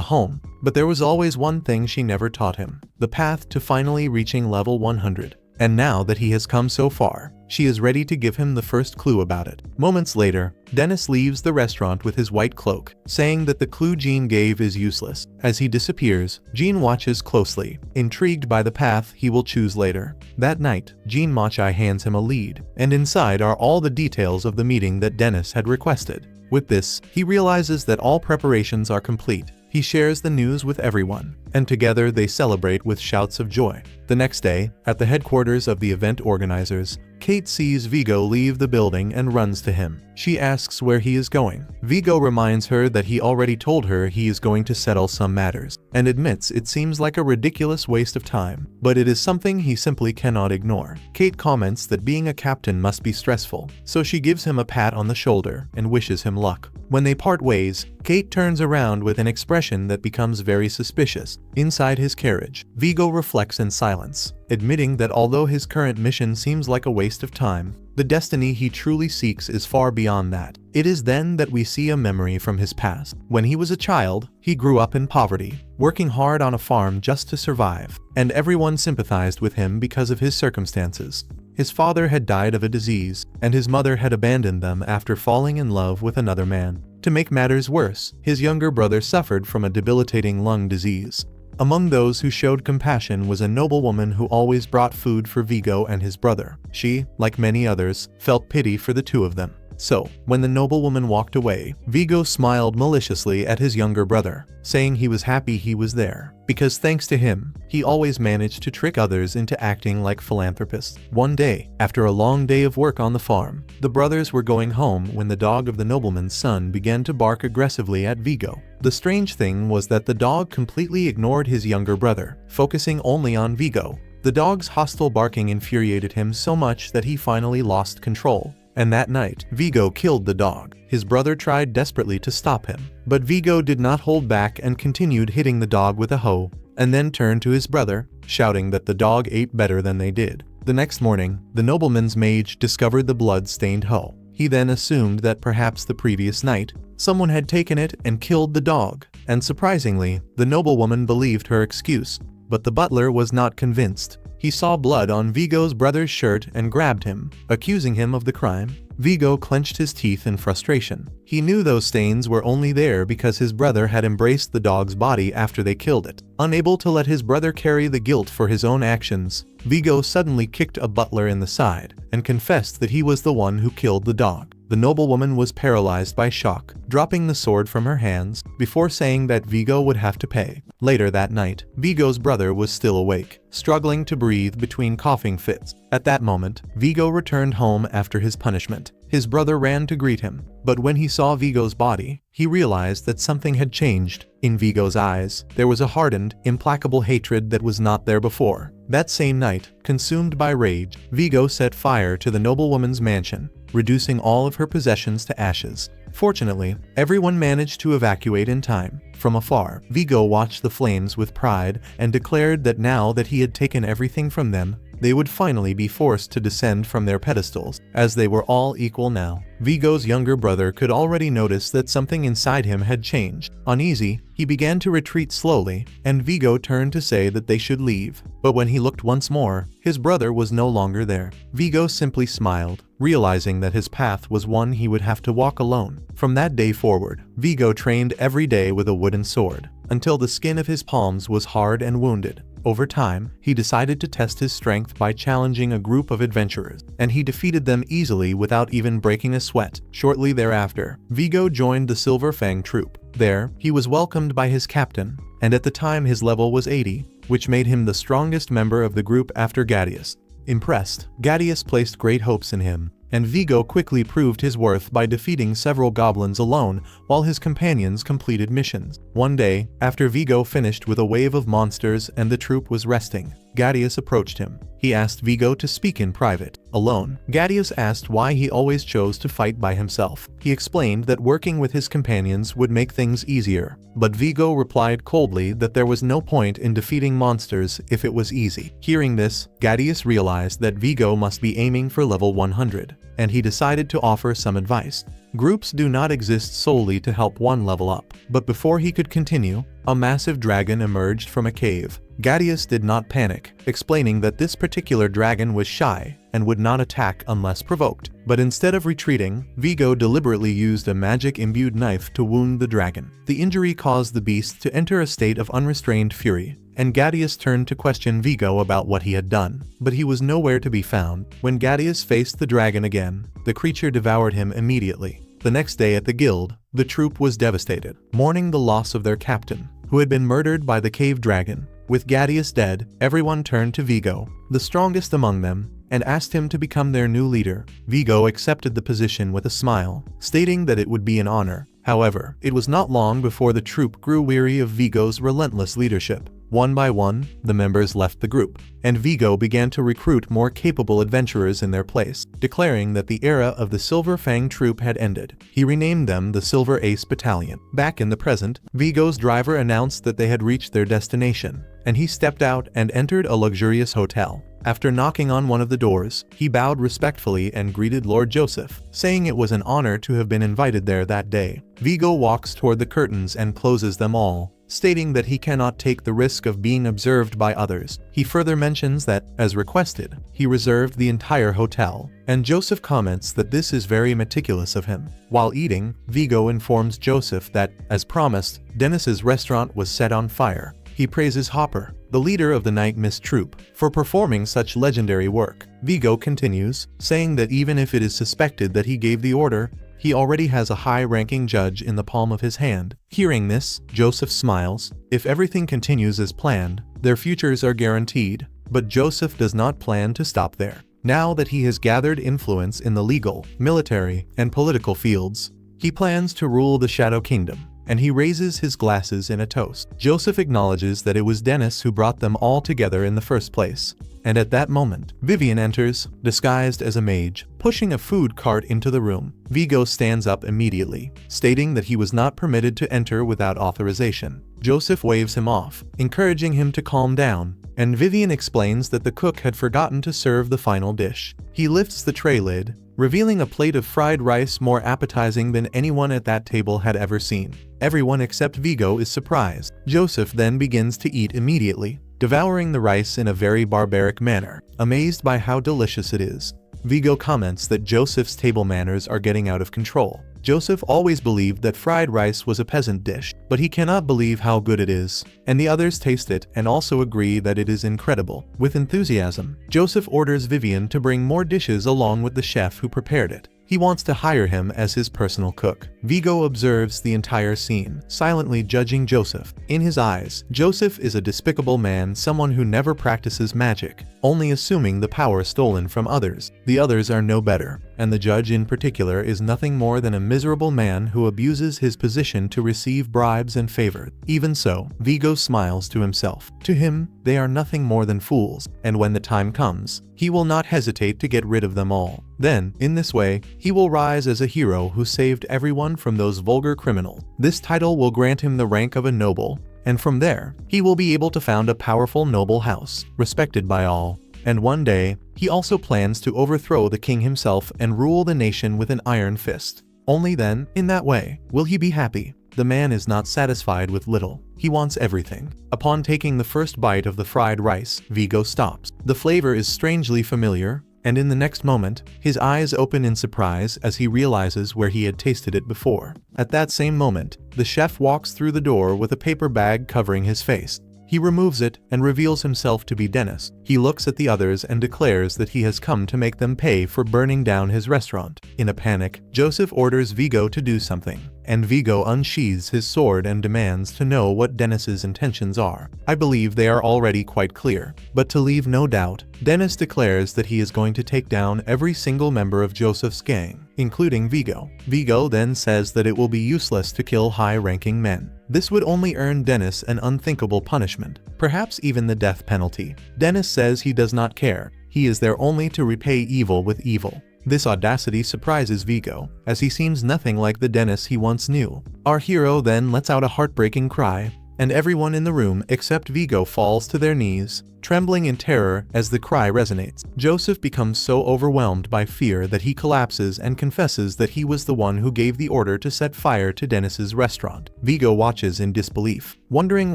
home. But there was always one thing she never taught him: the path to finally reaching level 100. And now that he has come so far, she is ready to give him the first clue about it. Moments later, Dennis leaves the restaurant with his white cloak, saying that the clue Jean gave is useless. As he disappears, Jean watches closely, intrigued by the path he will choose later. That night, Jean Machai hands him a lead, and inside are all the details of the meeting that Dennis had requested. With this, he realizes that all preparations are complete. He shares the news with everyone, and together they celebrate with shouts of joy. The next day, at the headquarters of the event organizers, Kate sees Vigo leave the building and runs to him. She asks where he is going. Vigo reminds her that he already told her he is going to settle some matters, and admits it seems like a ridiculous waste of time, but it is something he simply cannot ignore. Kate comments that being a captain must be stressful, so she gives him a pat on the shoulder and wishes him luck. When they part ways, Kate turns around with an expression that becomes very suspicious. Inside his carriage, Vigo reflects in silence, admitting that although his current mission seems like a waste of time, the destiny he truly seeks is far beyond that. It is then that we see a memory from his past. When he was a child, he grew up in poverty, working hard on a farm just to survive, and everyone sympathized with him because of his circumstances. His father had died of a disease, and his mother had abandoned them after falling in love with another man. To make matters worse, his younger brother suffered from a debilitating lung disease. Among those who showed compassion was a noblewoman who always brought food for Vigo and his brother. She, like many others, felt pity for the two of them. So, when the noblewoman walked away, Vigo smiled maliciously at his younger brother, saying he was happy he was there, because thanks to him, he always managed to trick others into acting like philanthropists. One day, after a long day of work on the farm, the brothers were going home when the dog of the nobleman's son began to bark aggressively at Vigo. The strange thing was that the dog completely ignored his younger brother, focusing only on Vigo. The dog's hostile barking infuriated him so much that he finally lost control. And that night, Vigo killed the dog. His brother tried desperately to stop him, but Vigo did not hold back and continued hitting the dog with a hoe, and then turned to his brother, shouting that the dog ate better than they did. The next morning, the nobleman's mage discovered the blood-stained hoe. He then assumed that perhaps the previous night, someone had taken it and killed the dog, and surprisingly, the noblewoman believed her excuse, but the butler was not convinced. He saw blood on Vigo's brother's shirt and grabbed him, accusing him of the crime. Vigo clenched his teeth in frustration. He knew those stains were only there because his brother had embraced the dog's body after they killed it. Unable to let his brother carry the guilt for his own actions, Vigo suddenly kicked a butler in the side and confessed that he was the one who killed the dog. The noblewoman was paralyzed by shock, dropping the sword from her hands, before saying that Vigo would have to pay. Later that night, Vigo's brother was still awake, struggling to breathe between coughing fits. At that moment, Vigo returned home after his punishment. His brother ran to greet him, but when he saw Vigo's body, he realized that something had changed. In Vigo's eyes, there was a hardened, implacable hatred that was not there before. That same night, consumed by rage, Vigo set fire to the noblewoman's mansion, reducing all of her possessions to ashes. Fortunately, everyone managed to evacuate in time. From afar, Vigo watched the flames with pride and declared that now that he had taken everything from them, they would finally be forced to descend from their pedestals, as they were all equal now. Vigo's younger brother could already notice that something inside him had changed. Uneasy, he began to retreat slowly, and Vigo turned to say that they should leave. But when he looked once more, his brother was no longer there. Vigo simply smiled, realizing that his path was one he would have to walk alone. From that day forward, Vigo trained every day with a wooden sword, until the skin of his palms was hard and wounded. Over time, he decided to test his strength by challenging a group of adventurers, and he defeated them easily without even breaking a sweat. Shortly thereafter, Vigo joined the Silver Fang troop. There, he was welcomed by his captain, and at the time his level was 80, which made him the strongest member of the group after Gadius. Impressed, Gadius placed great hopes in him, and Vigo quickly proved his worth by defeating several goblins alone while his companions completed missions. One day, after Vigo finished with a wave of monsters and the troop was resting, Gadius approached him. He asked Vigo to speak in private. Alone, Gadius asked why he always chose to fight by himself. He explained that working with his companions would make things easier, but Vigo replied coldly that there was no point in defeating monsters if it was easy. Hearing this, Gadius realized that Vigo must be aiming for level 100, and he decided to offer some advice. Groups do not exist solely to help one level up. But before he could continue, a massive dragon emerged from a cave. Gadius did not panic, explaining that this particular dragon was shy and would not attack unless provoked. But instead of retreating, Vigo deliberately used a magic-imbued knife to wound the dragon. The injury caused the beast to enter a state of unrestrained fury, and Gadius turned to question Vigo about what he had done. But he was nowhere to be found. When Gadius faced the dragon again, the creature devoured him immediately. The next day at the guild, the troop was devastated, mourning the loss of their captain, who had been murdered by the cave dragon. With Gadius dead, everyone turned to Vigo, the strongest among them, and asked him to become their new leader. Vigo accepted the position with a smile, stating that it would be an honor. However, it was not long before the troop grew weary of Vigo's relentless leadership. One by one, the members left the group, and Vigo began to recruit more capable adventurers in their place, declaring that the era of the Silver Fang troop had ended. He renamed them the Silver Ace Battalion. Back in the present, Vigo's driver announced that they had reached their destination, and he stepped out and entered a luxurious hotel. After knocking on one of the doors, he bowed respectfully and greeted Lord Joseph, saying it was an honor to have been invited there that day. Vigo walks toward the curtains and closes them all, stating that he cannot take the risk of being observed by others. He further mentions that, as requested, he reserved the entire hotel, and Joseph comments that this is very meticulous of him. While eating, Vigo informs Joseph that, as promised, Dennis's restaurant was set on fire. He praises Hopper, the leader of the Night Mist Troop, for performing such legendary work. Vigo continues, saying that even if it is suspected that he gave the order, he already has a high-ranking judge in the palm of his hand. Hearing this, Joseph smiles. If everything continues as planned, their futures are guaranteed. But Joseph does not plan to stop there. Now that he has gathered influence in the legal, military, and political fields, he plans to rule the Shadow Kingdom, and he raises his glasses in a toast. Joseph acknowledges that it was Dennis who brought them all together in the first place. And at that moment, Vivian enters, disguised as a mage, pushing a food cart into the room. Vigo stands up immediately, stating that he was not permitted to enter without authorization. Joseph waves him off, encouraging him to calm down, and Vivian explains that the cook had forgotten to serve the final dish. He lifts the tray lid, revealing a plate of fried rice more appetizing than anyone at that table had ever seen. Everyone except Vigo is surprised. Joseph then begins to eat immediately, devouring the rice in a very barbaric manner, amazed by how delicious it is. Vigo comments that Joseph's table manners are getting out of control. Joseph always believed that fried rice was a peasant dish, but he cannot believe how good it is, and the others taste it and also agree that it is incredible. With enthusiasm, Joseph orders Vivian to bring more dishes along with the chef who prepared it. He wants to hire him as his personal cook. Vigo observes the entire scene, silently judging Joseph. In his eyes, Joseph is a despicable man, someone who never practices magic, only assuming the power stolen from others. The others are no better, and the judge in particular is nothing more than a miserable man who abuses his position to receive bribes and favors. Even so, Vigo smiles to himself. To him, they are nothing more than fools, and when the time comes, he will not hesitate to get rid of them all. Then, in this way, he will rise as a hero who saved everyone from those vulgar criminals. This title will grant him the rank of a noble, and from there, he will be able to found a powerful noble house, respected by all. And one day, he also plans to overthrow the king himself and rule the nation with an iron fist. Only then, in that way, will he be happy. The man is not satisfied with little. He wants everything. Upon taking the first bite of the fried rice, Vigo stops. The flavor is strangely familiar, and in the next moment, his eyes open in surprise as he realizes where he had tasted it before. At that same moment, the chef walks through the door with a paper bag covering his face. He removes it and reveals himself to be Dennis. He looks at the others and declares that he has come to make them pay for burning down his restaurant. In a panic, Joseph orders Vigo to do something, and Vigo unsheathes his sword and demands to know what Dennis's intentions are. I believe they are already quite clear, but to leave no doubt, Dennis declares that he is going to take down every single member of Joseph's gang, including Vigo. Vigo then says that it will be useless to kill high-ranking men. This would only earn Dennis an unthinkable punishment, perhaps even the death penalty. Dennis says he does not care. He is there only to repay evil with evil. This audacity surprises Vigo, as he seems nothing like the Dennis he once knew. Our hero then lets out a heartbreaking cry, and everyone in the room except Vigo falls to their knees, trembling in terror as the cry resonates. Joseph becomes so overwhelmed by fear that he collapses and confesses that he was the one who gave the order to set fire to Dennis's restaurant. Vigo watches in disbelief, wondering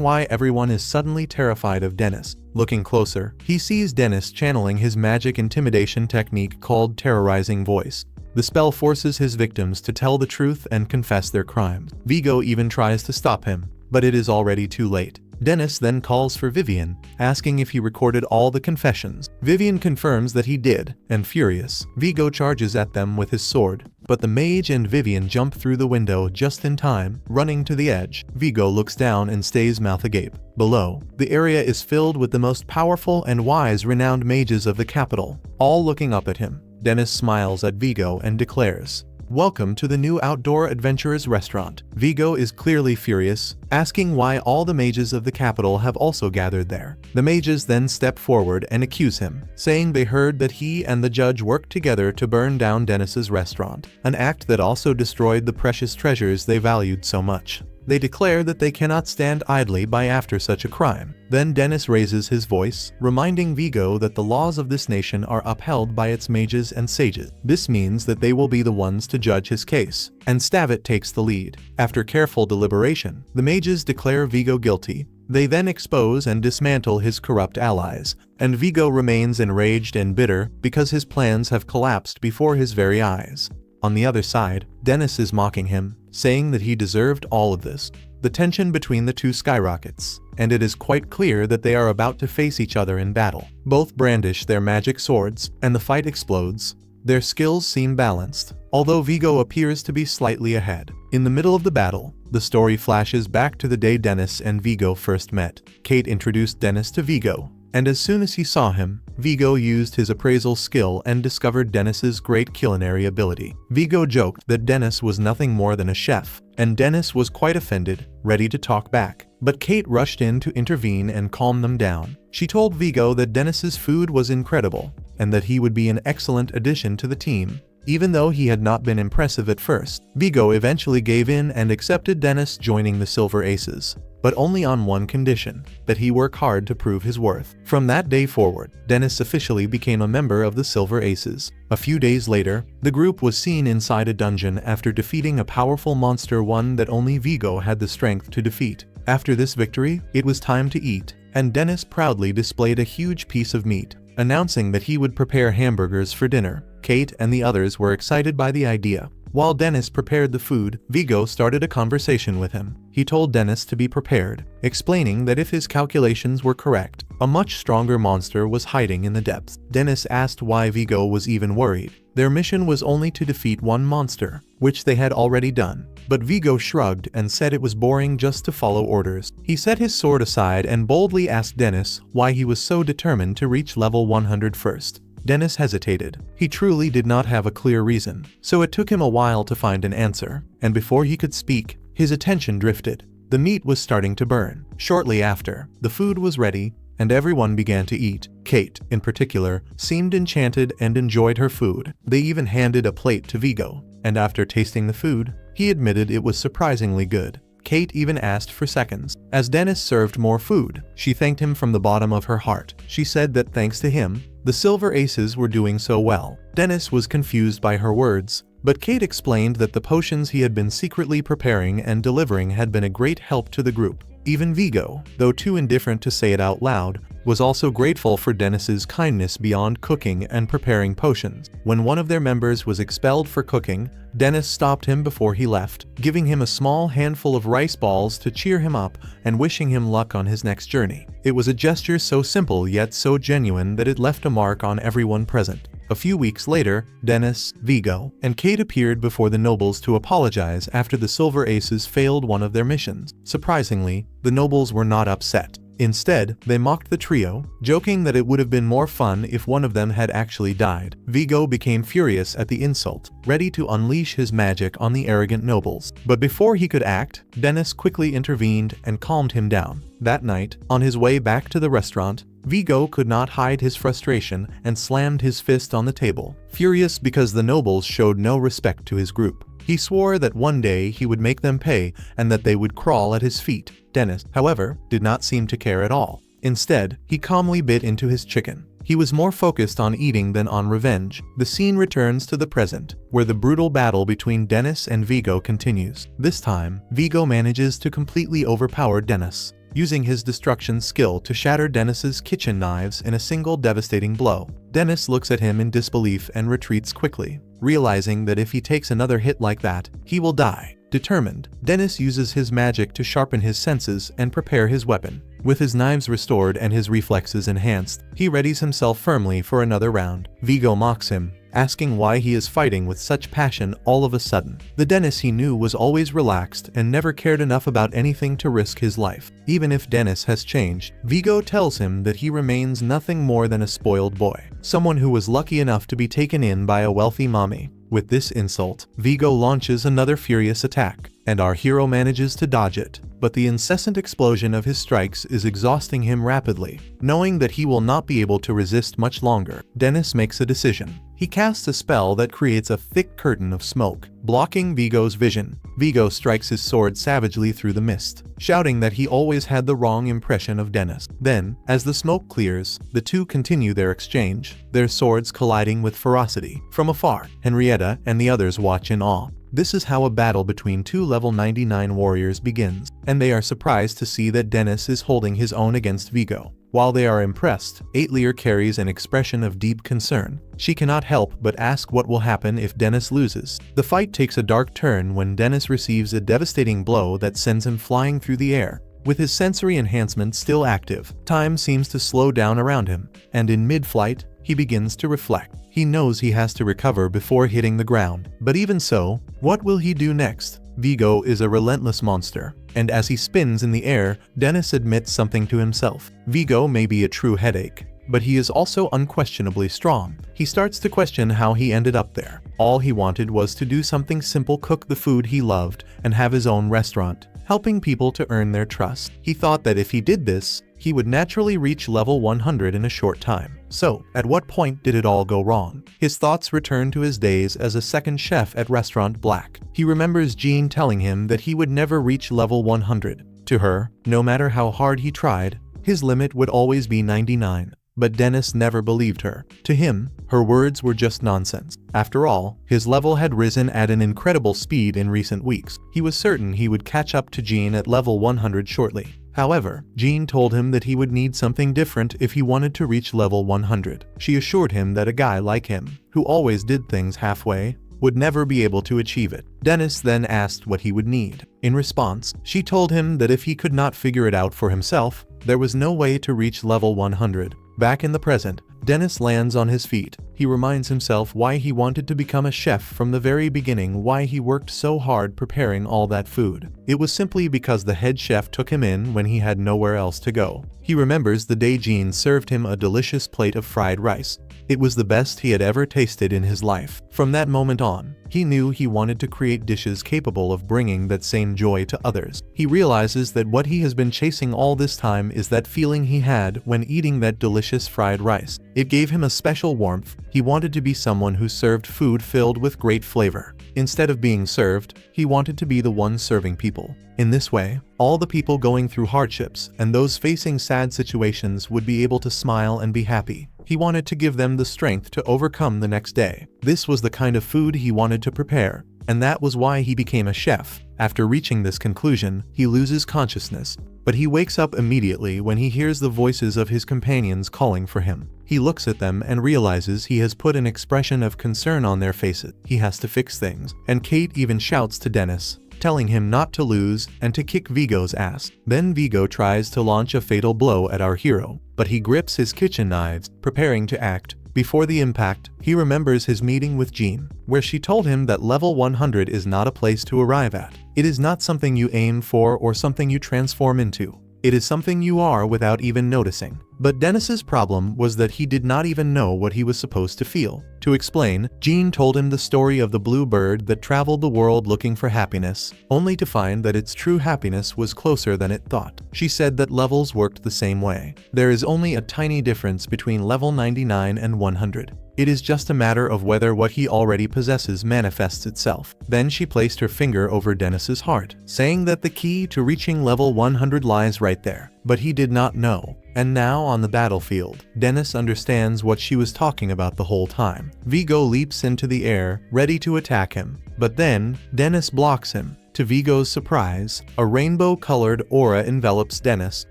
why everyone is suddenly terrified of Dennis. Looking closer, he sees Dennis channeling his magic intimidation technique called terrorizing voice. The spell forces his victims to tell the truth and confess their crimes. Vigo even tries to stop him, but it is already too late. Dennis then calls for Vivian, asking if he recorded all the confessions. Vivian confirms that he did, and furious, Vigo charges at them with his sword. But the mage and Vivian jump through the window just in time, running to the edge. Vigo looks down and stays mouth agape. Below, the area is filled with the most powerful and wise renowned mages of the capital, all looking up at him. Dennis smiles at Vigo and declares, "Welcome to the new outdoor adventurers restaurant." Vigo is clearly furious, asking why all the mages of the capital have also gathered there. The mages then step forward and accuse him, saying they heard that he and the judge worked together to burn down Dennis's restaurant, an act that also destroyed the precious treasures they valued so much. They declare that they cannot stand idly by after such a crime. Then Dennis raises his voice, reminding Vigo that the laws of this nation are upheld by its mages and sages. This means that they will be the ones to judge his case, and Stavit takes the lead. After careful deliberation, the mages declare Vigo guilty. They then expose and dismantle his corrupt allies, and Vigo remains enraged and bitter because his plans have collapsed before his very eyes. On the other side, Dennis is mocking him, saying that he deserved all of this. The tension between the two skyrockets, and it is quite clear that they are about to face each other in battle. Both brandish their magic swords, and the fight explodes. Their skills seem balanced, although Vigo appears to be slightly ahead. In the middle of the battle, the story flashes back to the day Dennis and Vigo first met. Kate introduced Dennis to Vigo, and as soon as he saw him, Vigo used his appraisal skill and discovered Dennis's great culinary ability. Vigo joked that Dennis was nothing more than a chef, and Dennis was quite offended, ready to talk back. But Kate rushed in to intervene and calm them down. She told Vigo that Dennis's food was incredible, and that he would be an excellent addition to the team. Even though he had not been impressive at first, Vigo eventually gave in and accepted Dennis joining the Silver Aces, but only on one condition, that he work hard to prove his worth. From that day forward, Dennis officially became a member of the Silver Aces. A few days later, the group was seen inside a dungeon after defeating a powerful monster, one that only Vigo had the strength to defeat. After this victory, it was time to eat, and Dennis proudly displayed a huge piece of meat, announcing that he would prepare hamburgers for dinner. Kate and the others were excited by the idea. While Dennis prepared the food, Vigo started a conversation with him. He told Dennis to be prepared, explaining that if his calculations were correct, A much stronger monster was hiding in the depths. Dennis asked why Vigo was even worried. Their mission was only to defeat one monster, which they had already done. But Vigo shrugged and said it was boring just to follow orders. He set his sword aside and boldly asked Dennis why he was so determined to reach level 100 first. Dennis hesitated. He truly did not have a clear reason, so it took him a while to find an answer, and before he could speak, his attention drifted. The meat was starting to burn. Shortly after, the food was ready, and everyone began to eat. Kate, in particular, seemed enchanted and enjoyed her food. They even handed a plate to Vigo, and after tasting the food, he admitted it was surprisingly good. Kate even asked for seconds. As Dennis served more food, she thanked him from the bottom of her heart. She said that thanks to him, the Silver Aces were doing so well. Dennis was confused by her words, but Kate explained that the potions he had been secretly preparing and delivering had been a great help to the group. Even Vigo, though too indifferent to say it out loud, was also grateful for Dennis's kindness beyond cooking and preparing potions. When one of their members was expelled for cooking, Dennis stopped him before he left, giving him a small handful of rice balls to cheer him up and wishing him luck on his next journey. It was a gesture so simple yet so genuine that it left a mark on everyone present. A few weeks later, Dennis, Vigo, and Kate appeared before the nobles to apologize after the Silver Aces failed one of their missions. Surprisingly, the nobles were not upset. Instead, they mocked the trio, joking that it would have been more fun if one of them had actually died. Vigo became furious at the insult, ready to unleash his magic on the arrogant nobles. But before he could act, Dennis quickly intervened and calmed him down. That night, on his way back to the restaurant, Vigo could not hide his frustration and slammed his fist on the table, furious because the nobles showed no respect to his group. He swore that one day he would make them pay and that they would crawl at his feet. Dennis, however, did not seem to care at all. Instead, he calmly bit into his chicken. He was more focused on eating than on revenge. The scene returns to the present, where the brutal battle between Dennis and Vigo continues. This time, Vigo manages to completely overpower Dennis, using his destruction skill to shatter Dennis's kitchen knives in a single devastating blow. Dennis looks at him in disbelief and retreats quickly, realizing that if he takes another hit like that, he will die. Determined, Dennis uses his magic to sharpen his senses and prepare his weapon. With his knives restored and his reflexes enhanced, he readies himself firmly for another round. Vigo mocks him, asking why he is fighting with such passion all of a sudden. The Dennis he knew was always relaxed and never cared enough about anything to risk his life. Even if Dennis has changed, Vigo tells him that he remains nothing more than a spoiled boy, someone who was lucky enough to be taken in by a wealthy mommy. With this insult, Vigo launches another furious attack, and our hero manages to dodge it. But the incessant explosion of his strikes is exhausting him rapidly. Knowing that he will not be able to resist much longer, Dennis makes a decision. He casts a spell that creates a thick curtain of smoke, blocking Vigo's vision. Vigo strikes his sword savagely through the mist, shouting that he always had the wrong impression of Dennis. Then, as the smoke clears, the two continue their exchange, their swords colliding with ferocity. From afar, Henrietta and the others watch in awe. This is how a battle between two level 99 warriors begins, and they are surprised to see that Dennis is holding his own against Vigo. While they are impressed, Aetlir carries an expression of deep concern. She cannot help but ask what will happen if Dennis loses. The fight takes a dark turn when Dennis receives a devastating blow that sends him flying through the air. With his sensory enhancement still active, time seems to slow down around him, and in mid-flight, he begins to reflect. He knows he has to recover before hitting the ground. But even so, what will he do next? Vigo is a relentless monster, and as he spins in the air, Dennis admits something to himself. Vigo may be a true headache, but he is also unquestionably strong. He starts to question how he ended up there. All he wanted was to do something simple: cook the food he loved and have his own restaurant, helping people to earn their trust. He thought that if he did this, he would naturally reach level 100 in a short time. So, at what point did it all go wrong? His thoughts return to his days as a second chef at Restaurant Black. He remembers Jean telling him that he would never reach level 100. To her, no matter how hard he tried, his limit would always be 99. But Dennis never believed her. To him, her words were just nonsense. After all, his level had risen at an incredible speed in recent weeks. He was certain he would catch up to Jean at level 100 shortly. However, Jean told him that he would need something different if he wanted to reach level 100. She assured him that a guy like him, who always did things halfway, would never be able to achieve it. Dennis then asked what he would need. In response, she told him that if he could not figure it out for himself, there was no way to reach level 100. Back in the present, Dennis lands on his feet. He reminds himself why he wanted to become a chef from the very beginning, why he worked so hard preparing all that food. It was simply because the head chef took him in when he had nowhere else to go. He remembers the day Jean served him a delicious plate of fried rice. It was the best he had ever tasted in his life. From that moment on, he knew he wanted to create dishes capable of bringing that same joy to others. He realizes that what he has been chasing all this time is that feeling he had when eating that delicious fried rice. It gave him a special warmth. He wanted to be someone who served food filled with great flavor. Instead of being served, he wanted to be the one serving people. In this way, all the people going through hardships and those facing sad situations would be able to smile and be happy. He wanted to give them the strength to overcome the next day. This was the kind of food he wanted to prepare, and that was why he became a chef. After reaching this conclusion, he loses consciousness, but he wakes up immediately when he hears the voices of his companions calling for him. He looks at them and realizes he has put an expression of concern on their faces. He has to fix things, and Kate even shouts to Dennis, telling him not to lose and to kick Vigo's ass. Then Vigo tries to launch a fatal blow at our hero, but he grips his kitchen knives, preparing to act. Before the impact, he remembers his meeting with Jean, where she told him that level 100 is not a place to arrive at. It is not something you aim for or something you transform into. It is something you are without even noticing. But Dennis's problem was that he did not even know what he was supposed to feel. To explain, Jean told him the story of the blue bird that traveled the world looking for happiness, only to find that its true happiness was closer than it thought. She said that levels worked the same way. There is only a tiny difference between level 99 and 100. It is just a matter of whether what he already possesses manifests itself. Then she placed her finger over Dennis's heart, saying that the key to reaching level 100 lies right there. But he did not know. And now on the battlefield, Dennis understands what she was talking about the whole time. Vigo leaps into the air, ready to attack him. But then, Dennis blocks him. To Vigo's surprise, a rainbow-colored aura envelops Dennis.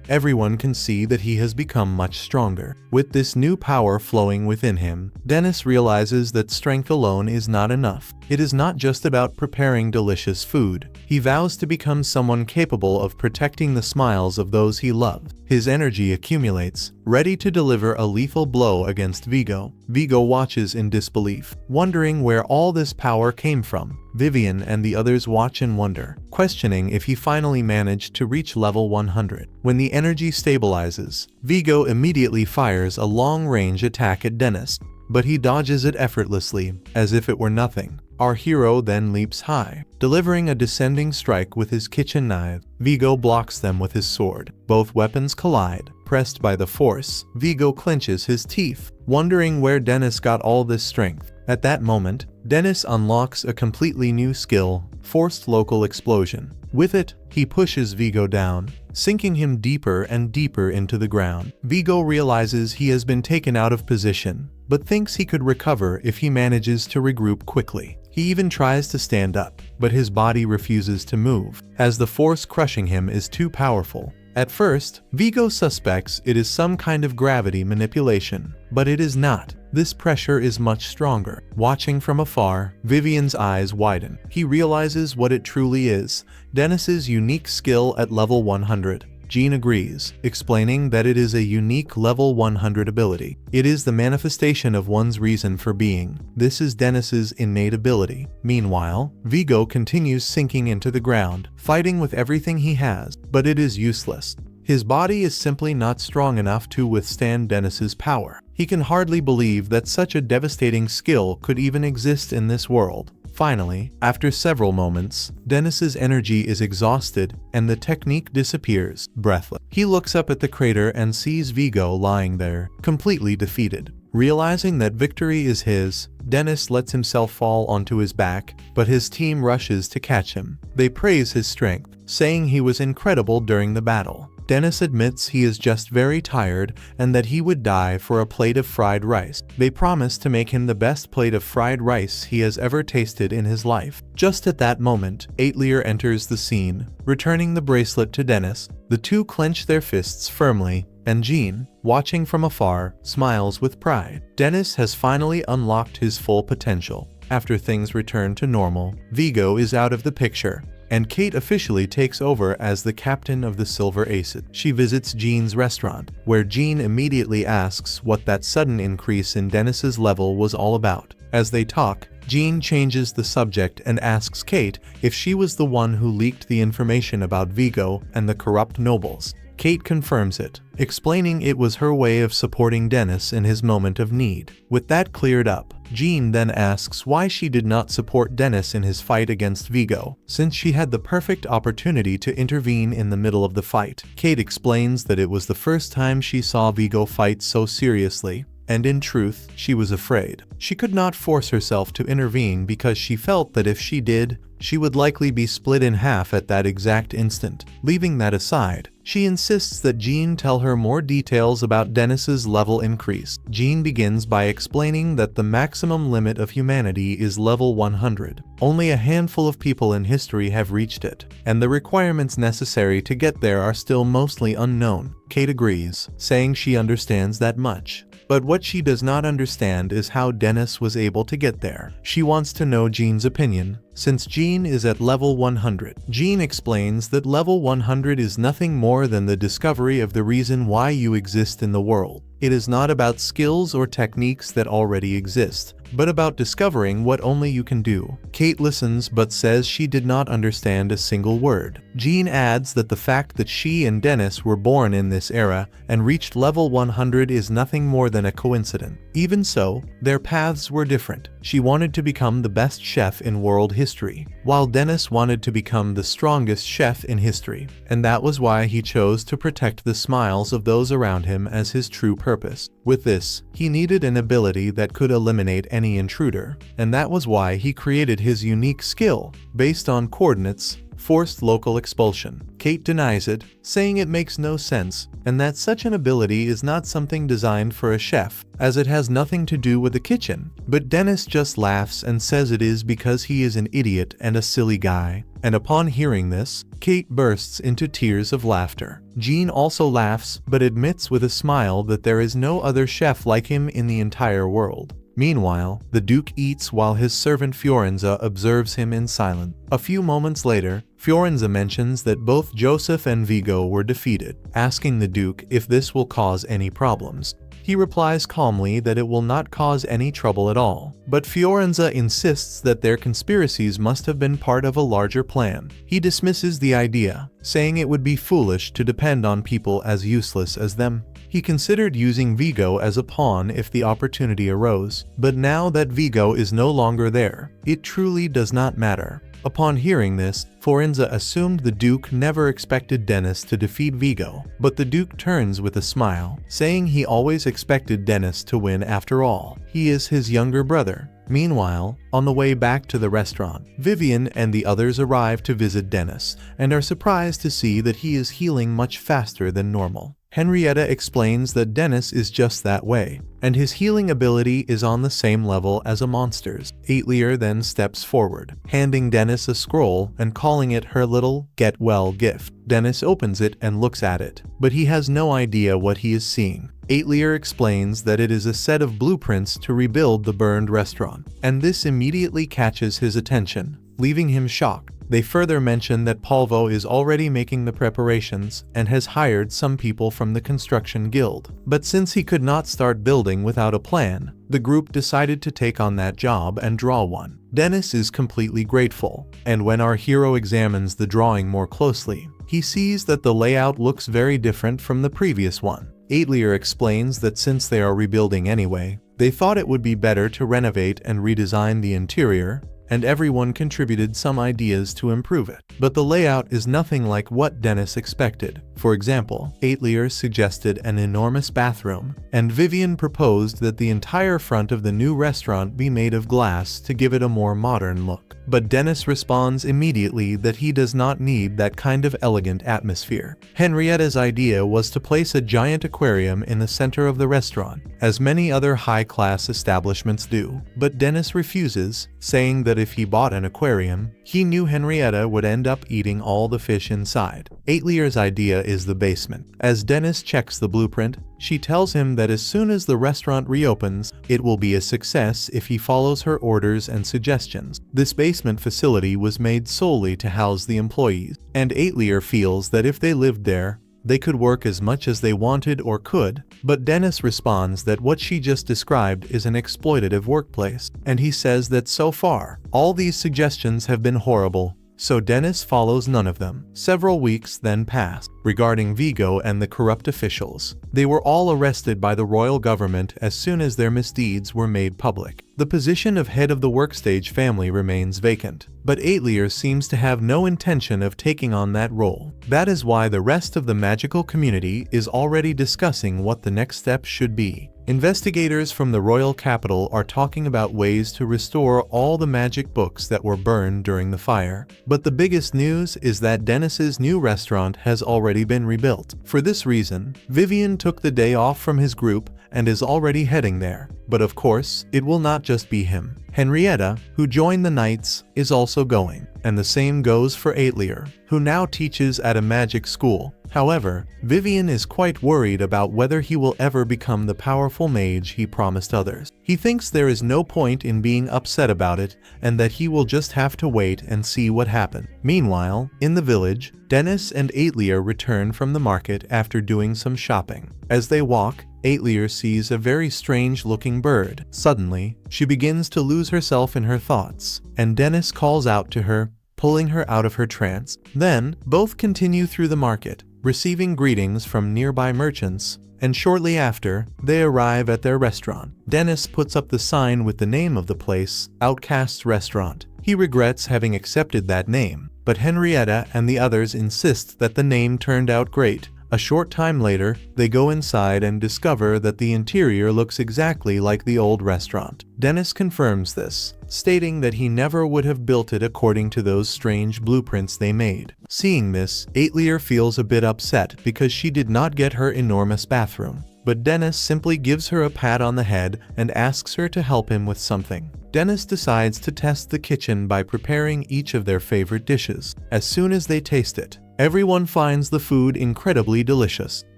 Everyone can see that he has become much stronger. With this new power flowing within him, Dennis realizes that strength alone is not enough. It is not just about preparing delicious food. He vows to become someone capable of protecting the smiles of those he loves. His energy accumulates, ready to deliver a lethal blow against Vigo. Vigo watches in disbelief, wondering where all this power came from. Vivian and the others watch in wonder, questioning if he finally managed to reach level 100. When the energy stabilizes, Vigo immediately fires a long-range attack at Dennis, but he dodges it effortlessly, as if it were nothing. Our hero then leaps high, delivering a descending strike with his kitchen knife. Vigo blocks them with his sword. Both weapons collide. Pressed by the force, Vigo clenches his teeth, wondering where Dennis got all this strength. At that moment, Dennis unlocks a completely new skill, Forced Local Explosion. With it, he pushes Vigo down, sinking him deeper and deeper into the ground. Vigo realizes he has been taken out of position, but thinks he could recover if he manages to regroup quickly. He even tries to stand up, but his body refuses to move, as the force crushing him is too powerful. At first, Vigo suspects it is some kind of gravity manipulation, but it is not. This pressure is much stronger. Watching from afar, Vivian's eyes widen. He realizes what it truly is, Dennis's unique skill at level 100. Jean agrees, explaining that it is a unique level 100 ability. It is the manifestation of one's reason for being. This is Dennis's innate ability. Meanwhile, Vigo continues sinking into the ground, fighting with everything he has, but it is useless. His body is simply not strong enough to withstand Dennis's power. He can hardly believe that such a devastating skill could even exist in this world. Finally, after several moments, Dennis's energy is exhausted and the technique disappears, breathless. He looks up at the crater and sees Vigo lying there, completely defeated. Realizing that victory is his, Dennis lets himself fall onto his back, but his team rushes to catch him. They praise his strength, saying he was incredible during the battle. Dennis admits he is just very tired and that he would die for a plate of fried rice. They promise to make him the best plate of fried rice he has ever tasted in his life. Just at that moment, Aetlier enters the scene, returning the bracelet to Dennis. The two clench their fists firmly, and Jean, watching from afar, smiles with pride. Dennis has finally unlocked his full potential. After things return to normal, Vigo is out of the picture, and Kate officially takes over as the captain of the Silver Aces. She visits Jean's restaurant, where Jean immediately asks what that sudden increase in Dennis's level was all about. As they talk, Jean changes the subject and asks Kate if she was the one who leaked the information about Vigo and the corrupt nobles. Kate confirms it, explaining it was her way of supporting Dennis in his moment of need. With that cleared up, Jean then asks why she did not support Dennis in his fight against Vigo, since she had the perfect opportunity to intervene in the middle of the fight. Kate explains that it was the first time she saw Vigo fight so seriously, and in truth, she was afraid. She could not force herself to intervene because she felt that if she did, she would likely be split in half at that exact instant. Leaving that aside, she insists that Jean tell her more details about Dennis's level increase. Jean begins by explaining that the maximum limit of humanity is level 100. Only a handful of people in history have reached it, and the requirements necessary to get there are still mostly unknown. Kate agrees, saying she understands that much. But what she does not understand is how Dennis was able to get there. She wants to know Jean's opinion, since Jean is at level 100. Jean explains that level 100 is nothing more than the discovery of the reason why you exist in the world. It is not about skills or techniques that already exist, but about discovering what only you can do. Kate listens but says she did not understand a single word. Jean adds that the fact that she and Dennis were born in this era and reached level 100 is nothing more than a coincidence. Even so, their paths were different. She wanted to become the best chef in world history, while Dennis wanted to become the strongest chef in history, and that was why he chose to protect the smiles of those around him as his true purpose. With this, he needed an ability that could eliminate any intruder, and that was why he created his unique skill, based on coordinates, forced local expulsion. Kate denies it, saying it makes no sense, and that such an ability is not something designed for a chef, as it has nothing to do with the kitchen. But Dennis just laughs and says it is because he is an idiot and a silly guy. And upon hearing this, Kate bursts into tears of laughter. Jean also laughs, but admits with a smile that there is no other chef like him in the entire world. Meanwhile, the Duke eats while his servant Fiorenza observes him in silence. A few moments later, Fiorenza mentions that both Joseph and Vigo were defeated, asking the Duke if this will cause any problems. He replies calmly that it will not cause any trouble at all, but Fiorenza insists that their conspiracies must have been part of a larger plan. He dismisses the idea, saying it would be foolish to depend on people as useless as them. He considered using Vigo as a pawn if the opportunity arose, but now that Vigo is no longer there, it truly does not matter. Upon hearing this, Fiorenza assumed the Duke never expected Dennis to defeat Vigo, but the Duke turns with a smile, saying he always expected Dennis to win after all. He is his younger brother. Meanwhile, on the way back to the restaurant, Vivian and the others arrive to visit Dennis, and are surprised to see that he is healing much faster than normal. Henrietta explains that Dennis is just that way, and his healing ability is on the same level as a monster's. Aetlier then steps forward, handing Dennis a scroll and calling it her little get-well gift. Dennis opens it and looks at it, but he has no idea what he is seeing. Aetlier explains that it is a set of blueprints to rebuild the burned restaurant, and this immediately catches his attention, leaving him shocked. They further mention that Polvo is already making the preparations and has hired some people from the construction guild. But since he could not start building without a plan, the group decided to take on that job and draw one. Dennis is completely grateful, and when our hero examines the drawing more closely, he sees that the layout looks very different from the previous one. Aetlier explains that since they are rebuilding anyway, they thought it would be better to renovate and redesign the interior, and everyone contributed some ideas to improve it. But the layout is nothing like what Dennis expected. For example, Aetlier suggested an enormous bathroom, and Vivian proposed that the entire front of the new restaurant be made of glass to give it a more modern look. But Dennis responds immediately that he does not need that kind of elegant atmosphere. Henrietta's idea was to place a giant aquarium in the center of the restaurant, as many other high-class establishments do. But Dennis refuses, saying that if he bought an aquarium, He knew Henrietta would end up eating all the fish inside. Atlier's idea is the basement. As Dennis checks the blueprint, she tells him that as soon as the restaurant reopens, it will be a success if he follows her orders and suggestions. This basement facility was made solely to house the employees, and Atlier feels that if they lived there, they could work as much as they wanted or could, but Dennis responds that what she just described is an exploitative workplace, and he says that so far, all these suggestions have been horrible, so Dennis follows none of them. Several weeks then pass. Regarding Vigo and the corrupt officials, they were all arrested by the royal government as soon as their misdeeds were made public. The position of head of the Workstage family remains vacant, but Atlier seems to have no intention of taking on that role. That is why the rest of the magical community is already discussing what the next step should be. Investigators from the royal capital are talking about ways to restore all the magic books that were burned during the fire. But the biggest news is that Dennis's new restaurant has already been rebuilt. For this reason, Vivian took the day off from his group and is already heading there. But of course, it will not just be him. Henrietta, who joined the Knights, is also going, and the same goes for Atlier, who now teaches at a magic school. However, Vivian is quite worried about whether he will ever become the powerful mage he promised others. He thinks there is no point in being upset about it, and that he will just have to wait and see what happens. Meanwhile, in the village, Dennis and Atlier return from the market after doing some shopping. As they walk, Atlier sees a very strange-looking bird. Suddenly, she begins to lose herself in her thoughts, and Dennis calls out to her, pulling her out of her trance. Then, both continue through the market, receiving greetings from nearby merchants, and shortly after, they arrive at their restaurant. Dennis puts up the sign with the name of the place, Outcast's Restaurant. He regrets having accepted that name, but Henrietta and the others insist that the name turned out great. A short time later, they go inside and discover that the interior looks exactly like the old restaurant. Dennis confirms this, stating that he never would have built it according to those strange blueprints they made. Seeing this, Atlier feels a bit upset because she did not get her enormous bathroom. But Dennis simply gives her a pat on the head and asks her to help him with something. Dennis decides to test the kitchen by preparing each of their favorite dishes. As soon as they taste it, everyone finds the food incredibly delicious.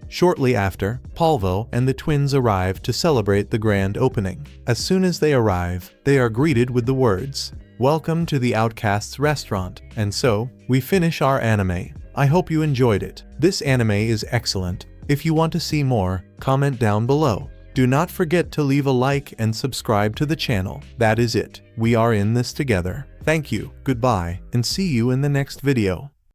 Shortly after, Polvo and the twins arrive to celebrate the grand opening. As soon as they arrive, they are greeted with the words, "Welcome to the Outcasts restaurant." And so, we finish our anime. I hope you enjoyed it. This anime is excellent. If you want to see more, comment down below. Do not forget to leave a like and subscribe to the channel. That is it. We are in this together. Thank you, goodbye, and see you in the next video.